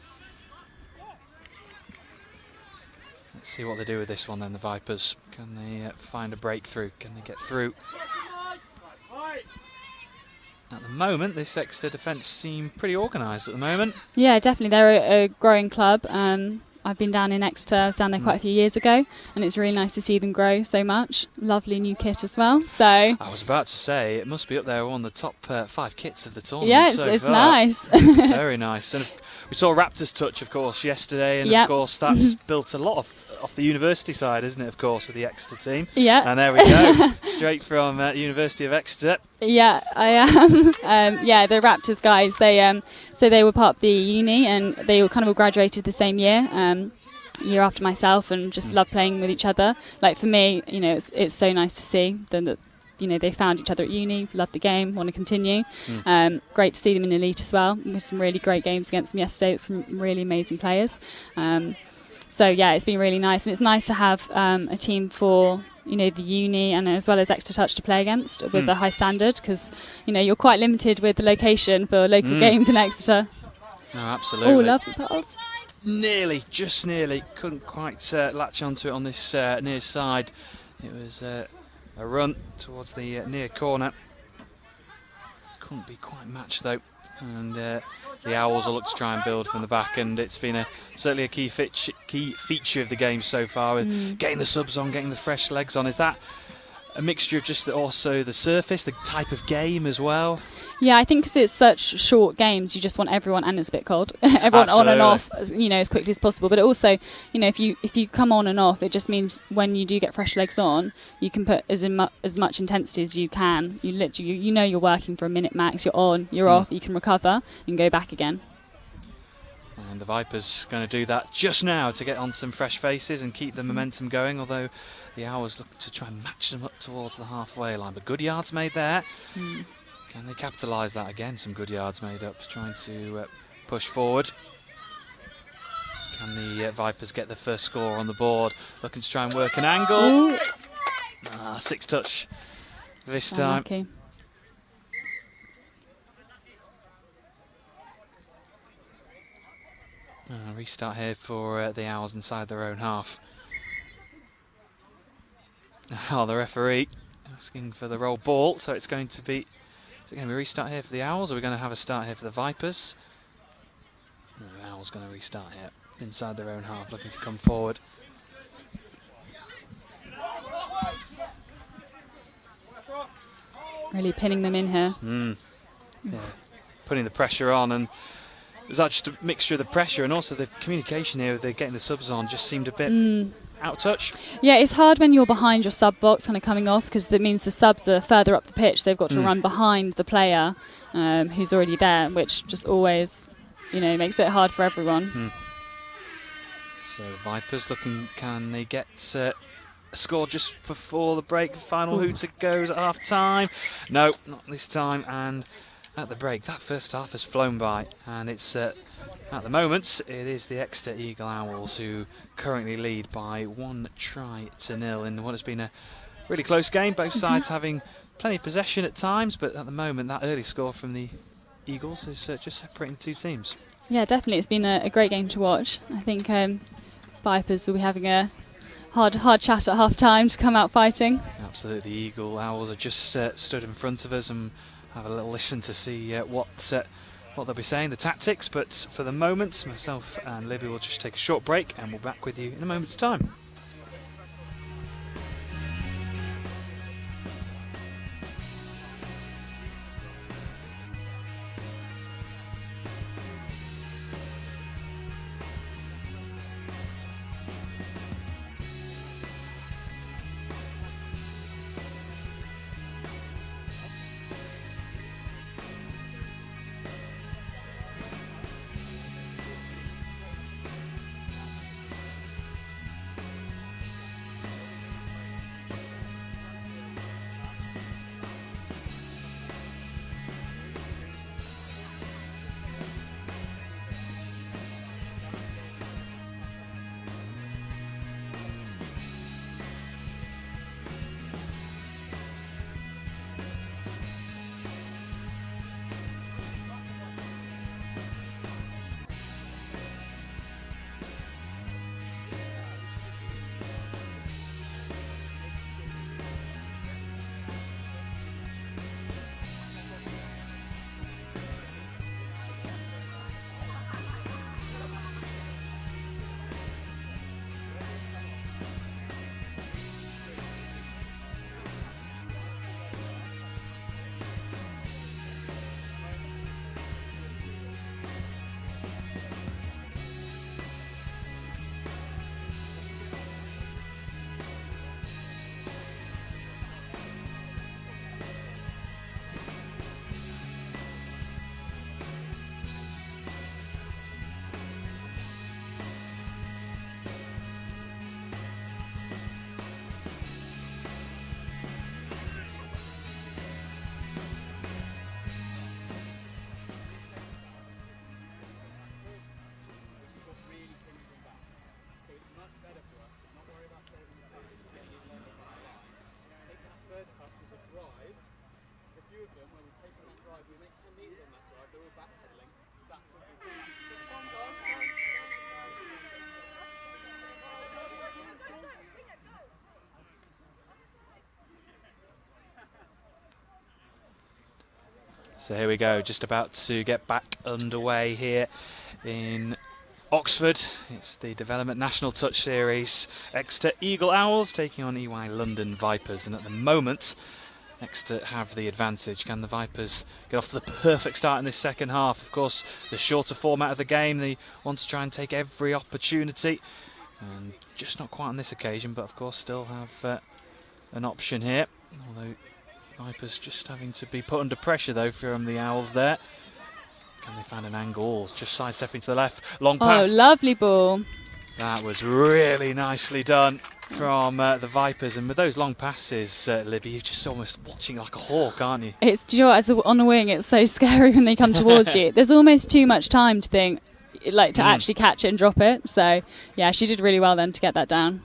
Let's see what they do with this one then, the Vipers. Can they find a breakthrough? Can they get through? At the moment, this Exeter defence seem pretty organised at the moment. Yeah, definitely. They're a growing club. I've been down in Exeter. I was down there quite a few years ago, and it's really nice to see them grow so much. Lovely new kit as well. So I was about to say it must be up there on the top 5 kits of the tournament. Yeah, it's nice. It's very nice. And we saw Raptors touch, of course, yesterday, and of course that's built a lot off the university side, isn't it? Of course, of the Exeter team. Yeah. And there we go, straight from University of Exeter. Yeah, I am. The Raptors guys. So they were part of the uni, and they all kind of all graduated the same year after myself, and just love playing with each other. Like for me, it's so nice to see them that they found each other at uni, love the game, want to continue. Great to see them in elite as well. We had some really great games against them yesterday. It's some really amazing players. So yeah, it's been really nice, and it's nice to have a team for the uni and as well as Exeter Touch to play against with a high standard, because you're quite limited with the location for local games in Exeter. No, absolutely. Oh, lovely pass. Just nearly, couldn't quite latch onto it on this near side. It was a run towards the near corner. Couldn't be quite matched though, and the Owls will look to try and build from the back, and it's been certainly a key feature of the game so far, with getting the subs on, getting the fresh legs on. Is that a mixture of just also the surface, the type of game as well? Yeah, I think because it's such short games, you just want everyone, and it's a bit cold, everyone on and off, as quickly as possible. But also, if you come on and off, it just means when you do get fresh legs on, you can put as much intensity as you can. You literally, you're working for a minute max. You're on, you're off. You can recover and go back again. And the Vipers going to do that just now to get on some fresh faces and keep the momentum going, although the Owls look to try and match them up towards the halfway line. But good yards made there. Can they capitalise that again? Some good yards made up, trying to push forward. Can the Vipers get the first score on the board? Looking to try and work an angle. 6 touch this time. Unlucky. Restart here for the Owls inside their own half. Oh, the referee asking for the roll ball, so it's going to be... Is it going to be a restart here for the Owls, or are we going to have a start here for the Vipers? No, the Owls going to restart here inside their own half, looking to come forward. Really pinning them in here. Yeah, putting the pressure on, and was that just a mixture of the pressure and also the communication here? They're getting the subs on, just seemed a bit out of touch. Yeah, it's hard when you're behind your sub box, kind of coming off, because that means the subs are further up the pitch. They've got to run behind the player who's already there, which just always, makes it hard for everyone. So the Vipers looking, can they get a score just before the break? The final hooter goes at half time. No, not this time. And at the break, that first half has flown by, and it's at the moment it is the Exeter Eagle Owls who currently lead by 1-0 in what has been a really close game, both sides having plenty of possession at times, but at the moment that early score from the Eagles is just separating the two teams. Yeah, definitely, it's been a great game to watch. I think Vipers will be having a hard chat at half time to come out fighting. Absolutely, the Eagle Owls are just stood in front of us and have a little listen to see what they'll be saying, the tactics, but for the moment, myself and Libby will just take a short break and we'll be back with you in a moment's time. So here we go, just about to get back underway here in Oxford. It's the Development National Touch Series. Exeter Eagle Owls taking on EY London Vipers, and at the moment Exeter have the advantage. Can the Vipers get off to the perfect start in this second half? Of course, the shorter format of the game, they want to try and take every opportunity, and just not quite on this occasion, but of course still have an option here. Although Vipers just having to be put under pressure though from the Owls there. Can they find an angle? Just sidestepping to the left. Long pass. Oh, lovely ball. That was really nicely done from the Vipers. And with those long passes, Libby, you're just almost watching like a hawk, aren't you? It's, do you know what, as on the wing, it's so scary when they come towards you. There's almost too much time to think, to actually catch it and drop it. So, yeah, she did really well then to get that down.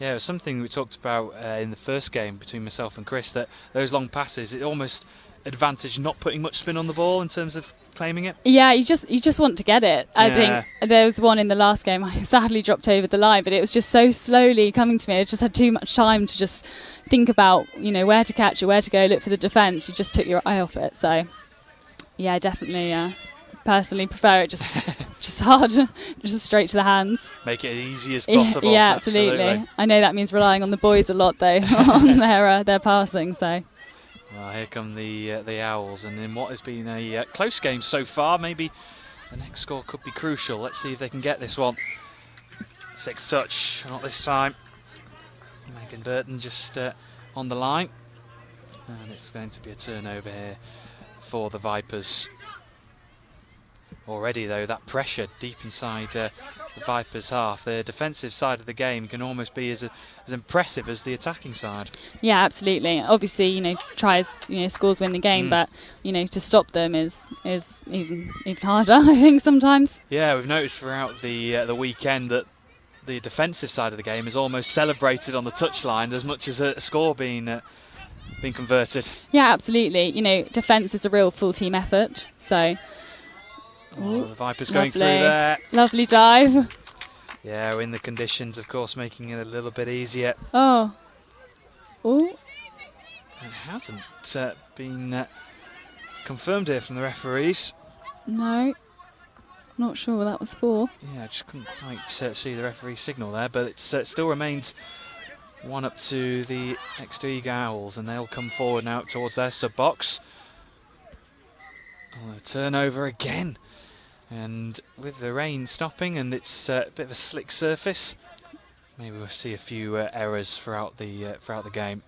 Yeah, it was something we talked about in the first game between myself and Chris, that those long passes, it almost advantage not putting much spin on the ball in terms of claiming it? Yeah, you just want to get it. I think there was one in the last game I sadly dropped over the line, but it was just so slowly coming to me. I just had too much time to just think about, where to catch it, where to go, look for the defence. You just took your eye off it. So, yeah, definitely personally prefer it just hard, just straight to the hands. Make it as easy as possible. Yeah, absolutely. I know that means relying on the boys a lot, though, on their passing, so... Well, here come the Owls, and in what has been a close game so far, maybe the next score could be crucial. Let's see if they can get this one. Sixth touch, not this time. Megan Burton just on the line, and it's going to be a turnover here for the Vipers. Already, though, that pressure deep inside the Vipers' half. The defensive side of the game can almost be as impressive as the attacking side. Yeah, absolutely. Obviously, tries, scores win the game, but to stop them is even harder, I think, sometimes. Yeah, we've noticed throughout the weekend that the defensive side of the game is almost celebrated on the touchline as much as a score being converted. Yeah, absolutely. Defence is a real full team effort, so. The Vipers going through there. Lovely dive. Yeah, in the conditions, of course, making it a little bit easier. Oh. It hasn't been confirmed here from the referees. No. Not sure what that was for. Yeah, I just couldn't quite see the referee signal there, but it still remains 1 up to the Exeter Owls, and they'll come forward now towards their sub-box. A turnover again. And with the rain stopping and it's a bit of a slick surface, maybe we'll see a few errors throughout the game.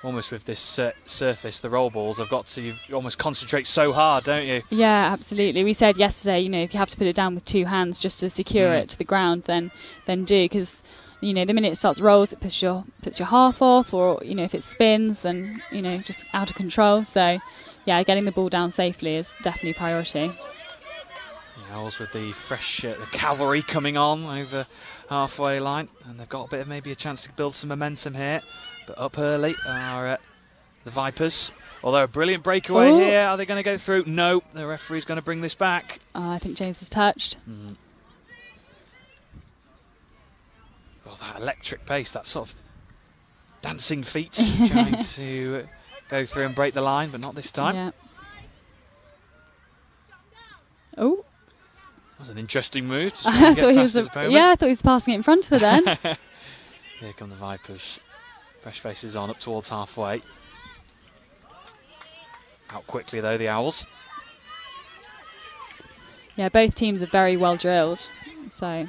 Almost with this surface, the roll balls have got to you almost concentrate so hard, don't you? Yeah, absolutely. We said yesterday, if you have to put it down with 2 hands just to secure it to the ground, then do, because the minute it starts rolls, it puts your half off, or if it spins, then just out of control. So yeah, getting the ball down safely is definitely priority. The Owls with the fresh the cavalry coming on over halfway line, and they've got a bit of maybe a chance to build some momentum here. But up early are the Vipers. Although a brilliant breakaway here, are they going to go through? No, the referee's going to bring this back. I think James is touched. Well, that electric pace, that sort of dancing feet, trying to go through and break the line, but not this time. Yeah. Oh. That was an interesting move. I thought he was passing it in front of her then. Here come the Vipers. Fresh faces on up towards halfway. Out quickly though, the Owls. Yeah, both teams are very well drilled. So.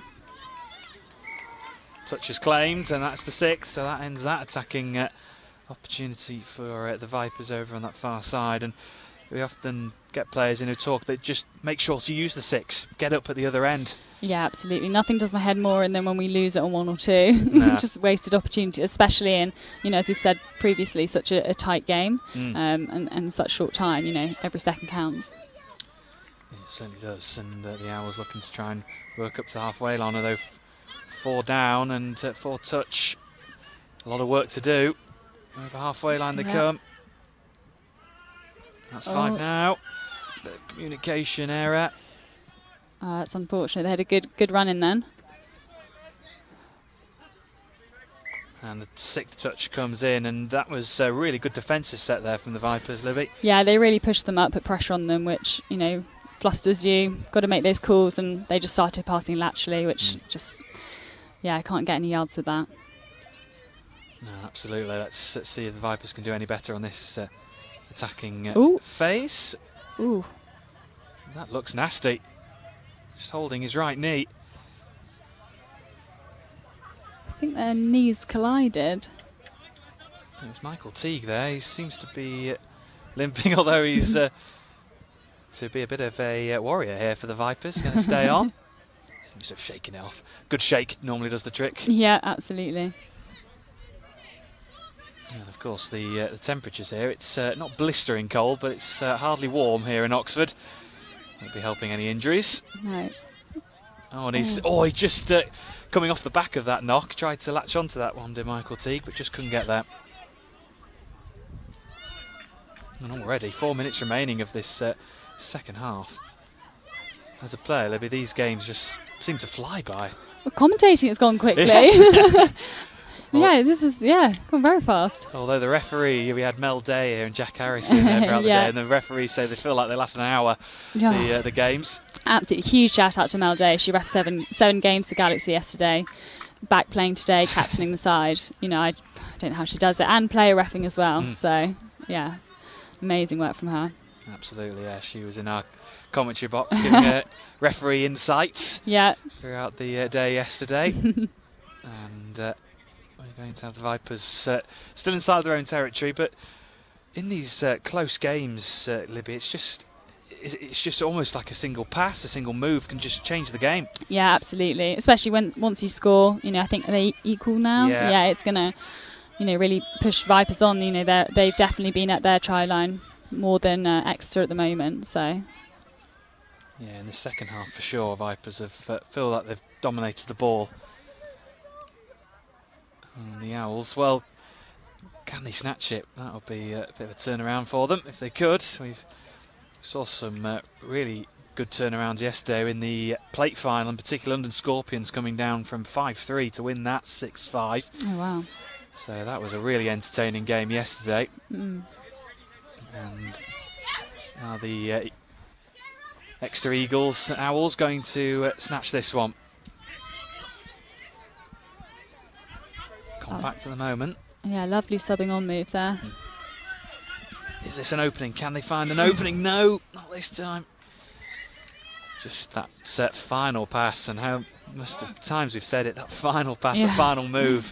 Touch is claimed, and that's the 6th, so that ends that attacking opportunity for the Vipers over on that far side. And we often get players in who talk that just make sure to use the 6, get up at the other end. Yeah, absolutely. Nothing does my head more, and then when we lose it on 1 or 2, just wasted opportunity, especially in, as we've said previously, such a tight game and such short time. Every second counts. Yeah, it certainly does, and the Owls looking to try and work up to the halfway line, although 4 down and 4 touch. A lot of work to do. Over halfway line they come. That's 5 now. Bit of communication error. That's unfortunate. They had a good run in then. And the 6th touch comes in, and that was a really good defensive set there from the Vipers, Libby. Yeah, they really pushed them up, put pressure on them, which, flusters you. Got to make those calls, and they just started passing laterally, which I can't get any yards with that. No, absolutely. Let's see if the Vipers can do any better on this attacking phase. Ooh. That looks nasty. Just holding his right knee. I think their knees collided. It was Michael Teague there. He seems to be limping, although he's to be a bit of a warrior here for the Vipers. Going to stay on. Seems to have shaken it off. Good shake normally does the trick. Yeah, absolutely. And of course the temperatures here, it's not blistering cold, but it's hardly warm here in Oxford. Won't be helping any injuries. No. Oh, and he just coming off the back of that knock, tried to latch onto that one, did Michael Teague, but just couldn't get there. And already 4 minutes remaining of this second half. As a player, Libby, these games just seem to fly by. Well, commentating has gone quickly. Yeah, this is gone very fast. Although the referee, we had Mel Day here and Jack Harrison there throughout the day, and the referees say they feel like they last an hour, the games. Absolutely huge shout out to Mel Day. She ref seven games for Galaxy yesterday, back playing today, captaining the side. I don't know how she does it, and player reffing as well. So yeah, amazing work from her. Absolutely, yeah. She was in our commentary box giving her referee insights throughout the day yesterday. And we're going to have the Vipers still inside their own territory, but in these close games, Libby, it's just almost like a single pass, a single move can just change the game. Yeah, absolutely. Especially once you score, I think are they equal now? Yeah, it's gonna, really push Vipers on. They've definitely been at their try line more than Exeter at the moment. So. Yeah, in the second half for sure, Vipers feel like they've dominated the ball. And the Owls, well, can they snatch it? That'll be a bit of a turnaround for them if they could. We saw some really good turnarounds yesterday in the plate final, in particular London Scorpions coming down from 5-3 to win that 6-5. Oh wow. So that was a really entertaining game yesterday. And now the Exeter Eagles, Owls going to snatch this one. Compact at the moment. Yeah, lovely subbing on move there. Is this an opening? Can they find an opening? No, not this time. Just that final pass, and how much times we've said it, that final pass, the final move.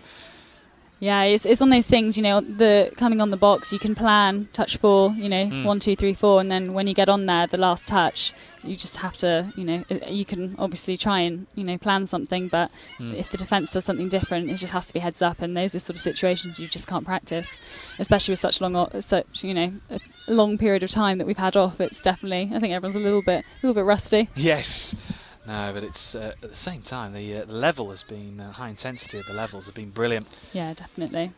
Yeah, it's one of those things, the coming on the box, you can plan touch 4, 1, 2, 3, 4, and then when you get on there, the last touch, you just have to, you can obviously try and, plan something, but if the defence does something different, it just has to be heads up, and those are sort of situations you just can't practice, especially with such a long period of time that we've had off. It's definitely, I think everyone's a little bit rusty. Yes. No, but it's at the same time, the level has been, high intensity of the levels have been brilliant. Yeah, definitely.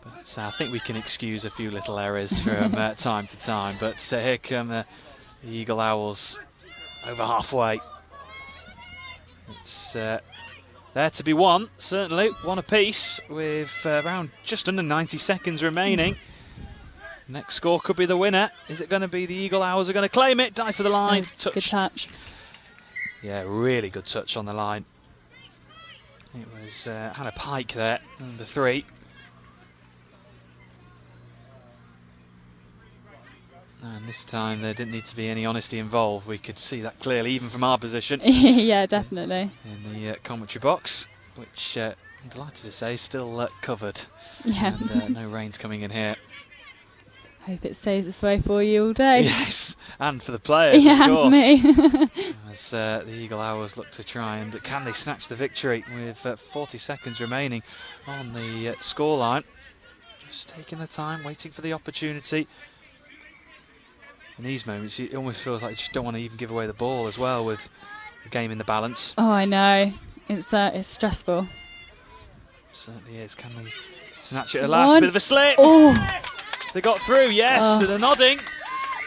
But I think we can excuse a few little errors from time to time. But here come the Eagle Owls over halfway. It's there to be won, certainly. One apiece with around just under 90 seconds remaining. Next score could be the winner. Is it going to be the Eagle Owls are going to claim it? Dive for the line. Touch. Good touch. Yeah, really good touch on the line. It was Hannah Pike there, number 3. And this time there didn't need to be any honesty involved. We could see that clearly, even from our position. Yeah, definitely. In the commentary box, which I'm delighted to say is still covered. Yeah. And no rain's coming in here. Hope it stays this way for you all day. Yes, and for the players, yeah, of course. Me. As the Eagle Owls look to try and can they snatch the victory with 40 seconds remaining on the scoreline. Just taking the time, waiting for the opportunity. In these moments, it almost feels like you just don't want to even give away the ball as well with the game in the balance. Oh, I know. It's stressful. Certainly is. Can they snatch it at last? A bit of a slip. Oh. They got through, yes, they're nodding.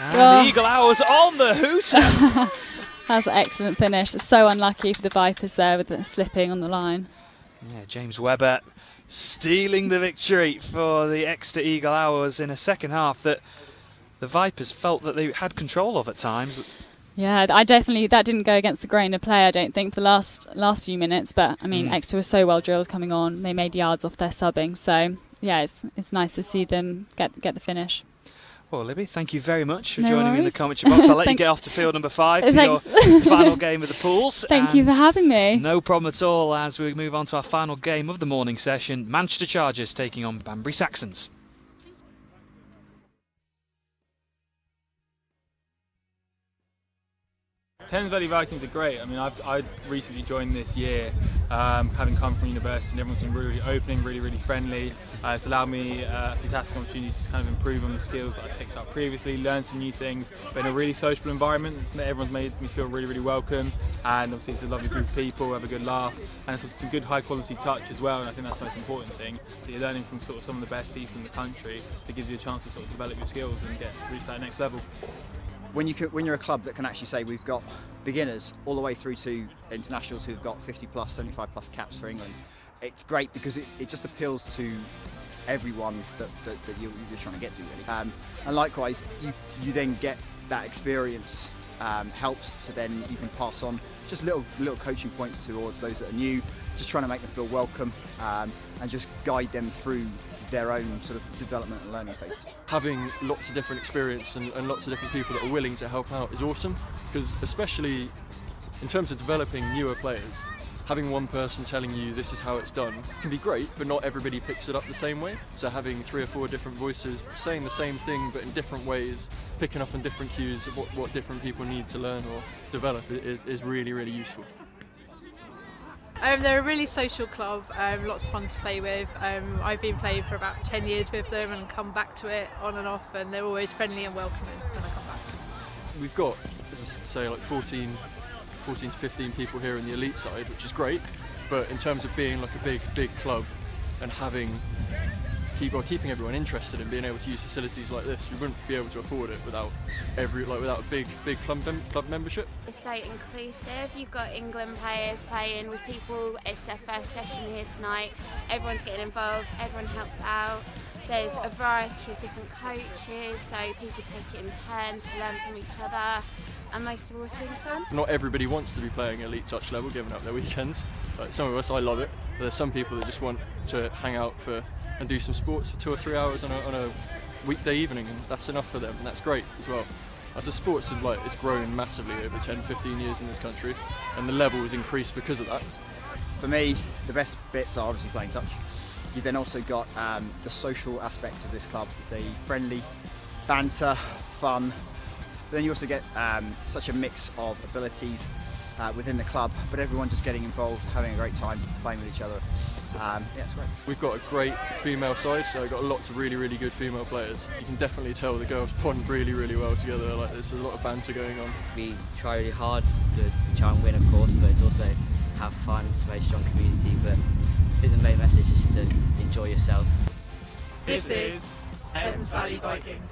And the Eagle Owls on the hooter. That's an excellent finish. It's so unlucky for the Vipers there with the slipping on the line. Yeah, James Webber stealing the victory for the Exeter Eagle Owls in a second half that the Vipers felt that they had control of at times. Yeah, that didn't go against the grain of play, I don't think, for the last few minutes. But, I mean, Exeter was so well drilled coming on. They made yards off their subbing. So, yeah, it's nice to see them get the finish. Well, Libby, thank you very much for joining me in the commentary box. I'll let you get off to field number 5 for your final game of the pools. Thank you for having me. No problem at all as we move on to our final game of the morning session. Manchester Chargers taking on Banbury Saxons. Thames Valley Vikings are great. I mean, I recently joined this year, having come from university, and everyone's been really opening, really friendly. It's allowed me a fantastic opportunity to kind of improve on the skills that I picked up previously, learn some new things, but in a really sociable environment. Everyone's made me feel really welcome. and obviously it's a lovely group of people, have a good laugh, and it's some good high quality touch as well, and I think that's the most important thing, that you're learning from sort of some of the best people in the country that gives you a chance to sort of develop your skills and reach that next level. When you're a club that can actually say we've got beginners all the way through to internationals who've got 50 plus, 75 plus caps for England, it's great because it just appeals to everyone that you're trying to get to, really. And likewise, you then get that experience, helps to then you can pass on just little coaching points towards those that are new, just trying to make them feel welcome, and just guide them through their own sort of development and learning phases. Having lots of different experience and lots of different people that are willing to help out is awesome, because especially in terms of developing newer players, having one person telling you this is how it's done can be great, but not everybody picks it up the same way. So having 3 or 4 different voices saying the same thing but in different ways, picking up on different cues of what different people need to learn or develop is really, really useful. They're a really social club, lots of fun to play with. I've been playing for about 10 years with them and come back to it on and off, and they're always friendly and welcoming when I come back. We've got, say, like 14 to 15 people here in the elite side, which is great, but in terms of being like a big club and keeping everyone interested in being able to use facilities like this, we wouldn't be able to afford it without a big club membership. It's so inclusive. You've got England players playing with people. It's their first session here tonight. Everyone's getting involved. Everyone helps out. There's a variety of different coaches, so people take it in turns to learn from each other. And most of all, it's really fun. Not everybody wants to be playing elite touch level, giving up their weekends. Like some of us, I love it. But there's some people that just want to hang out and do some sports for 2 or 3 hours on a weekday evening, and that's enough for them, and that's great as well. As the sports it's grown massively over 10, 15 years in this country, and the level has increased because of that. For me, the best bits are obviously playing touch. You've then also got the social aspect of this club, the friendly banter, fun. Then you also get such a mix of abilities within the club, but everyone just getting involved, having a great time, playing with each other. Yeah, it's great. We've got a great female side, so we've got lots of really, really good female players. You can definitely tell the girls bond really, really well together. Like there's a lot of banter going on. We try really hard to try and win, of course, but it's also have fun. It's a very strong community, but I think the main message is to enjoy yourself. This is Thames Valley Vikings.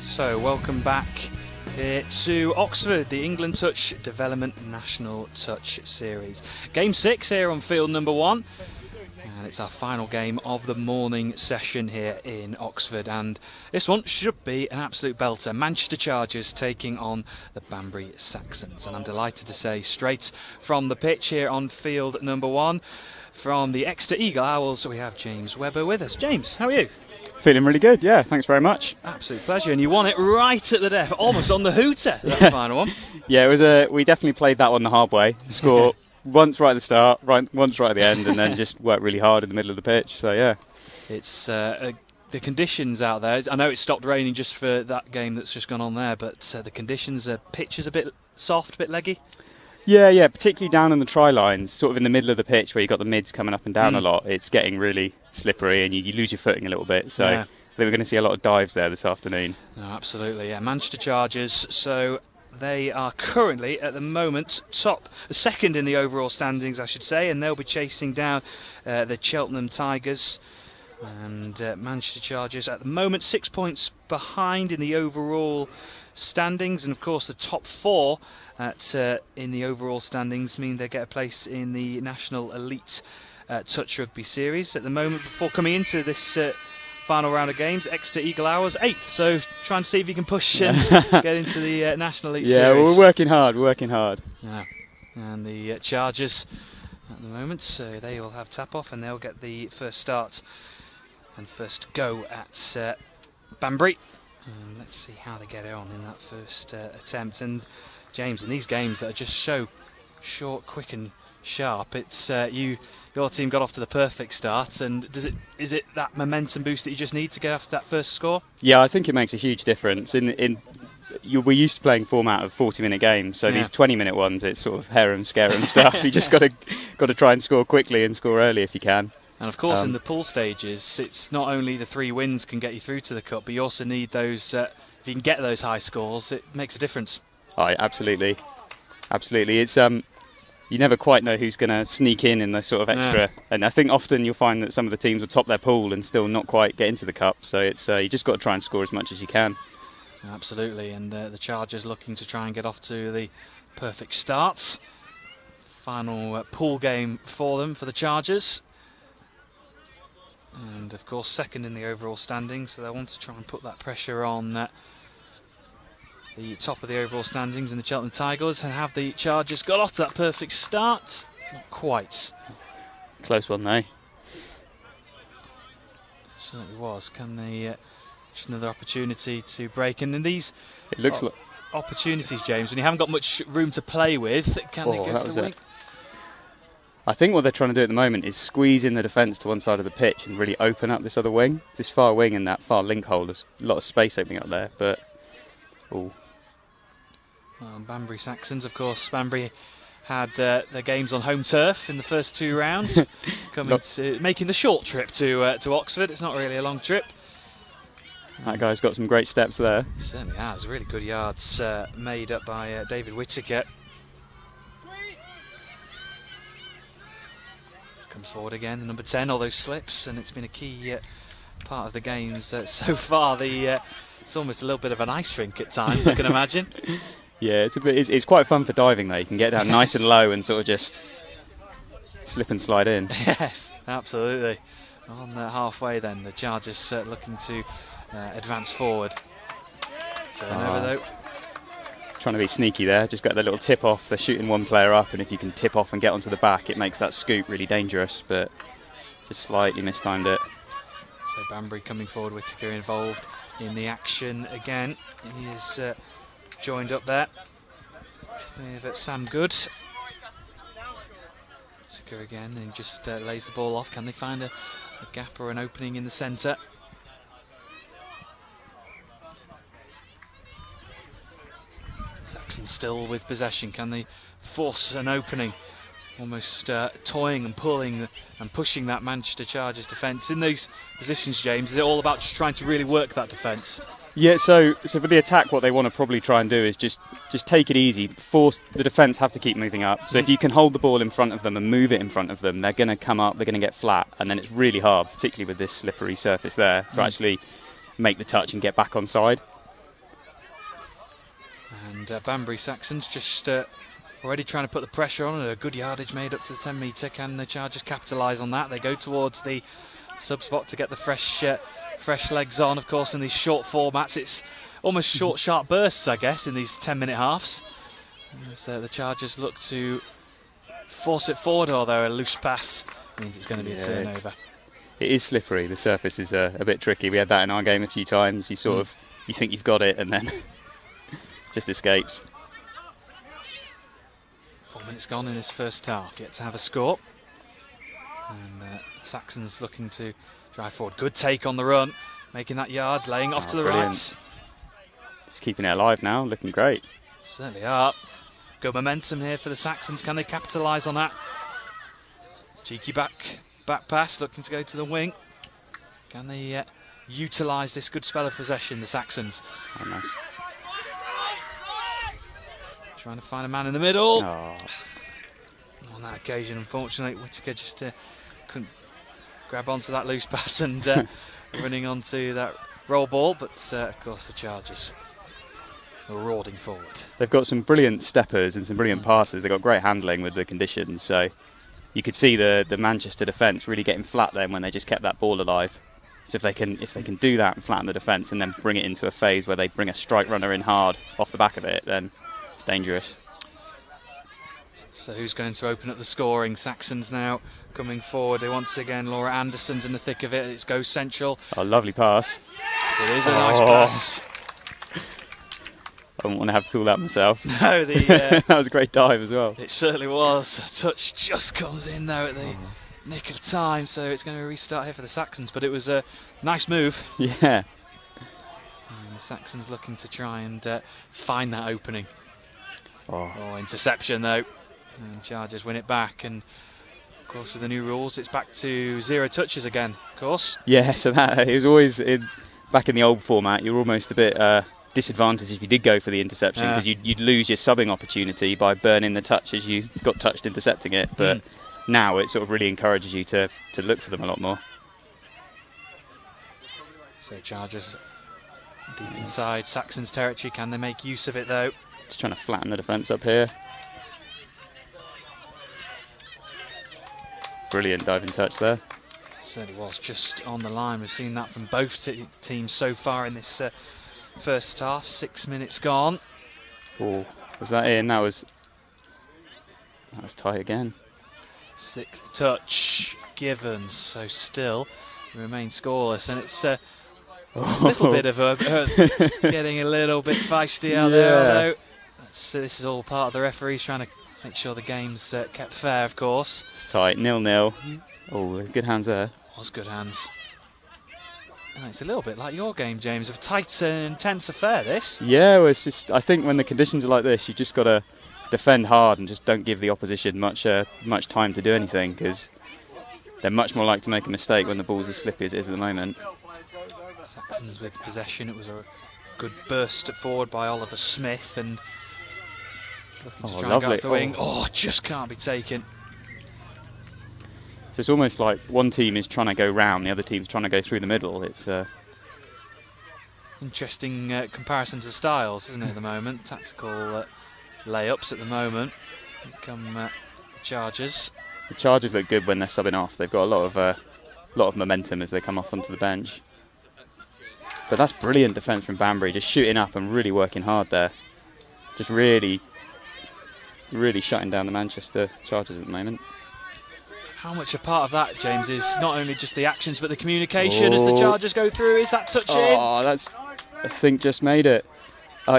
So, welcome back here to Oxford, the England Touch Development National Touch Series. Game 6 here on field number 1. And it's our final game of the morning session here in Oxford. And this one should be an absolute belter. Manchester Chargers taking on the Banbury Saxons. And I'm delighted to say, straight from the pitch here on field number 1, from the Exeter Eagle Owls, we have James Webber with us. James, how are you? Feeling really good, yeah, thanks very much. Absolute pleasure, and you won it right at the death, almost on the hooter, that final one. Yeah, we definitely played that one the hard way. Score once right at the start, once right at the end, and then just work really hard in the middle of the pitch, so yeah. It's the conditions out there. I know it stopped raining just for that game that's just gone on there, but the conditions, pitch is a bit soft, a bit leggy. Yeah, particularly down on the try lines, sort of in the middle of the pitch where you've got the mids coming up and down a lot. It's getting really slippery and you lose your footing a little bit. So I think we're going to see a lot of dives there this afternoon. No, absolutely, yeah. Manchester Chargers, so they are currently at the moment second in the overall standings, I should say, and they'll be chasing down the Cheltenham Tigers. And Manchester Chargers at the moment 6 points behind in the overall standings, and of course the top four in the overall standings mean they get a place in the National Elite Touch Rugby Series. At the moment, before coming into this final round of games, Exeter Eagle Hours 8th, so trying to see if you can push and get into the National Elite Series. Yeah, we're working hard. Yeah. And the Chargers at the moment, so they will have tap-off and they'll get the first start and first go at Banbury. And let's see how they get on in that first attempt. And James, in these games that are just so short, quick and sharp, it's your team got off to the perfect start, and is it that momentum boost that you just need to get after that first score? Yeah, I think it makes a huge difference. We're used to playing format of 40-minute games, so these 20-minute ones, it's sort of harem scarum stuff. You just got to try and score quickly and score early if you can. And of course, in the pool stages, it's not only the 3 wins can get you through to the cup, but you also need those. If you can get those high scores, it makes a difference. Oh, absolutely. It's you never quite know who's going to sneak in the sort of extra. And I think often you'll find that some of the teams will top their pool and still not quite get into the cup. So it's you just got to try and score as much as you can. Absolutely, and the Chargers looking to try and get off to the perfect starts. Final pool game for them, for the Chargers. And of course second in the overall standings, so they want to try and put that pressure on the top of the overall standings in the Cheltenham Tigers. And have the Chargers got off to that perfect start? Not quite. Close one though. It certainly was. Can they just another opportunity to break? And in these opportunities, James, when you haven't got much room to play with, can they go for the wing? I think what they're trying to do at the moment is squeeze in the defence to one side of the pitch and really open up this other wing. This far wing and that far link hole, there's a lot of space opening up there, but... Banbury Saxons, of course. Banbury had their games on home turf in the first 2 rounds, making the short trip to Oxford. It's not really a long trip. That guy's got some great steps there. He certainly has. Really good yards made up by David Whittaker. Comes forward again, the number 10, all those slips, and it's been a key part of the games so far. It's almost a little bit of an ice rink at times, I can imagine. Yeah, it's quite fun for diving though. You can get down nice and low and sort of just slip and slide in. Yes, absolutely. On halfway then, the Chargers looking to advance forward. Turn over though. Trying to be sneaky there, just got the little tip off. They're shooting one player up, and if you can tip off and get onto the back, it makes that scoop really dangerous, but just slightly mistimed it. So Banbury coming forward, Whittaker involved in the action again. He is joined up there with Sam Good. Whittaker again, and just lays the ball off. Can they find a gap or an opening in the centre? Saxons still with possession. Can they force an opening? Almost toying and pulling and pushing that Manchester Chargers defence. In those positions, James, is it all about just trying to really work that defence? Yeah, so for the attack, what they want to probably try and do is just take it easy. Force the defence have to keep moving up. So if you can hold the ball in front of them and move it in front of them, they're going to come up, they're going to get flat, and then it's really hard, particularly with this slippery surface there, to actually make the touch and get back on side. And Banbury Saxons just already trying to put the pressure on, and a good yardage made up to the 10 metre. Can the Chargers capitalise on that? They go towards the sub spot to get the fresh legs on. Of course, in these short formats, it's almost short, sharp bursts, I guess, in these 10-minute halves. As the Chargers look to force it forward, although a loose pass means it's going to be a turnover. It is slippery. The surface is a bit tricky. We had that in our game a few times. You sort of, you think you've got it and then just escapes. 4 minutes gone in this first half. Yet to have a score. And Saxons looking to drive forward. Good take on the run. Making that yards, laying off to the right. Just keeping it alive now, looking great. Certainly are. Good momentum here for the Saxons. Can they capitalise on that? Cheeky back pass, looking to go to the wing. Can they utilise this good spell of possession, the Saxons? Oh, nice. Trying to find a man in the middle. Oh. On that occasion, unfortunately, Whittaker just couldn't grab onto that loose pass and running onto that roll ball. But, of course, the Chargers are marauding forward. They've got some brilliant steppers and some brilliant passes. They've got great handling with the conditions. So you could see the Manchester defence really getting flat then when they just kept that ball alive. So if they can do that and flatten the defence and then bring it into a phase where they bring a strike runner in hard off the back of it, then it's dangerous. So who's going to open up the scoring? Saxons now coming forward. Once again, Laura Anderson's in the thick of it. It's Go Central. Oh, lovely pass. It is a nice pass. I wouldn't want to have to call that myself. No, that was a great dive as well. It certainly was. A touch just comes in there at the nick of time, so it's going to restart here for the Saxons, but it was a nice move. Yeah. And the Saxons looking to try and find that opening. Oh, interception though. And Chargers win it back, and of course with the new rules it's back to 0 touches again, of course. Yeah, so that it was always back in the old format, you were almost a bit disadvantaged if you did go for the interception, because you'd lose your subbing opportunity by burning the touch as you got touched intercepting it. But now it sort of really encourages you to look for them a lot more. So Chargers deep inside Saxons territory. Can they make use of it though? Just trying to flatten the defence up here. Brilliant diving touch there. Certainly was, just on the line. We've seen that from both teams so far in this first half. 6 minutes gone. Oh, was that in? That was tight again. Sixth touch given, so still remain scoreless, and it's a little bit of getting a little bit feisty out there. Although this is all part of the referees trying to make sure the game's kept fair, of course. It's tight, 0-0. Oh, good hands there. Was good hands. And it's a little bit like your game, James, of tight and intense affair, this. Yeah, well, it's just, I think when the conditions are like this, you just got to defend hard and just don't give the opposition much time to do anything, because they're much more likely to make a mistake when the ball's as slippy as it is at the moment. Saxons with possession. It was a good burst forward by Oliver Smith, and looking to try and go up the wing. Oh, just can't be taken. So it's almost like one team is trying to go round, the other team's trying to go through the middle. It's interesting comparisons of styles, isn't it, at the moment? Tactical layups at the moment. Here come the Chargers. The Chargers look good when they're subbing off. They've got a lot of momentum as they come off onto the bench. But that's brilliant defence from Banbury, just shooting up and really working hard there. Just really shutting down the Manchester Chargers at the moment. How much a part of that, James, is not only just the actions but the communication as the Chargers go through? Is that touch in? Oh, that's, I think, just made it.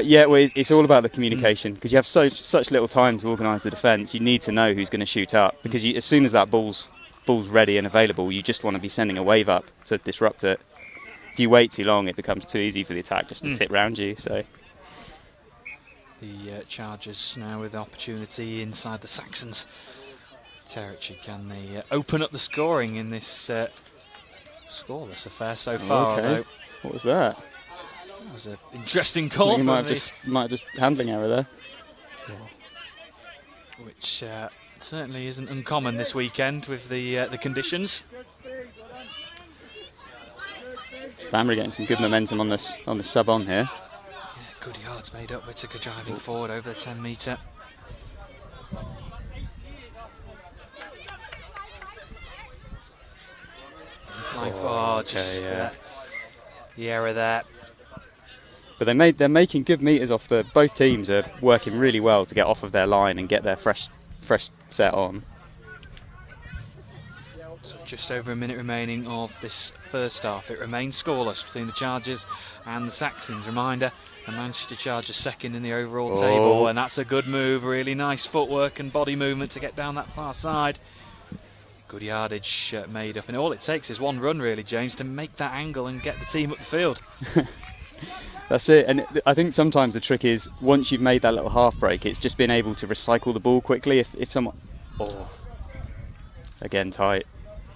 Yeah, well, it's all about the communication, because you have such little time to organise the defence. You need to know who's going to shoot up, because as soon as that ball's ready and available, you just want to be sending a wave up to disrupt it. If you wait too long, it becomes too easy for the attack just to tip round you. So the Chargers now with the opportunity inside the Saxons territory. Can they open up the scoring in this scoreless affair so far? Okay. What was that? That was an interesting call. You might have just handling error there. Which certainly isn't uncommon this weekend with the conditions. It's Banbury getting some good momentum on the sub on here. Yeah, good yards made up. Whittaker driving forward over the 10 metre. Flying forward, just the error there. But they're making good meters off both teams are working really well to get off of their line and get their fresh set on. So just over a minute remaining of this first half. It remains scoreless between the Chargers and the Saxons. Reminder, the Manchester Chargers second in the overall table, and that's a good move. Really nice footwork and body movement to get down that far side. Good yardage made up, and all it takes is one run really, James, to make that angle and get the team up the field. That's it, and I think sometimes the trick is once you've made that little half break, it's just being able to recycle the ball quickly. If someone, again tight,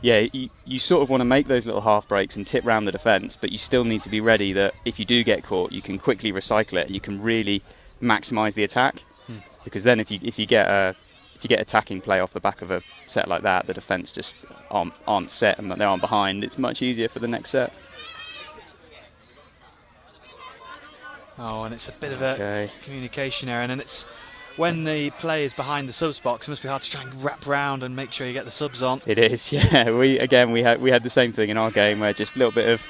yeah, you sort of want to make those little half breaks and tip round the defence, but you still need to be ready that if you do get caught, you can quickly recycle it and you can really maximise the attack. Because then if you get attacking play off the back of a set like that, the defence just aren't set and they aren't behind. It's much easier for the next set. Oh, and it's a bit of a communication error, and it's when the player's behind the subs box, it must be hard to try and wrap round and make sure you get the subs on. It is, yeah. We had the same thing in our game where just a little bit of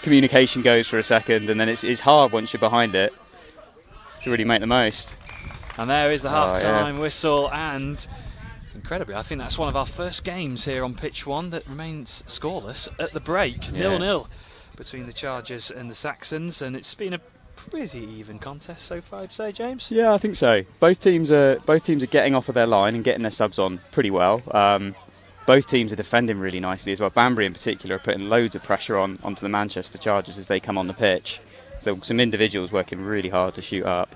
communication goes for a second, and then it's hard once you're behind it to really make the most. And there is the half-time whistle, and incredibly, I think that's one of our first games here on pitch one that remains scoreless at the break, 0-0 between the Chargers and the Saxons, and it's been a pretty even contest so far, I'd say, James. Yeah, I think so. Both teams are getting off of their line and getting their subs on pretty well. Both teams are defending really nicely as well. Banbury in particular are putting loads of pressure onto the Manchester Chargers as they come on the pitch. So some individuals working really hard to shoot up,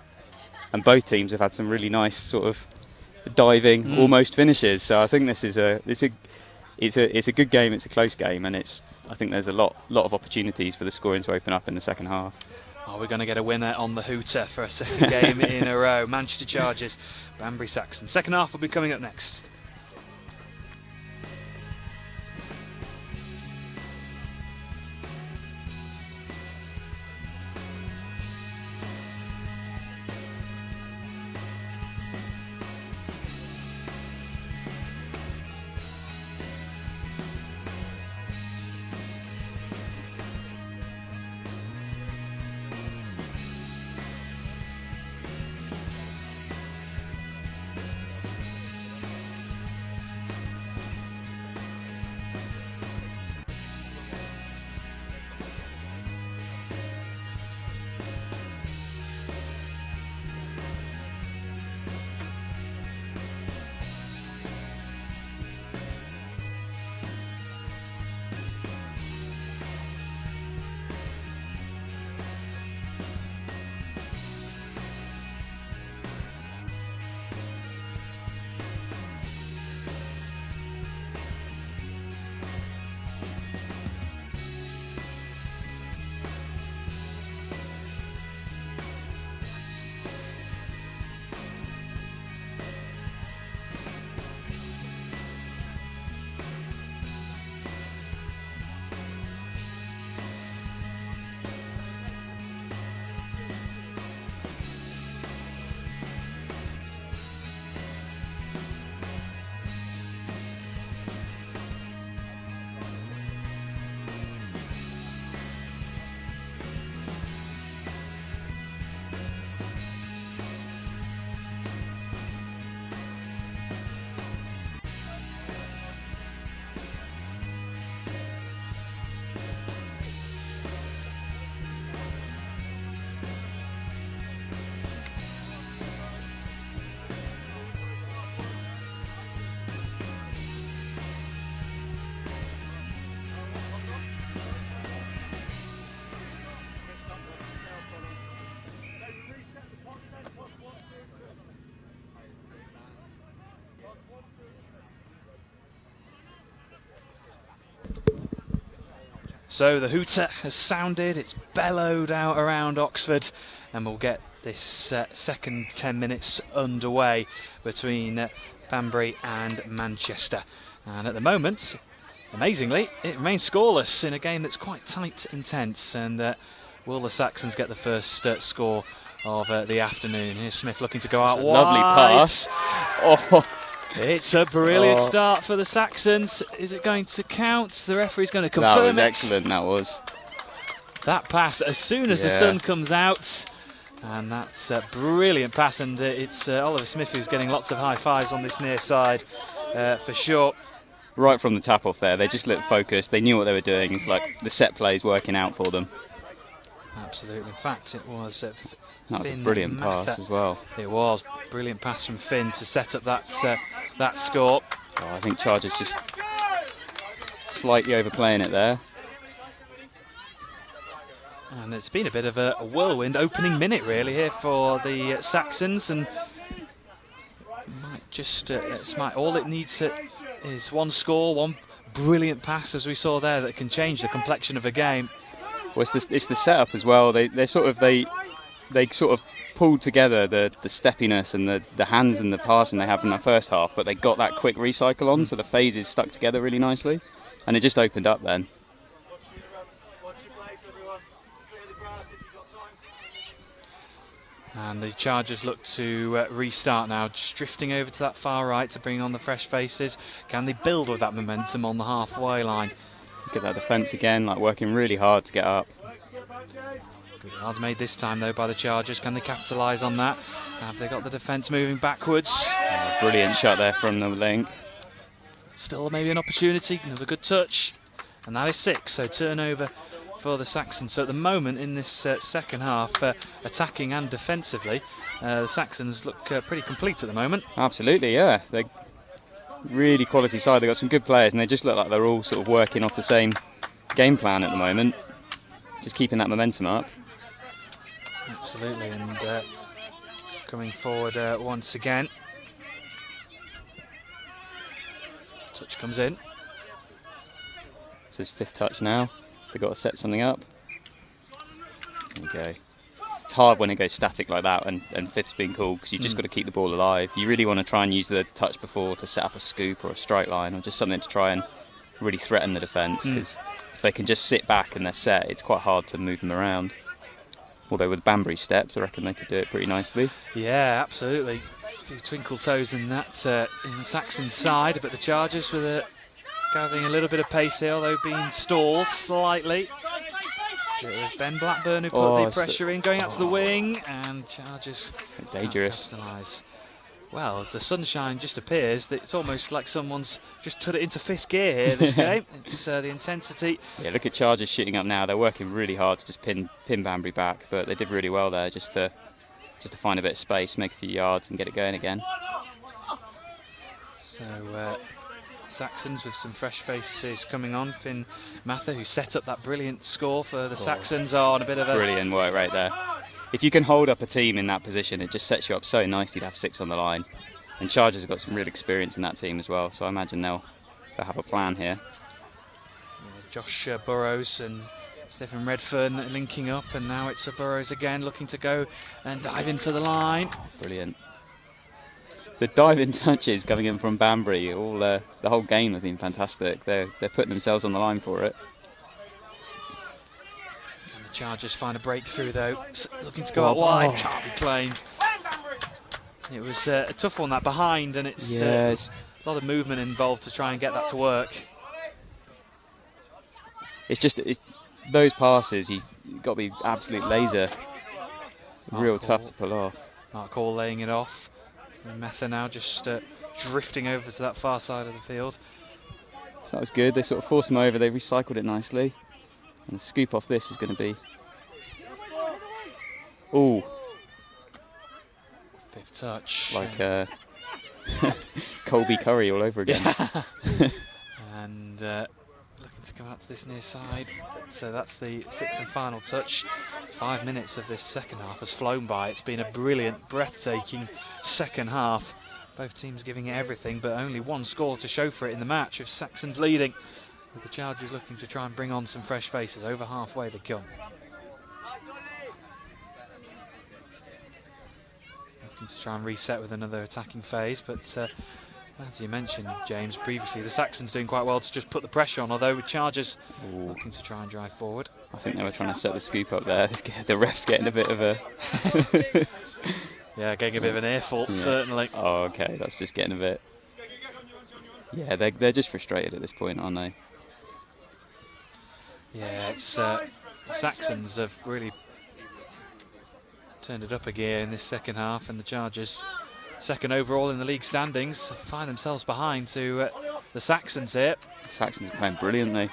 and both teams have had some really nice sort of diving almost finishes. So I think this is it's a good game. It's a close game, and I think there's a lot of opportunities for the scoring to open up in the second half. Are we going to get a winner on the hooter for a second game in a row? Manchester Chargers, Banbury Saxons. Second half will be coming up next. So the hooter has sounded, it's bellowed out around Oxford, and we'll get this second 10 minutes underway between Banbury and Manchester. And at the moment, amazingly, it remains scoreless in a game that's quite tight and tense. And will the Saxons get the first score of the afternoon? Here's Smith looking to go out wide. Lovely pass. Oh. It's a brilliant start for the Saxons. Is it going to count? The referee's going to confirm it. That was excellent, that was. That pass, as soon as the sun comes out, and that's a brilliant pass, and it's Oliver Smith who's getting lots of high fives on this near side for sure. right from the tap off there, they just looked focused. They knew what they were doing. It's like the set plays working out for them. Absolutely. In fact, it was That was a Finn brilliant Mather. pass as well. It was. Brilliant pass from Finn to set up that score. Oh, I think Chargers just slightly overplaying it there. And it's been a bit of a whirlwind opening minute really here for the Saxons, and might just all it needs is one score, one brilliant pass as we saw there that can change the complexion of a game. Well, it's the setup as well. They sort of pulled together the steppiness and the hands and the passing they have in the first half, but they got that quick recycle on, so the phases stuck together really nicely, and it just opened up then. And the Chargers look to restart now, just drifting over to that far right to bring on the fresh faces. Can they build with that momentum on the halfway line? Look at that defence again, like working really hard to get up. Good yards made this time though by the Chargers. Can they capitalise on that? Have they got the defence moving backwards? Oh, brilliant shot there from the link. Still maybe an opportunity, another good touch. And that is 6, so turnover for the Saxons. So at the moment in this second half, attacking and defensively, the Saxons look pretty complete at the moment. Absolutely, yeah. They're really quality side. They've got some good players and they just look like they're all sort of working off the same game plan at the moment. Just keeping that momentum up. Absolutely, and coming forward once again. Touch comes in. It's his 5th touch now. They've got to set something up. There we go. It's hard when it goes static like that and 5th's being called, because you've just got to keep the ball alive. You really want to try and use the touch before to set up a scoop or a strike line, or just something to try and really threaten the defence, because if they can just sit back and they're set, it's quite hard to move them around. Although with Banbury steps, I reckon they could do it pretty nicely. Yeah, absolutely. A few twinkle toes in that in the Saxon side, but the Chargers with gathering a little bit of pace here, although being stalled slightly. It was Ben Blackburn who put the pressure in, going out to the wing, and Chargers dangerous. Capitalise. Well, as the sunshine just appears, it's almost like someone's just put it into 5th gear here this game. It's the intensity. Yeah, look at Chargers shooting up now. They're working really hard to just pin Banbury back, but they did really well there just to find a bit of space, make a few yards and get it going again. So Saxons with some fresh faces coming on. Finn Mather, who set up that brilliant score for the Saxons, on a bit of a... Brilliant work right there. If you can hold up a team in that position, it just sets you up so nicely to have 6 on the line. And Chargers have got some real experience in that team as well, so I imagine they'll have a plan here. Yeah, Josh Burrows and Stephen Redfern linking up, and now it's Burrows again looking to go and dive in for the line. Brilliant. The diving touches coming in from Banbury, the whole game have been fantastic. They're putting themselves on the line for it. And the Chargers find a breakthrough though, looking to go out wide. Can't be claimed. It was a tough one that behind, and it's a lot of movement involved to try and get that to work. It's those passes, you've got to be absolute laser. Real tough to pull off. Mark Hall laying it off. And Mather now just drifting over to that far side of the field. So that was good. They sort of forced him over. They recycled it nicely. And the scoop off this is going to be... Ooh. 5th touch. Like Colby Curry all over again. And looking to come out to this near side. So that's the 6th and final touch. 5 minutes of this second half has flown by. It's been a brilliant, breathtaking second half. Both teams giving it everything, but only one score to show for it in the match, with Saxons leading, with the Chargers looking to try and bring on some fresh faces. Over halfway they come. Looking to try and reset with another attacking phase, but as you mentioned, James, previously, the Saxons doing quite well to just put the pressure on, although with Chargers looking to try and drive forward. I think they were trying to set the scoop up there. The ref's getting a bit of a... Yeah, getting a bit of an earful, certainly. Oh, okay, that's just getting a bit... Yeah, they're just frustrated at this point, aren't they? Yeah, it's Saxons have really turned it up a gear in this second half, and the Chargers, second overall in the league standings, find themselves behind to the Saxons here. The Saxons are playing brilliantly.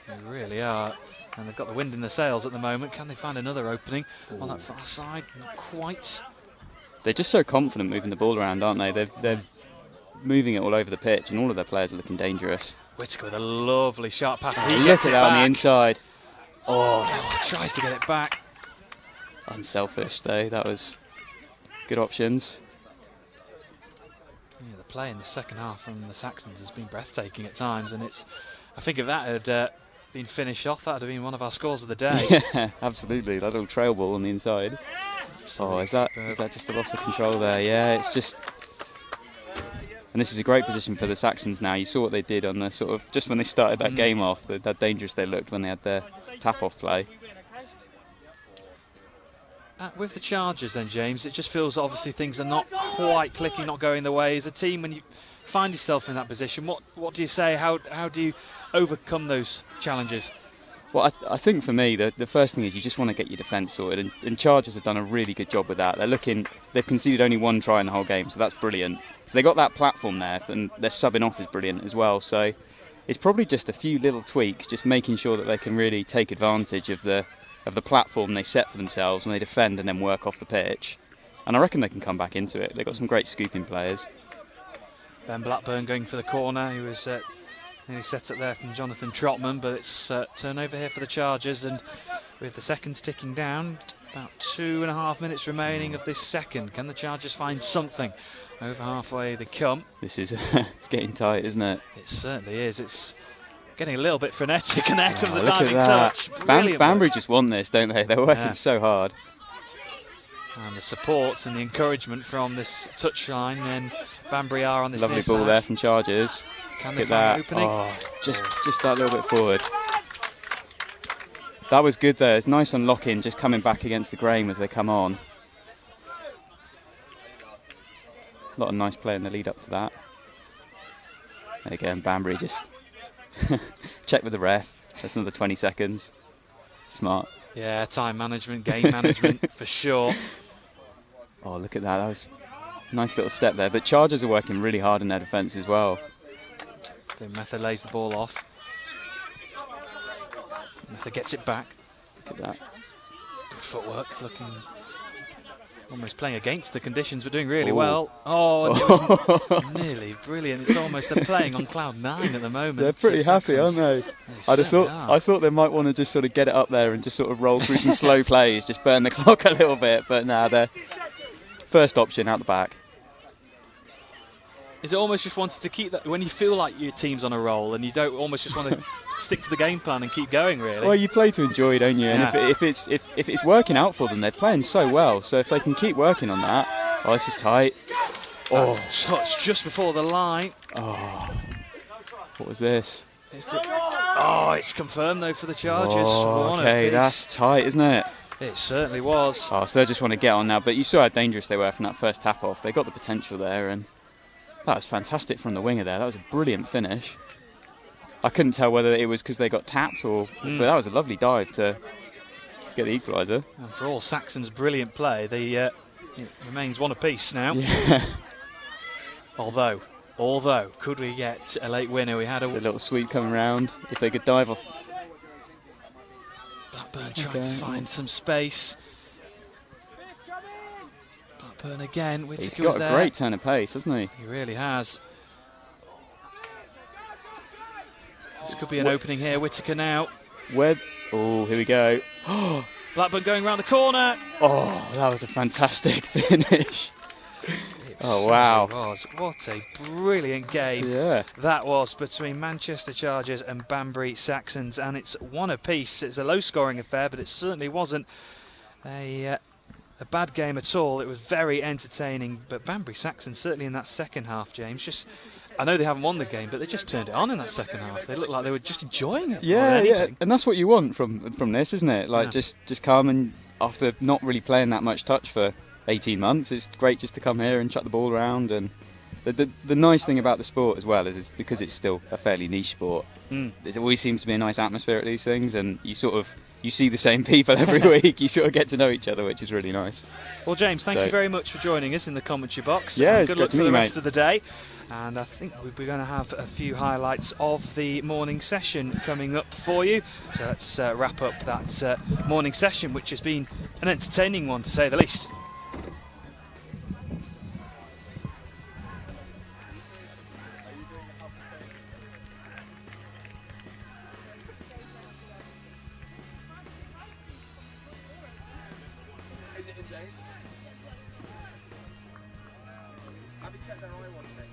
They really are. And they've got the wind in the sails at the moment. Can they find another opening on that far side? Not quite. They're just so confident moving the ball around, aren't they? They're moving it all over the pitch, and all of their players are looking dangerous. Whittaker with a lovely sharp pass. He Look gets at it that back. on the inside. Oh, tries to get it back. Unselfish, though. That was good options. Yeah, the play in the second half from the Saxons has been breathtaking at times, and I think if that had been finished off, that would have been one of our scores of the day. Yeah, absolutely. That little trail ball on the inside. Absolutely is that just a loss of control there? Yeah, it's just. And this is a great position for the Saxons now. You saw what they did on the sort of just when they started that game off. How dangerous they looked when they had their tap-off play. With the Chargers then, James, it just feels obviously things are not quite clicking, not going the way. As a team, when you find yourself in that position, what do you say? How do you overcome those challenges? Well, I think for me, the first thing is you just want to get your defence sorted, and Chargers have done a really good job with that. They've conceded only one try in the whole game, so that's brilliant. So they got that platform there, and their subbing off is brilliant as well. So it's probably just a few little tweaks, just making sure that they can really take advantage of the platform they set for themselves when they defend and then work off the pitch. And I reckon they can come back into it. They've got some great scooping players. Ben Blackburn going for the corner. He was nearly set up there from Jonathan Trotman, but it's turnover here for the Chargers, and with the seconds ticking down, about 2.5 minutes remaining of this second. Can the Chargers find something? Over halfway they come. This is it's getting tight, isn't it? It certainly is. It's getting a little bit frenetic, and there comes the Look diving at that. touch. Brilliant Banbury work. just want this, don't they? They're working so hard. And the supports and the encouragement from this touchline, and Banbury are on this Lovely near ball side. there from Chargers. Can Look they at find that. an opening? Oh, just that little bit forward. That was good there. It's nice unlocking, just coming back against the grain as they come on. A lot of nice play in the lead up to that. And again, Banbury just check with the ref. That's another 20 seconds. Smart. Yeah, time management, game management for sure. Oh, look at that. That was a nice little step there. But Chargers are working really hard in their defence as well. Metha lays the ball off. Metha gets it back. Look at that. Good footwork, looking almost playing against the conditions, but doing really Ooh. well. Oh, and it was nearly brilliant. It's almost they're playing on cloud 9 at the moment. They're pretty happy, Saxons. aren't they? Certainly are. I thought they might want to just sort of get it up there and just sort of roll through some slow plays, just burn the clock a little bit. But now they're first option out the back. Is it almost just wanting to keep that when you feel like your team's on a roll and you don't almost just want to stick to the game plan and keep going, really? Well, you play to enjoy, don't you? Yeah. And if it's working out for them, they're playing so well. So if they can keep working on that, oh, this is tight. Oh, touch just before the line. Oh, what was this? It's confirmed though for the Chargers. Oh, One okay, apiece. that's tight, isn't it? It certainly was. Oh, so they just want to get on now. But you saw how dangerous they were from that first tap off. They got the potential there, and that was fantastic from the winger there. That was a brilliant finish. I couldn't tell whether it was because they got tapped or, but that was a lovely dive to get the equaliser. And for all Saxons' brilliant play, it remains one apiece now. Yeah. Although, could we get a late winner? We had a little sweep coming round. If they could dive off. Blackburn trying to find some space. Blackburn again. He's Whittaker got was a there. great turn of pace, hasn't he? He really has. This could be an opening here. Whittaker now. Oh, here we go. Blackburn going round the corner. Oh, that was a fantastic finish. Oh, wow. Was. What a brilliant game that was between Manchester Chargers and Banbury Saxons, and it's one apiece. It's a low-scoring affair, but it certainly wasn't a bad game at all. It was very entertaining, but Banbury Saxons certainly in that second half, James, I know they haven't won the game, but they just turned it on in that second half. They looked like they were just enjoying it. Yeah, and that's what you want from this, isn't it? Like just come and after not really playing that much touch for 18 months, it's great just to come here and chuck the ball around. And the nice thing about the sport as well is because it's still a fairly niche sport. There always seems to be a nice atmosphere at these things, and you sort of you see the same people every week. You sort of get to know each other, which is really nice. Well, James, thank you very much for joining us in the commentary box. Yeah, and good luck for the rest mate. of the day. And I think we're going to have a few highlights of the morning session coming up for you. So let's wrap up that morning session, which has been an entertaining one, to say the least. Have you checked their eye one thing?